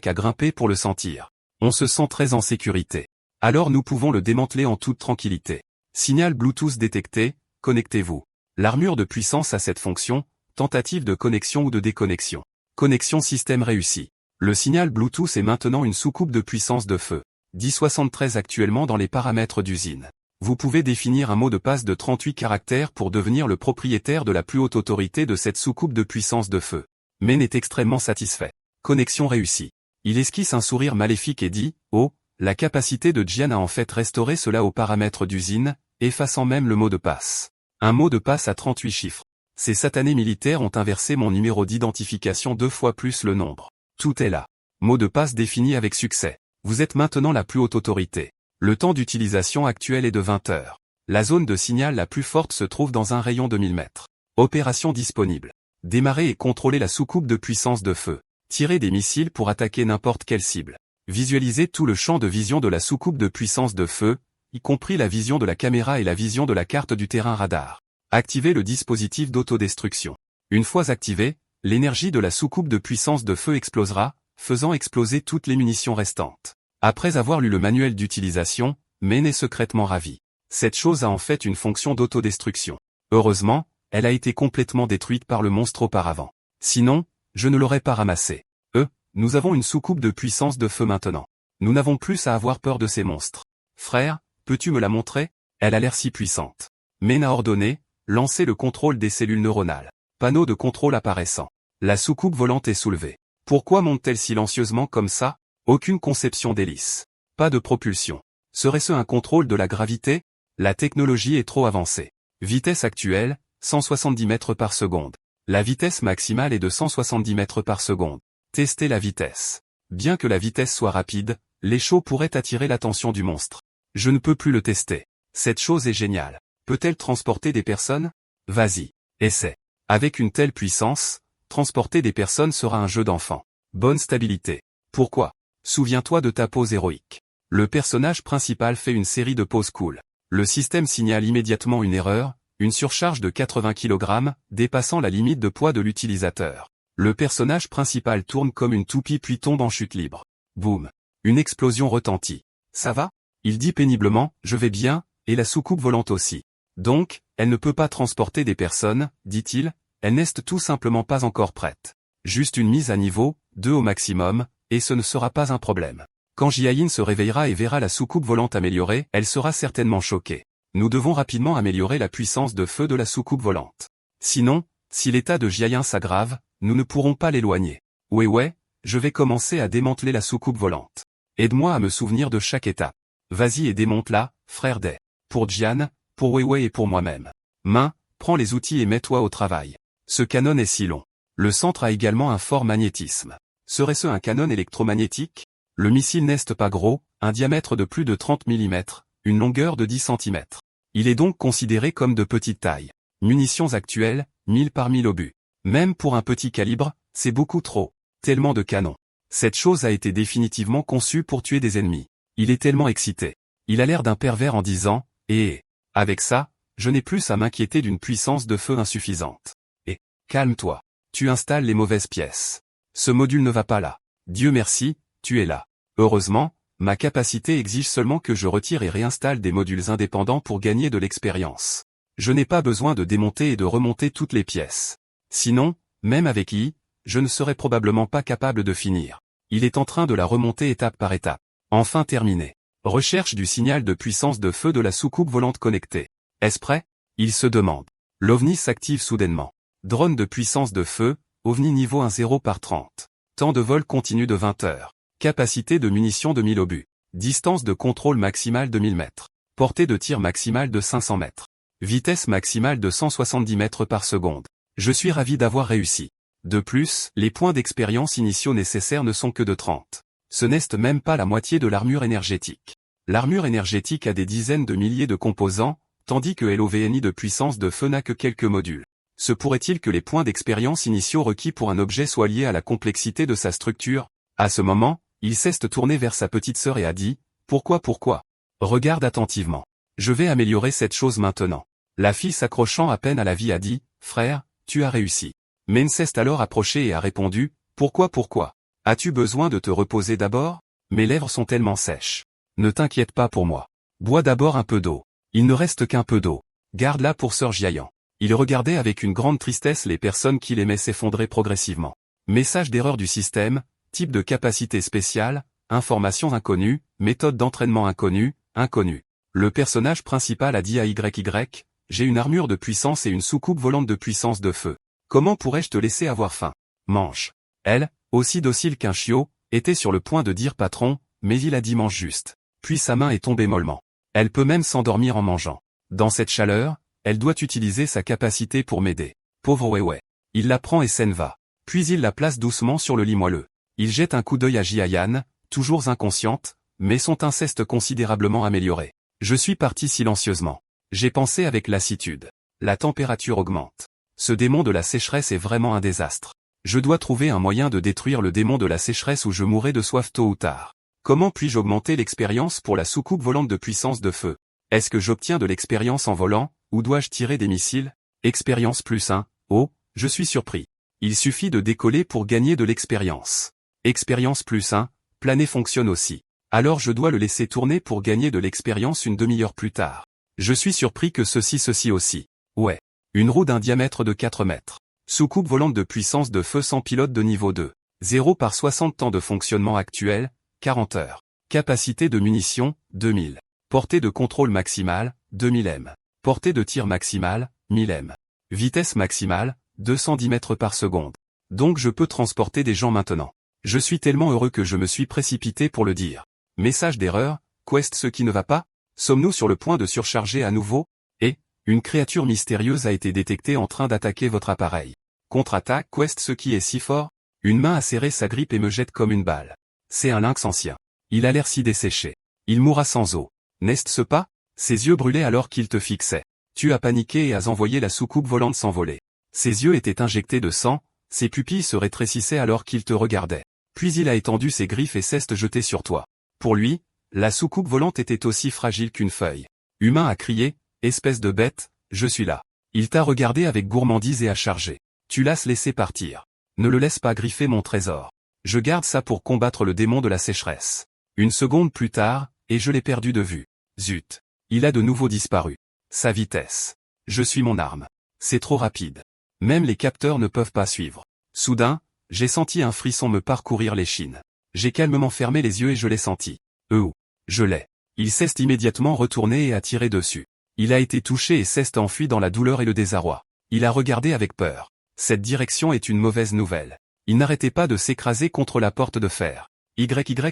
a grimpé pour le sentir. On se sent très en sécurité. Alors nous pouvons le démanteler en toute tranquillité. Signal Bluetooth détecté, connectez-vous. L'armure de puissance a cette fonction, tentative de connexion ou de déconnexion. Connexion système réussie. Le signal Bluetooth est maintenant une soucoupe de puissance de feu. 1073 actuellement dans les paramètres d'usine. Vous pouvez définir un mot de passe de 38 caractères pour devenir le propriétaire de la plus haute autorité de cette soucoupe de puissance de feu. Men est extrêmement satisfait. Connexion réussie. Il esquisse un sourire maléfique et dit, oh, la capacité de Jian a en fait restauré cela aux paramètres d'usine, effaçant même le mot de passe. Un mot de passe à 38 chiffres. Ces satanés militaires ont inversé mon numéro d'identification 2 fois plus le nombre. Tout est là. Mot de passe défini avec succès. Vous êtes maintenant la plus haute autorité. Le temps d'utilisation actuel est de 20 heures. La zone de signal la plus forte se trouve dans un rayon de 1000 mètres. Opération disponible. Démarrer et contrôler la soucoupe de puissance de feu. Tirer des missiles pour attaquer n'importe quelle cible. Visualiser tout le champ de vision de la soucoupe de puissance de feu, y compris la vision de la caméra et la vision de la carte du terrain radar. Activer le dispositif d'autodestruction. Une fois activé, l'énergie de la soucoupe de puissance de feu explosera, faisant exploser toutes les munitions restantes. Après avoir lu le manuel d'utilisation, Men est secrètement ravi. Cette chose a en fait une fonction d'autodestruction. Heureusement, elle a été complètement détruite par le monstre auparavant. Sinon, je ne l'aurais pas ramassée. Nous avons une soucoupe de puissance de feu maintenant. Nous n'avons plus à avoir peur de ces monstres. Frère, peux-tu me la montrer? Elle a l'air si puissante. Men a ordonné, lancez le contrôle des cellules neuronales. Panneau de contrôle apparaissant. La soucoupe volante est soulevée. Pourquoi monte-t-elle silencieusement comme ça? Aucune conception d'hélice. Pas de propulsion. Serait-ce un contrôle de la gravité? La technologie est trop avancée. Vitesse actuelle, 170 mètres par seconde. La vitesse maximale est de 170 mètres par seconde. Testez la vitesse. Bien que la vitesse soit rapide, l'échaud pourrait attirer l'attention du monstre. Je ne peux plus le tester. Cette chose est géniale. Peut-elle transporter des personnes? Vas-y, essaie. Avec une telle puissance, transporter des personnes sera un jeu d'enfant. Bonne stabilité. Pourquoi? Souviens-toi de ta pose héroïque. Le personnage principal fait une série de poses cool. Le système signale immédiatement une erreur, une surcharge de 80 kg, dépassant la limite de poids de l'utilisateur. Le personnage principal tourne comme une toupie puis tombe en chute libre. Boum. Une explosion retentit. Ça va? Il dit péniblement, je vais bien, et la soucoupe volante aussi. Donc, elle ne peut pas transporter des personnes, dit-il, elle n'est tout simplement pas encore prête. Juste une mise à niveau, 2 au maximum, et ce ne sera pas un problème. Quand Jiayin se réveillera et verra la soucoupe volante améliorée, elle sera certainement choquée. Nous devons rapidement améliorer la puissance de feu de la soucoupe volante. Sinon, si l'état de Jiayin s'aggrave, nous ne pourrons pas l'éloigner. Ouais, Je vais commencer à démanteler la soucoupe volante. Aide-moi à me souvenir de chaque étape. Vas-y et démonte-la, frère Day. Pour Jian, pour Weiwei et pour moi-même. Main, prends les outils et mets-toi au travail. Ce canon est si long. Le centre a également un fort magnétisme. Serait-ce un canon électromagnétique? Le missile n'est pas gros, un diamètre de plus de 30 mm, une longueur de 10 cm. Il est donc considéré comme de petite taille. Munitions actuelles, 1000 par 1000 obus. Même pour un petit calibre, c'est beaucoup trop. Tellement de canons. Cette chose a été définitivement conçue pour tuer des ennemis. Il est tellement excité. Il a l'air d'un pervers en disant, avec ça, je n'ai plus à m'inquiéter d'une puissance de feu insuffisante. Et, calme-toi. Tu installes les mauvaises pièces. Ce module ne va pas là. Dieu merci, tu es là. Heureusement, ma capacité exige seulement que je retire et réinstalle des modules indépendants pour gagner de l'expérience. Je n'ai pas besoin de démonter et de remonter toutes les pièces. Sinon, même avec I, je ne serais probablement pas capable de finir. Il est en train de la remonter étape par étape. Enfin terminé. Recherche du signal de puissance de feu de la soucoupe volante connectée. Est-ce prêt? Il se demande. L'OVNI s'active soudainement. Drone de puissance de feu, OVNI niveau 1-0 par 30. Temps de vol continu de 20 heures. Capacité de munitions de 1000 obus. Distance de contrôle maximale de 1000 mètres. Portée de tir maximale de 500 mètres. Vitesse maximale de 170 mètres par seconde. Je suis ravi d'avoir réussi. De plus, les points d'expérience initiaux nécessaires ne sont que de 30. Ce n'est même pas la moitié de l'armure énergétique. L'armure énergétique a des dizaines de milliers de composants, tandis que l'OVNI de puissance de feu n'a que quelques modules. Se pourrait-il que les points d'expérience initiaux requis pour un objet soient liés à la complexité de sa structure? À ce moment, il s'est tourné vers sa petite sœur et a dit, « Pourquoi? Regarde attentivement. Je vais améliorer cette chose maintenant. » La fille s'accrochant à peine à la vie a dit, « Frère, tu as réussi. » Men s'est alors approché et a répondu, « Pourquoi? As-tu besoin de te reposer d'abord? Mes lèvres sont tellement sèches. Ne t'inquiète pas pour moi. Bois d'abord un peu d'eau. Il ne reste qu'un peu d'eau. Garde-la pour Sœur Jiayan. » Il regardait avec une grande tristesse les personnes qu'il aimait s'effondrer progressivement. Message d'erreur du système, type de capacité spéciale, informations inconnues, méthode d'entraînement inconnue, inconnu. Le personnage principal a dit à YY, « J'ai une armure de puissance et une soucoupe volante de puissance de feu. Comment pourrais-je te laisser avoir faim? Mange. » Elle, aussi docile qu'un chiot, était sur le point de dire patron, mais il a dit mange juste. Puis sa main est tombée mollement. Elle peut même s'endormir en mangeant. Dans cette chaleur, elle doit utiliser sa capacité pour m'aider. Pauvre Weiwei. Il la prend et s'en va. Puis il la place doucement sur le lit moelleux. Il jette un coup d'œil à Jiayan, toujours inconsciente, mais son inceste considérablement amélioré. Je suis parti silencieusement. J'ai pensé avec lassitude. La température augmente. Ce démon de la sécheresse est vraiment un désastre. Je dois trouver un moyen de détruire le démon de la sécheresse ou je mourrai de soif tôt ou tard. Comment puis-je augmenter l'expérience pour la soucoupe volante de puissance de feu? Est-ce que j'obtiens de l'expérience en volant, ou dois-je tirer des missiles? Expérience plus 1, oh, je suis surpris. Il suffit de décoller pour gagner de l'expérience. Expérience plus 1, planer fonctionne aussi. Alors je dois le laisser tourner pour gagner de l'expérience une demi-heure plus tard. Je suis surpris que ceci aussi. Ouais. Une roue d'un diamètre de 4 mètres. Soucoupe volante de puissance de feu sans pilote de niveau 2. 0 par 60 temps de fonctionnement actuel, 40 heures. Capacité de munitions, 2000. Portée de contrôle maximale, 2000 m. Portée de tir maximale, 1000 m. Vitesse maximale, 210 mètres par seconde. Donc je peux transporter des gens maintenant. Je suis tellement heureux que je me suis précipité pour le dire. Message d'erreur, Quest ce qui ne va pas? Sommes-nous sur le point de surcharger à nouveau? Et, une créature mystérieuse a été détectée en train d'attaquer votre appareil. Contre-attaque Quest ce qui est si fort? Une main a serré sa grippe et me jette comme une balle. C'est un lynx ancien. Il a l'air si desséché. Il mourra sans eau. N'est-ce pas? Ses yeux brûlaient alors qu'il te fixait. Tu as paniqué et as envoyé la soucoupe volante s'envoler. Ses yeux étaient injectés de sang, ses pupilles se rétrécissaient alors qu'il te regardait. Puis il a étendu ses griffes et s'est jeté sur toi. Pour lui, la soucoupe volante était aussi fragile qu'une feuille. Humain a crié, espèce de bête, je suis là. Il t'a regardé avec gourmandise et a chargé. Tu l'as laissé partir. Ne le laisse pas griffer mon trésor. Je garde ça pour combattre le démon de la sécheresse. Une seconde plus tard, et je l'ai perdu de vue. Zut. Il a de nouveau disparu. Sa vitesse. Je suis mon arme. C'est trop rapide. Même les capteurs ne peuvent pas suivre. Soudain, j'ai senti un frisson me parcourir l'échine. J'ai calmement fermé les yeux et je l'ai senti. Je l'ai. Il s'est immédiatement retourné et a tiré dessus. Il a été touché et s'est enfui dans la douleur et le désarroi. Il a regardé avec peur. Cette direction est une mauvaise nouvelle. Il n'arrêtait pas de s'écraser contre la porte de fer. YY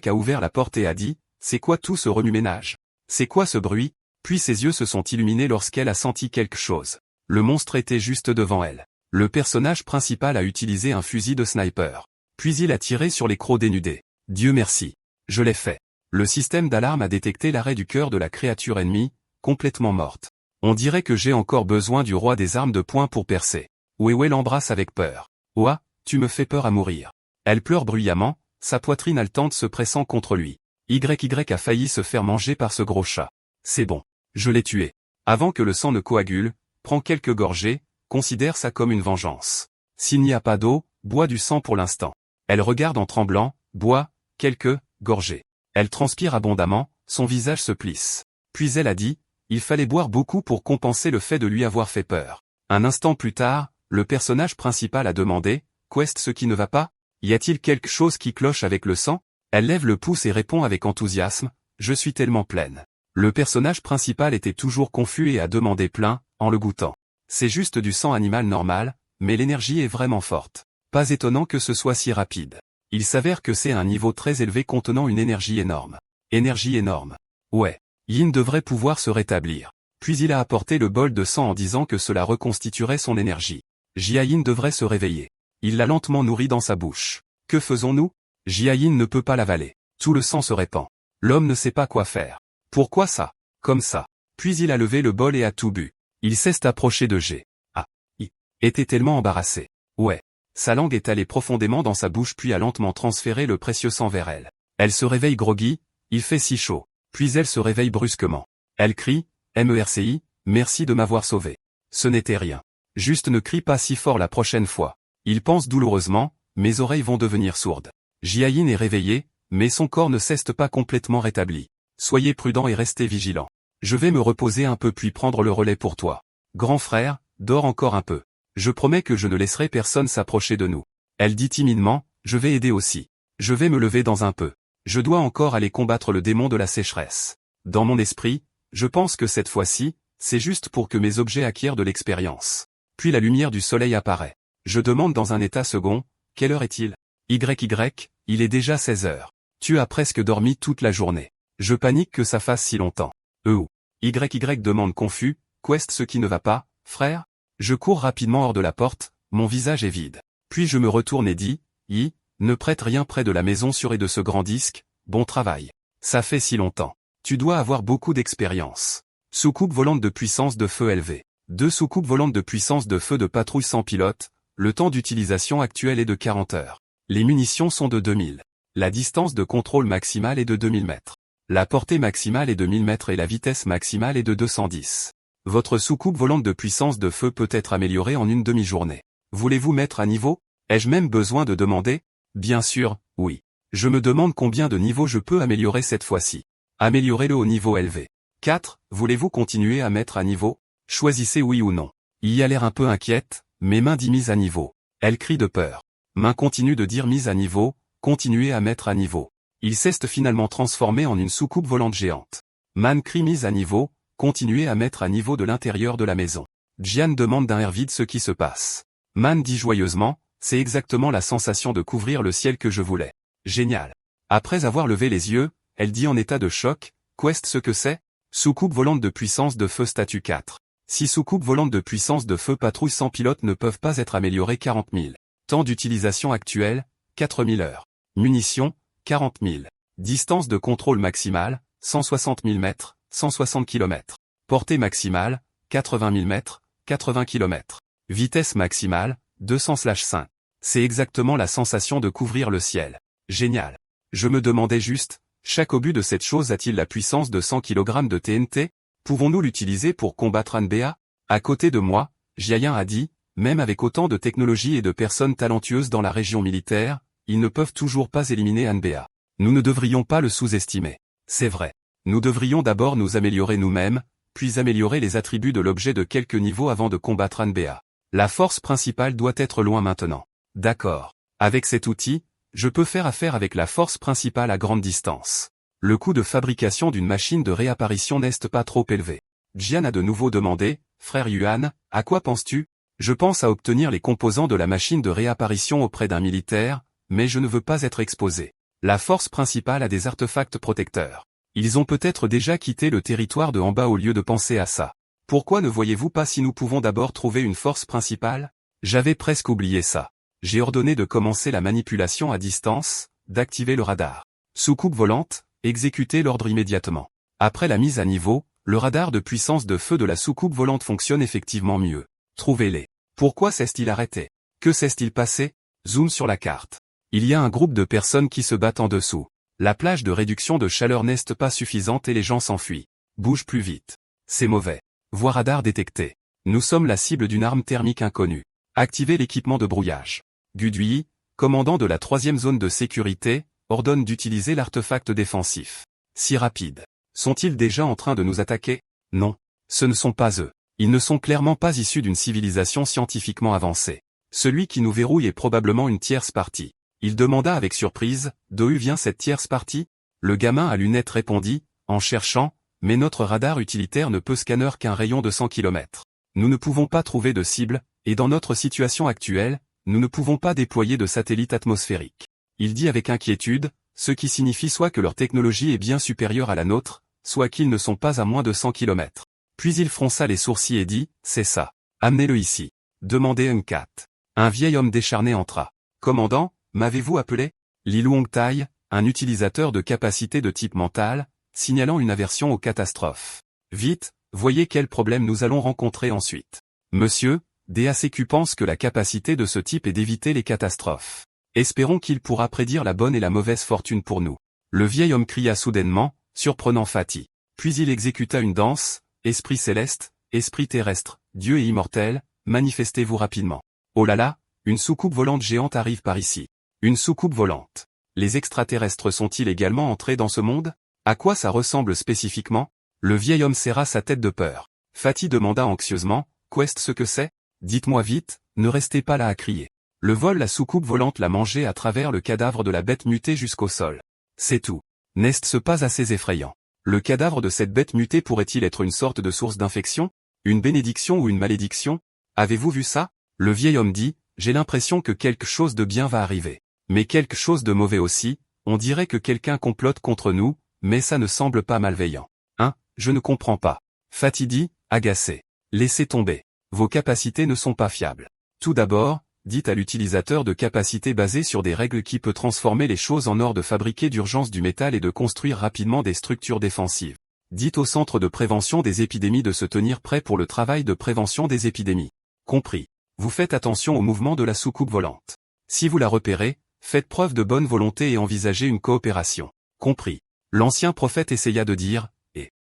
a ouvert la porte et a dit, « C'est quoi tout ce remue-ménage? C'est quoi ce bruit ?» Puis ses yeux se sont illuminés lorsqu'elle a senti quelque chose. Le monstre était juste devant elle. Le personnage principal a utilisé un fusil de sniper. Puis il a tiré sur les crocs dénudés. Dieu merci. Je l'ai fait. Le système d'alarme a détecté l'arrêt du cœur de la créature ennemie, complètement morte. On dirait que j'ai encore besoin du roi des armes de poing pour percer. Wewe l'embrasse avec peur. Ouah, tu me fais peur à mourir. Elle pleure bruyamment, sa poitrine haletante se pressant contre lui. YY a failli se faire manger par ce gros chat. C'est bon. Je l'ai tué. Avant que le sang ne coagule, prends quelques gorgées, considère ça comme une vengeance. S'il n'y a pas d'eau, bois du sang pour l'instant. Elle regarde en tremblant, bois, quelques gorgées. Elle transpire abondamment, son visage se plisse. Puis elle a dit, il fallait boire beaucoup pour compenser le fait de lui avoir fait peur. Un instant plus tard, le personnage principal a demandé, Quest, ce qui ne va pas? Y a-t-il quelque chose qui cloche avec le sang? Elle lève le pouce et répond avec enthousiasme, je suis tellement pleine. Le personnage principal était toujours confus et a demandé plein, en le goûtant. C'est juste du sang animal normal, mais l'énergie est vraiment forte. Pas étonnant que ce soit si rapide. Il s'avère que c'est un niveau très élevé contenant une énergie énorme. Énergie énorme. Ouais. Yin devrait pouvoir se rétablir. Puis il a apporté le bol de sang en disant que cela reconstituerait son énergie. Jia-Yin devrait se réveiller. Il l'a lentement nourri dans sa bouche. Que faisons-nous? Jia-Yin ne peut pas l'avaler. Tout le sang se répand. L'homme ne sait pas quoi faire. Pourquoi ça? Comme ça. Puis il a levé le bol et a tout bu. Il s'est approché de G. Ah. I. Était tellement embarrassé. Ouais. Sa langue est allée profondément dans sa bouche puis a lentement transféré le précieux sang vers elle. Elle se réveille groggy, il fait si chaud. Puis elle se réveille brusquement. Elle crie, MERCI, merci de m'avoir sauvé. Ce n'était rien. Juste ne crie pas si fort la prochaine fois. Il pense douloureusement, mes oreilles vont devenir sourdes. Jia-Yin est réveillé, mais son corps ne s'est pas complètement rétabli. Soyez prudent et restez vigilant. Je vais me reposer un peu puis prendre le relais pour toi. Grand frère, dors encore un peu. Je promets que je ne laisserai personne s'approcher de nous. Elle dit timidement, je vais aider aussi. Je vais me lever dans un peu. Je dois encore aller combattre le démon de la sécheresse. Dans mon esprit, je pense que cette fois-ci, c'est juste pour que mes objets acquièrent de l'expérience. Puis la lumière du soleil apparaît. Je demande dans un état second, quelle heure est-il? YY, il est déjà 16 heures. Tu as presque dormi toute la journée. Je panique que ça fasse si longtemps. YY demande confus, Quest, ce qui ne va pas, frère? Je cours rapidement hors de la porte, mon visage est vide. Puis je me retourne et dis, ne prête rien près de la maison sur et de ce grand disque, bon travail. Ça fait si longtemps. Tu dois avoir beaucoup d'expérience. Soucoupe volante de puissance de feu élevée. 2 soucoupes volantes de puissance de feu de patrouille sans pilote, le temps d'utilisation actuel est de 40 heures. Les munitions sont de 2000. La distance de contrôle maximale est de 2000 mètres. La portée maximale est de 1000 mètres et la vitesse maximale est de 210. Votre soucoupe volante de puissance de feu peut être améliorée en une demi-journée. Voulez-vous mettre à niveau? Ai-je même besoin de demander? Bien sûr, oui. Je me demande combien de niveaux je peux améliorer cette fois-ci. Améliorez-le au niveau élevé. 4. Voulez-vous continuer à mettre à niveau? Choisissez oui ou non. Y a l'air un peu inquiète, mais Main dit mise à niveau. Elle crie de peur. Main continue de dire mise à niveau, continuez à mettre à niveau. Il s'est finalement transformé en une soucoupe volante géante. Man crie mise à niveau, continuez à mettre à niveau de l'intérieur de la maison. Jian demande d'un air vide ce qui se passe. Man dit joyeusement, c'est exactement la sensation de couvrir le ciel que je voulais. Génial. Après avoir levé les yeux, elle dit en état de choc, Quest, ce que c'est? Soucoupe volante de puissance de feu statut 4. Si soucoupes volantes de puissance de feu patrouille sans pilote ne peuvent pas être améliorées 40 000. Temps d'utilisation actuel, 4000 heures. Munitions, 40 000. Distance de contrôle maximale, 160 000 mètres, 160 km. Portée maximale, 80 000 mètres, 80 km. Vitesse maximale, 200/5. C'est exactement la sensation de couvrir le ciel. Génial. Je me demandais juste, chaque obus de cette chose a-t-il la puissance de 100 kg de TNT? Pouvons-nous l'utiliser pour combattre NBA? À côté de moi, Jiayin a dit, même avec autant de technologie et de personnes talentueuses dans la région militaire, ils ne peuvent toujours pas éliminer NBA. Nous ne devrions pas le sous-estimer. C'est vrai. Nous devrions d'abord nous améliorer nous-mêmes, puis améliorer les attributs de l'objet de quelques niveaux avant de combattre NBA. La force principale doit être loin maintenant. D'accord. Avec cet outil, je peux faire affaire avec la force principale à grande distance. Le coût de fabrication d'une machine de réapparition n'est pas trop élevé. Jian a de nouveau demandé, frère Yuan, à quoi penses-tu? Je pense à obtenir les composants de la machine de réapparition auprès d'un militaire, mais je ne veux pas être exposé. La force principale a des artefacts protecteurs. Ils ont peut-être déjà quitté le territoire de en bas au lieu de penser à ça. Pourquoi ne voyez-vous pas si nous pouvons d'abord trouver une force principale? J'avais presque oublié ça. J'ai ordonné de commencer la manipulation à distance, d'activer le radar. Soucoupe volante, exécutez l'ordre immédiatement. Après la mise à niveau, le radar de puissance de feu de la soucoupe volante fonctionne effectivement mieux. Trouvez-les. Pourquoi s'est-il arrêté? Que s'est-il passé? Zoom sur la carte. Il y a un groupe de personnes qui se battent en dessous. La plage de réduction de chaleur n'est pas suffisante et les gens s'enfuient. Bouge plus vite. C'est mauvais. Voie radar détecté. Nous sommes la cible d'une arme thermique inconnue. Activez l'équipement de brouillage. Gudui, commandant de la 3e zone de sécurité, ordonne d'utiliser l'artefact défensif. Si rapide. Sont-ils déjà en train de nous attaquer? Non. Ce ne sont pas eux. Ils ne sont clairement pas issus d'une civilisation scientifiquement avancée. Celui qui nous verrouille est probablement une tierce partie. Il demanda avec surprise, d'où vient cette tierce partie? Le gamin à lunettes répondit, en cherchant, mais notre radar utilitaire ne peut scanner qu'un rayon de 100 km. Nous ne pouvons pas trouver de cible, et dans notre situation actuelle, nous ne pouvons pas déployer de satellites atmosphériques. Il dit avec inquiétude, ce qui signifie soit que leur technologie est bien supérieure à la nôtre, soit qu'ils ne sont pas à moins de 100 km. Puis il fronça les sourcils et dit, c'est ça. Amenez-le ici. Demandez Uncat. Un vieil homme décharné entra. Commandant, m'avez-vous appelé? Li Luongtai, un utilisateur de capacité de type mental, signalant une aversion aux catastrophes. Vite, voyez quel problème nous allons rencontrer ensuite. Monsieur, DACQ pense que la capacité de ce type est d'éviter les catastrophes. Espérons qu'il pourra prédire la bonne et la mauvaise fortune pour nous. Le vieil homme cria soudainement, surprenant Fatih. Puis il exécuta une danse, esprit céleste, esprit terrestre, Dieu et immortel, manifestez-vous rapidement. Oh là là, une soucoupe volante géante arrive par ici. Une soucoupe volante. Les extraterrestres sont-ils également entrés dans ce monde? À quoi ça ressemble spécifiquement? Le vieil homme serra sa tête de peur. Fatih demanda anxieusement, qu'est-ce ce que c'est? Dites-moi vite, ne restez pas là à crier. Le vol la soucoupe volante l'a mangé à travers le cadavre de la bête mutée jusqu'au sol. C'est tout. N'est-ce pas assez effrayant? Le cadavre de cette bête mutée pourrait-il être une sorte de source d'infection? Une bénédiction ou une malédiction? Avez-vous vu ça? Le vieil homme dit, j'ai l'impression que quelque chose de bien va arriver. Mais quelque chose de mauvais aussi, on dirait que quelqu'un complote contre nous, mais ça ne semble pas malveillant. Hein, je ne comprends pas. Fatih dit, agacé. Laissez tomber. Vos capacités ne sont pas fiables. Tout d'abord, dites à l'utilisateur de capacités basées sur des règles qui peut transformer les choses en or de fabriquer d'urgence du métal et de construire rapidement des structures défensives. Dites au centre de prévention des épidémies de se tenir prêt pour le travail de prévention des épidémies. Compris. Vous faites attention au mouvement de la soucoupe volante. Si vous la repérez, faites preuve de bonne volonté et envisagez une coopération. Compris. L'ancien prophète essaya de dire,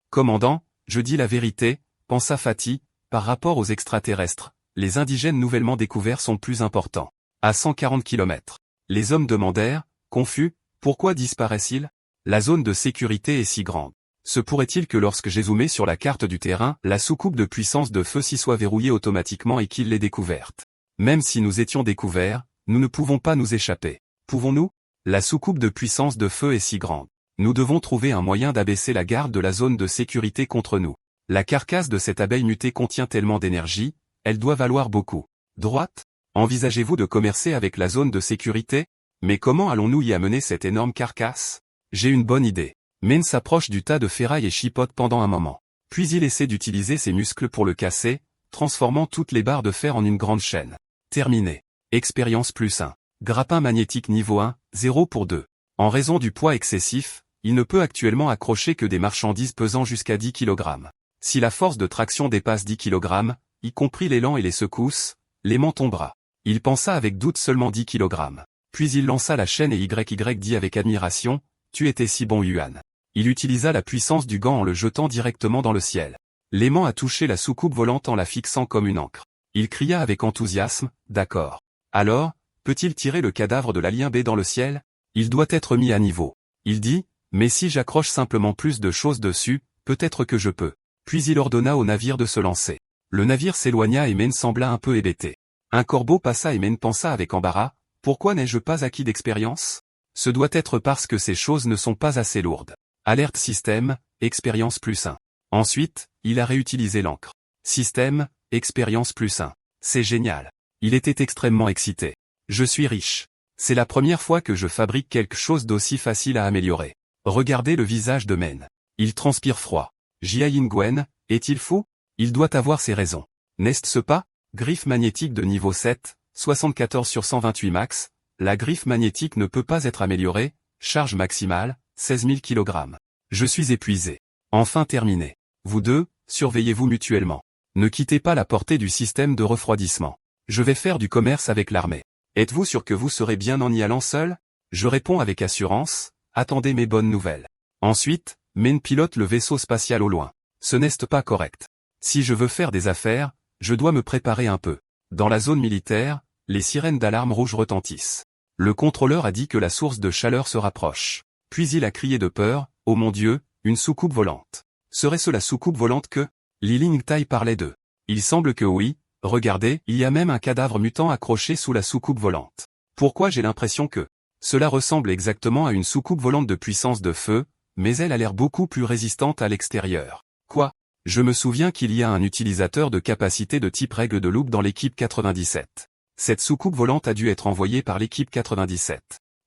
commandant, je dis la vérité, pensa Fatih, par rapport aux extraterrestres, les indigènes nouvellement découverts sont plus importants. À 140 km. Les hommes demandèrent, confus, pourquoi disparaissent-ils? La zone de sécurité est si grande. Se pourrait-il que lorsque j'ai zoomé sur la carte du terrain, la soucoupe de puissance de feu s'y soit verrouillée automatiquement et qu'il l'ait découverte? Même si nous étions découverts, nous ne pouvons pas nous échapper. Pouvons-nous? La soucoupe de puissance de feu est si grande. Nous devons trouver un moyen d'abaisser la garde de la zone de sécurité contre nous. La carcasse de cette abeille mutée contient tellement d'énergie, elle doit valoir beaucoup. Droite? Envisagez-vous de commercer avec la zone de sécurité? Mais comment allons-nous y amener cette énorme carcasse? J'ai une bonne idée. Men s'approche du tas de ferraille et chipote pendant un moment. Puis il essaie d'utiliser ses muscles pour le casser, transformant toutes les barres de fer en une grande chaîne. Terminé. Expérience +1. Grappin magnétique niveau 1, 0 pour 2. En raison du poids excessif, il ne peut actuellement accrocher que des marchandises pesant jusqu'à 10 kg. Si la force de traction dépasse 10 kg, y compris l'élan et les secousses, l'aimant tombera. Il pensa avec doute seulement 10 kg. Puis il lança la chaîne et YY dit avec admiration, tu étais si bon Yuan. Il utilisa la puissance du gant en le jetant directement dans le ciel. L'aimant a touché la soucoupe volante en la fixant comme une ancre. Il cria avec enthousiasme, d'accord. Alors, peut-il tirer le cadavre de l'alien B dans le ciel? Il doit être mis à niveau. Il dit, mais si j'accroche simplement plus de choses dessus, peut-être que je peux. Puis il ordonna au navire de se lancer. Le navire s'éloigna et Men sembla un peu hébété. Un corbeau passa et Men pensa avec embarras, pourquoi n'ai-je pas acquis d'expérience? Ce doit être parce que ces choses ne sont pas assez lourdes. Alerte système, expérience +1. Ensuite, il a réutilisé l'encre. Système, expérience +1. C'est génial. Il était extrêmement excité. Je suis riche. C'est la première fois que je fabrique quelque chose d'aussi facile à améliorer. Regardez le visage de Men. Il transpire froid. Jiayin Gwen, est-il fou? Il doit avoir ses raisons. N'est-ce pas? Griffe magnétique de niveau 7, 74 sur 128 max. La griffe magnétique ne peut pas être améliorée. Charge maximale, 16 000 kg. Je suis épuisé. Enfin terminé. Vous deux, surveillez-vous mutuellement. Ne quittez pas la portée du système de refroidissement. Je vais faire du commerce avec l'armée. Êtes-vous sûr que vous serez bien en y allant seul? Je réponds avec assurance, attendez mes bonnes nouvelles. Ensuite, Men pilote le vaisseau spatial au loin. Ce n'est pas correct. Si je veux faire des affaires, je dois me préparer un peu. Dans la zone militaire, les sirènes d'alarme rouge retentissent. Le contrôleur a dit que la source de chaleur se rapproche. Puis il a crié de peur, oh mon Dieu, une soucoupe volante. Serait-ce la soucoupe volante que Li Lingtai parlait d'eux? Il semble que oui, regardez, il y a même un cadavre mutant accroché sous la soucoupe volante. Pourquoi j'ai l'impression que cela ressemble exactement à une soucoupe volante de puissance de feu, mais elle a l'air beaucoup plus résistante à l'extérieur. Quoi? Je me souviens qu'il y a un utilisateur de capacité de type règle de loupe dans l'équipe 97. Cette soucoupe volante a dû être envoyée par l'équipe 97.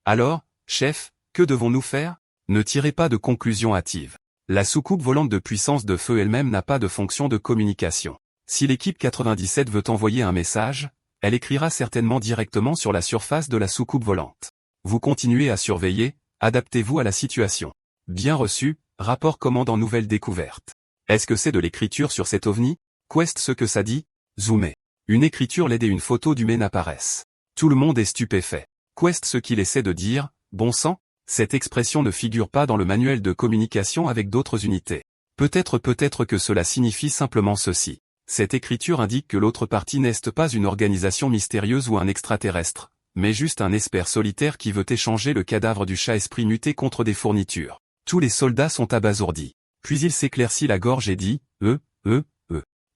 Alors, chef, que devons-nous faire? Ne tirez pas de conclusions hâtives. La soucoupe volante de puissance de feu elle-même n'a pas de fonction de communication. Si l'équipe 97 veut envoyer un message, elle écrira certainement directement sur la surface de la soucoupe volante. Vous continuez à surveiller, adaptez-vous à la situation. Bien reçu, rapport commandant nouvelle découverte. Est-ce que c'est de l'écriture sur cet ovni? Quest ce que ça dit? Zoomé. Une écriture LED et une photo du Men apparaissent. Tout le monde est stupéfait. Quest ce qu'il essaie de dire? Bon sang? Cette expression ne figure pas dans le manuel de communication avec d'autres unités. Peut-être que cela signifie simplement ceci. Cette écriture indique que l'autre partie n'est pas une organisation mystérieuse ou un extraterrestre, mais juste un espère solitaire qui veut échanger le cadavre du chat esprit muté contre des fournitures. Tous les soldats sont abasourdis. Puis il s'éclaircit la gorge et dit,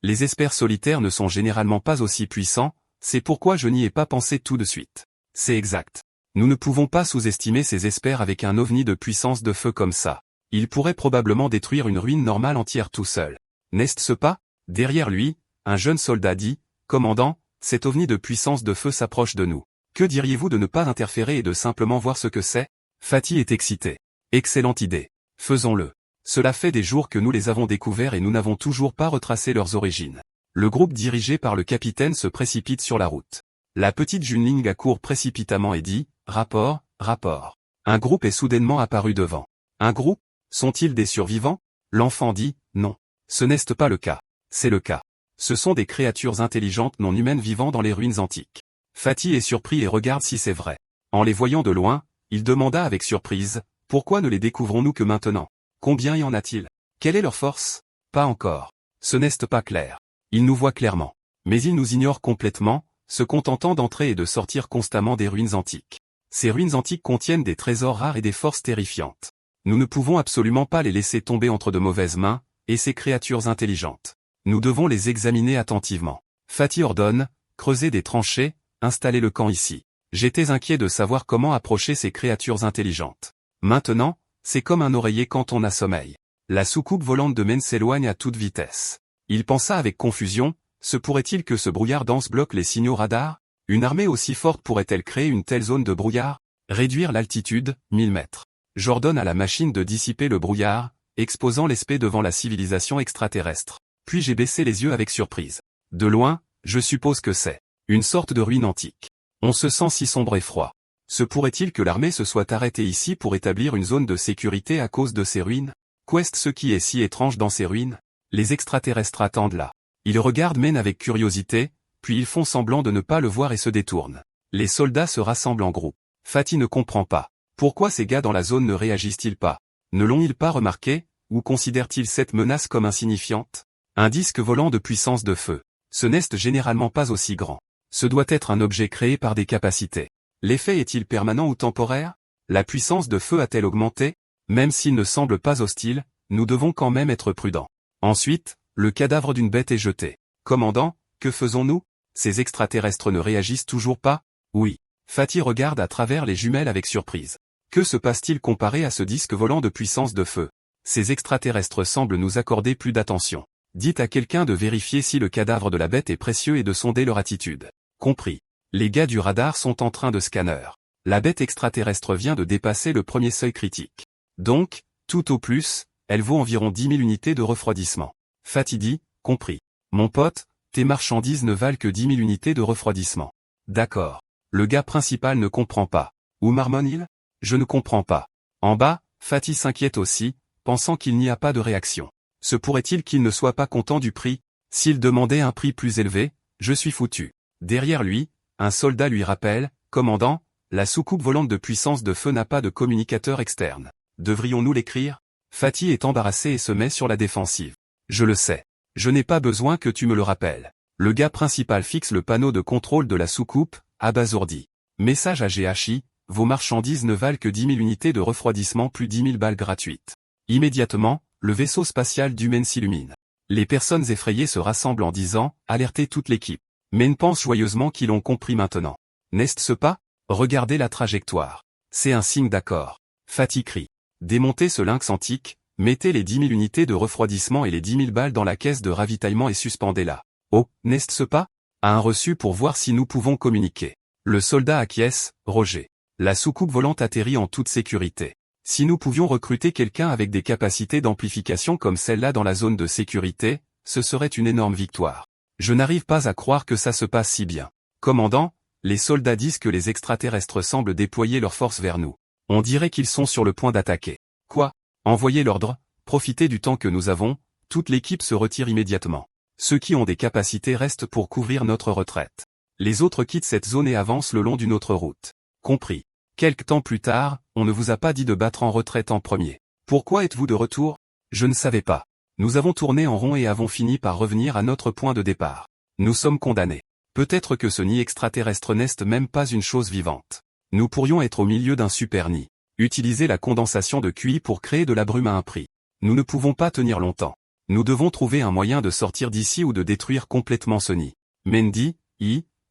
Les espères solitaires ne sont généralement pas aussi puissants, c'est pourquoi je n'y ai pas pensé tout de suite. C'est exact. Nous ne pouvons pas sous-estimer ces espères avec un ovni de puissance de feu comme ça. Il pourrait probablement détruire une ruine normale entière tout seul. N'est-ce pas? Derrière lui, un jeune soldat dit, Commandant, cet ovni de puissance de feu s'approche de nous. Que diriez-vous de ne pas interférer et de simplement voir ce que c'est? Fatih est excité. Excellente idée. Faisons-le. Cela fait des jours que nous les avons découverts et nous n'avons toujours pas retracé leurs origines. Le groupe dirigé par le capitaine se précipite sur la route. La petite Junling accourt précipitamment et dit, Rapport. Un groupe est soudainement apparu devant. Un groupe? Sont-ils des survivants? L'enfant dit, non. Ce n'est pas le cas. C'est le cas. Ce sont des créatures intelligentes non humaines vivant dans les ruines antiques. Fatih est surpris et regarde si c'est vrai. En les voyant de loin, il demanda avec surprise, pourquoi ne les découvrons-nous que maintenant? Combien y en a-t-il? Quelle est leur force? Pas encore. Ce n'est pas clair. Ils nous voient clairement. Mais ils nous ignorent complètement, se contentant d'entrer et de sortir constamment des ruines antiques. Ces ruines antiques contiennent des trésors rares et des forces terrifiantes. Nous ne pouvons absolument pas les laisser tomber entre de mauvaises mains, et ces créatures intelligentes. Nous devons les examiner attentivement. Fatih ordonne, creusez des tranchées, installez le camp ici. J'étais inquiet de savoir comment approcher ces créatures intelligentes. Maintenant, c'est comme un oreiller quand on a sommeil. La soucoupe volante de Men s'éloigne à toute vitesse. Il pensa avec confusion, se pourrait-il que ce brouillard dense bloque les signaux radars? Une armée aussi forte pourrait-elle créer une telle zone de brouillard? Réduire l'altitude, 1000 mètres. J'ordonne à la machine de dissiper le brouillard, exposant l'espèce devant la civilisation extraterrestre. Puis j'ai baissé les yeux avec surprise. De loin, je suppose que c'est une sorte de ruine antique. On se sent si sombre et froid. Se pourrait-il que l'armée se soit arrêtée ici pour établir une zone de sécurité à cause de ces ruines? Qu'est ce qui est si étrange dans ces ruines? Les extraterrestres attendent là. Ils regardent Men avec curiosité, puis ils font semblant de ne pas le voir et se détournent. Les soldats se rassemblent en groupe. Fatih ne comprend pas. Pourquoi ces gars dans la zone ne réagissent-ils pas? Ne l'ont-ils pas remarqué, ou considèrent-ils cette menace comme insignifiante? Un disque volant de puissance de feu. Ce n'est généralement pas aussi grand. Ce doit être un objet créé par des capacités. L'effet est-il permanent ou temporaire? La puissance de feu a-t-elle augmenté? Même s'il ne semble pas hostile, nous devons quand même être prudents. Ensuite, le cadavre d'une bête est jeté. Commandant, que faisons-nous? Ces extraterrestres ne réagissent toujours pas? Oui. Fatih regarde à travers les jumelles avec surprise. Que se passe-t-il comparé à ce disque volant de puissance de feu? Ces extraterrestres semblent nous accorder plus d'attention. Dites à quelqu'un de vérifier si le cadavre de la bête est précieux et de sonder leur attitude. Compris. Les gars du radar sont en train de scanner. La bête extraterrestre vient de dépasser le premier seuil critique. Donc, tout au plus, elle vaut environ 10 000 unités de refroidissement. Fatih dit, compris. Mon pote, tes marchandises ne valent que 10 000 unités de refroidissement. D'accord. Le gars principal ne comprend pas. Où marmonne-t-il? Je ne comprends pas. En bas, Fatih s'inquiète aussi, pensant qu'il n'y a pas de réaction. Se pourrait-il qu'il ne soit pas content du prix? S'il demandait un prix plus élevé, je suis foutu. Derrière lui, un soldat lui rappelle, commandant, la soucoupe volante de puissance de feu n'a pas de communicateur externe. Devrions-nous l'écrire? Fatih est embarrassé et se met sur la défensive. Je le sais. Je n'ai pas besoin que tu me le rappelles. Le gars principal fixe le panneau de contrôle de la soucoupe, abasourdi. Message à GHI, vos marchandises ne valent que 10 000 unités de refroidissement plus 10 000 balles gratuites. Immédiatement, le vaisseau spatial d'Humaine s'illumine. Les personnes effrayées se rassemblent en disant, alertez toute l'équipe. Men pense joyeusement qu'ils l'ont compris maintenant. N'est-ce pas? Regardez la trajectoire. C'est un signe d'accord. Fatih crie. Démontez ce lynx antique, mettez les 10 000 unités de refroidissement et les 10 000 balles dans la caisse de ravitaillement et suspendez-la. Oh, n'est-ce pas? A un reçu pour voir si nous pouvons communiquer. Le soldat acquiesce, Roger. La soucoupe volante atterrit en toute sécurité. Si nous pouvions recruter quelqu'un avec des capacités d'amplification comme celle-là dans la zone de sécurité, ce serait une énorme victoire. Je n'arrive pas à croire que ça se passe si bien. Commandant, les soldats disent que les extraterrestres semblent déployer leurs forces vers nous. On dirait qu'ils sont sur le point d'attaquer. Quoi? Envoyez l'ordre, profitez du temps que nous avons, toute l'équipe se retire immédiatement. Ceux qui ont des capacités restent pour couvrir notre retraite. Les autres quittent cette zone et avancent le long d'une autre route. Compris. Quelque temps plus tard, on ne vous a pas dit de battre en retraite en premier. Pourquoi êtes-vous de retour? Je ne savais pas. Nous avons tourné en rond et avons fini par revenir à notre point de départ. Nous sommes condamnés. Peut-être que ce nid extraterrestre n'est même pas une chose vivante. Nous pourrions être au milieu d'un super nid. Utiliser la condensation de QI pour créer de la brume à un prix. Nous ne pouvons pas tenir longtemps. Nous devons trouver un moyen de sortir d'ici ou de détruire complètement ce nid. Mendy,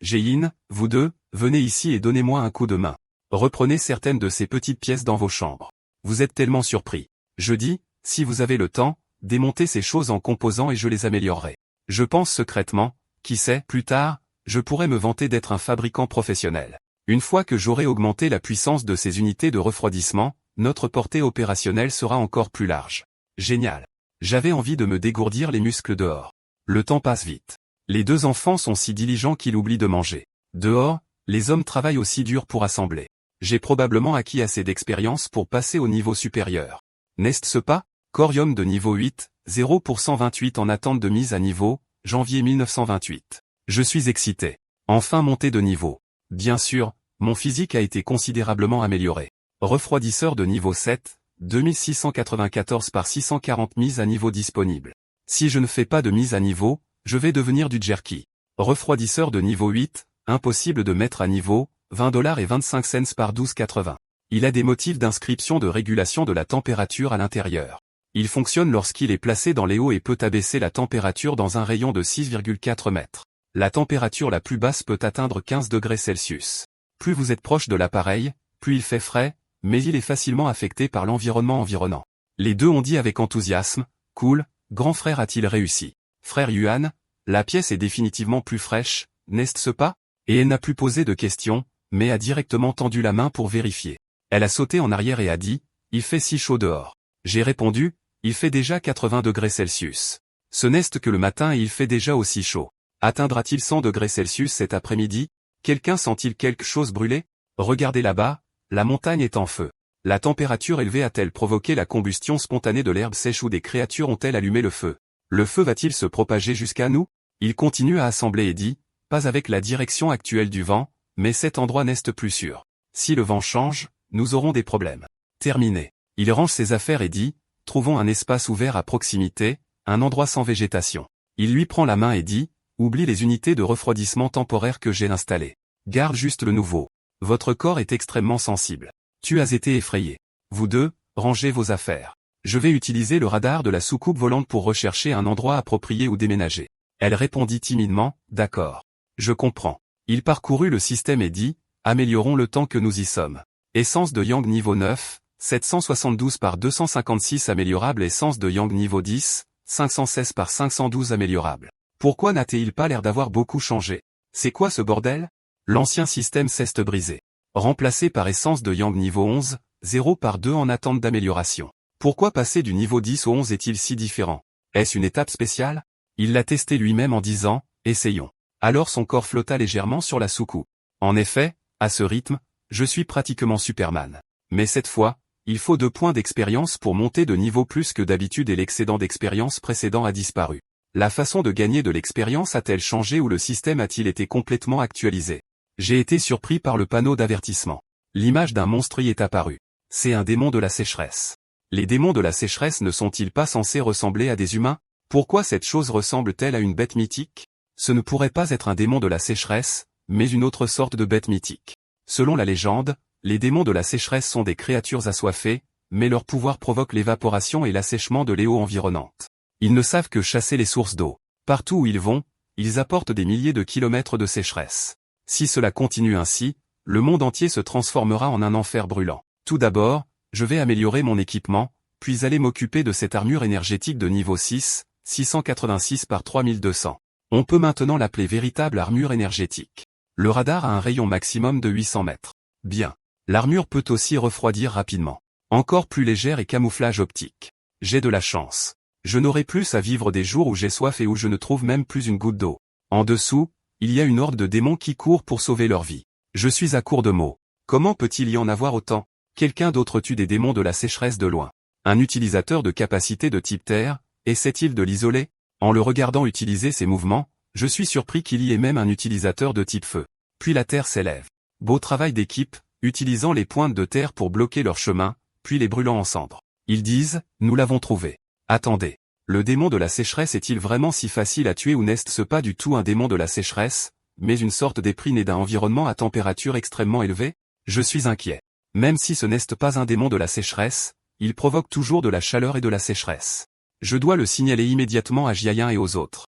Jein, vous deux, venez ici et donnez-moi un coup de main. Reprenez certaines de ces petites pièces dans vos chambres. Vous êtes tellement surpris. Je dis, si vous avez le temps, démontez ces choses en composant et je les améliorerai. Je pense secrètement, qui sait, plus tard, je pourrais me vanter d'être un fabricant professionnel. Une fois que j'aurai augmenté la puissance de ces unités de refroidissement, notre portée opérationnelle sera encore plus large. Génial. J'avais envie de me dégourdir les muscles dehors. Le temps passe vite. Les deux enfants sont si diligents qu'ils oublient de manger. Dehors, les hommes travaillent aussi dur pour assembler. J'ai probablement acquis assez d'expérience pour passer au niveau supérieur. N'est-ce pas? Corium de niveau 8, 0% en attente de mise à niveau, janvier 1928. Je suis excité. Enfin monté de niveau. Bien sûr, mon physique a été considérablement amélioré. Refroidisseur de niveau 7, 2694 par 640 mises à niveau disponibles. Si je ne fais pas de mise à niveau, je vais devenir du jerky. Refroidisseur de niveau 8, impossible de mettre à niveau, $20 et 25 cents par 12,80. Il a des motifs d'inscription de régulation de la température à l'intérieur. Il fonctionne lorsqu'il est placé dans les hauts et peut abaisser la température dans un rayon de 6,4 mètres. La température la plus basse peut atteindre 15 degrés Celsius. Plus vous êtes proche de l'appareil, plus il fait frais, mais il est facilement affecté par l'environnement environnant. Les deux ont dit avec enthousiasme, cool, grand frère a-t-il réussi. Frère Yuan, la pièce est définitivement plus fraîche, n'est-ce pas? Et elle n'a plus posé de questions, mais a directement tendu la main pour vérifier. Elle a sauté en arrière et a dit, il fait si chaud dehors. J'ai répondu, il fait déjà 80 degrés Celsius. Ce n'est que le matin et il fait déjà aussi chaud. Atteindra-t-il 100 degrés Celsius cet après-midi? Quelqu'un sent-il quelque chose brûler? Regardez là-bas, la montagne est en feu. La température élevée a-t-elle provoqué la combustion spontanée de l'herbe sèche ou des créatures ont-elles allumé le feu? Le feu va-t-il se propager jusqu'à nous? Il continue à assembler et dit, pas avec la direction actuelle du vent, mais cet endroit n'est plus sûr. Si le vent change, nous aurons des problèmes. Terminé. Il range ses affaires et dit, trouvons un espace ouvert à proximité, un endroit sans végétation. Il lui prend la main et dit, oublie les unités de refroidissement temporaire que j'ai installées. Garde juste le nouveau. Votre corps est extrêmement sensible. Tu as été effrayé. Vous deux, rangez vos affaires. Je vais utiliser le radar de la soucoupe volante pour rechercher un endroit approprié où déménager. Elle répondit timidement, d'accord. Je comprends. Il parcourut le système et dit, améliorons le temps que nous y sommes. Essence de Yang niveau 9, 772 par 256 améliorable essence de Yang niveau 10, 516 par 512 améliorable. Pourquoi n'a-t-il pas l'air d'avoir beaucoup changé? C'est quoi ce bordel? L'ancien système s'est brisé. Remplacé par essence de Yang niveau 11, 0 par 2 en attente d'amélioration. Pourquoi passer du niveau 10 au 11 est-il si différent? Est-ce une étape spéciale? Il l'a testé lui-même en disant, essayons. Alors son corps flotta légèrement sur la soucoupe. En effet, à ce rythme, je suis pratiquement Superman. Mais cette fois, il faut 2 points d'expérience pour monter de niveau plus que d'habitude et l'excédent d'expérience précédent a disparu. La façon de gagner de l'expérience a-t-elle changé ou le système a-t-il été complètement actualisé? J'ai été surpris par le panneau d'avertissement. L'image d'un monstre y est apparue. C'est un démon de la sécheresse. Les démons de la sécheresse ne sont-ils pas censés ressembler à des humains? Pourquoi cette chose ressemble-t-elle à une bête mythique? Ce ne pourrait pas être un démon de la sécheresse, mais une autre sorte de bête mythique. Selon la légende, les démons de la sécheresse sont des créatures assoiffées, mais leur pouvoir provoque l'évaporation et l'assèchement de l'eau environnante. Ils ne savent que chasser les sources d'eau. Partout où ils vont, ils apportent des milliers de kilomètres de sécheresse. Si cela continue ainsi, le monde entier se transformera en un enfer brûlant. Tout d'abord, je vais améliorer mon équipement, puis aller m'occuper de cette armure énergétique de niveau 6, 686 par 3200. On peut maintenant l'appeler véritable armure énergétique. Le radar a un rayon maximum de 800 mètres. Bien. L'armure peut aussi refroidir rapidement. Encore plus légère et camouflage optique. J'ai de la chance. Je n'aurai plus à vivre des jours où j'ai soif et où je ne trouve même plus une goutte d'eau. En dessous, il y a une horde de démons qui courent pour sauver leur vie. Je suis à court de mots. Comment peut-il y en avoir autant? Quelqu'un d'autre tue des démons de la sécheresse de loin. Un utilisateur de capacité de type terre, essaie-t-il de l'isoler? En le regardant utiliser ses mouvements, je suis surpris qu'il y ait même un utilisateur de type feu. Puis la terre s'élève. Beau travail d'équipe, utilisant les pointes de terre pour bloquer leur chemin, puis les brûlant en cendres. Ils disent, nous l'avons trouvé. Attendez. Le démon de la sécheresse est-il vraiment si facile à tuer ou n'est-ce pas du tout un démon de la sécheresse, mais une sorte d'esprit né d'un environnement à température extrêmement élevée? Je suis inquiet. Même si ce n'est pas un démon de la sécheresse, il provoque toujours de la chaleur et de la sécheresse. Je dois le signaler immédiatement à Jiayin et aux autres.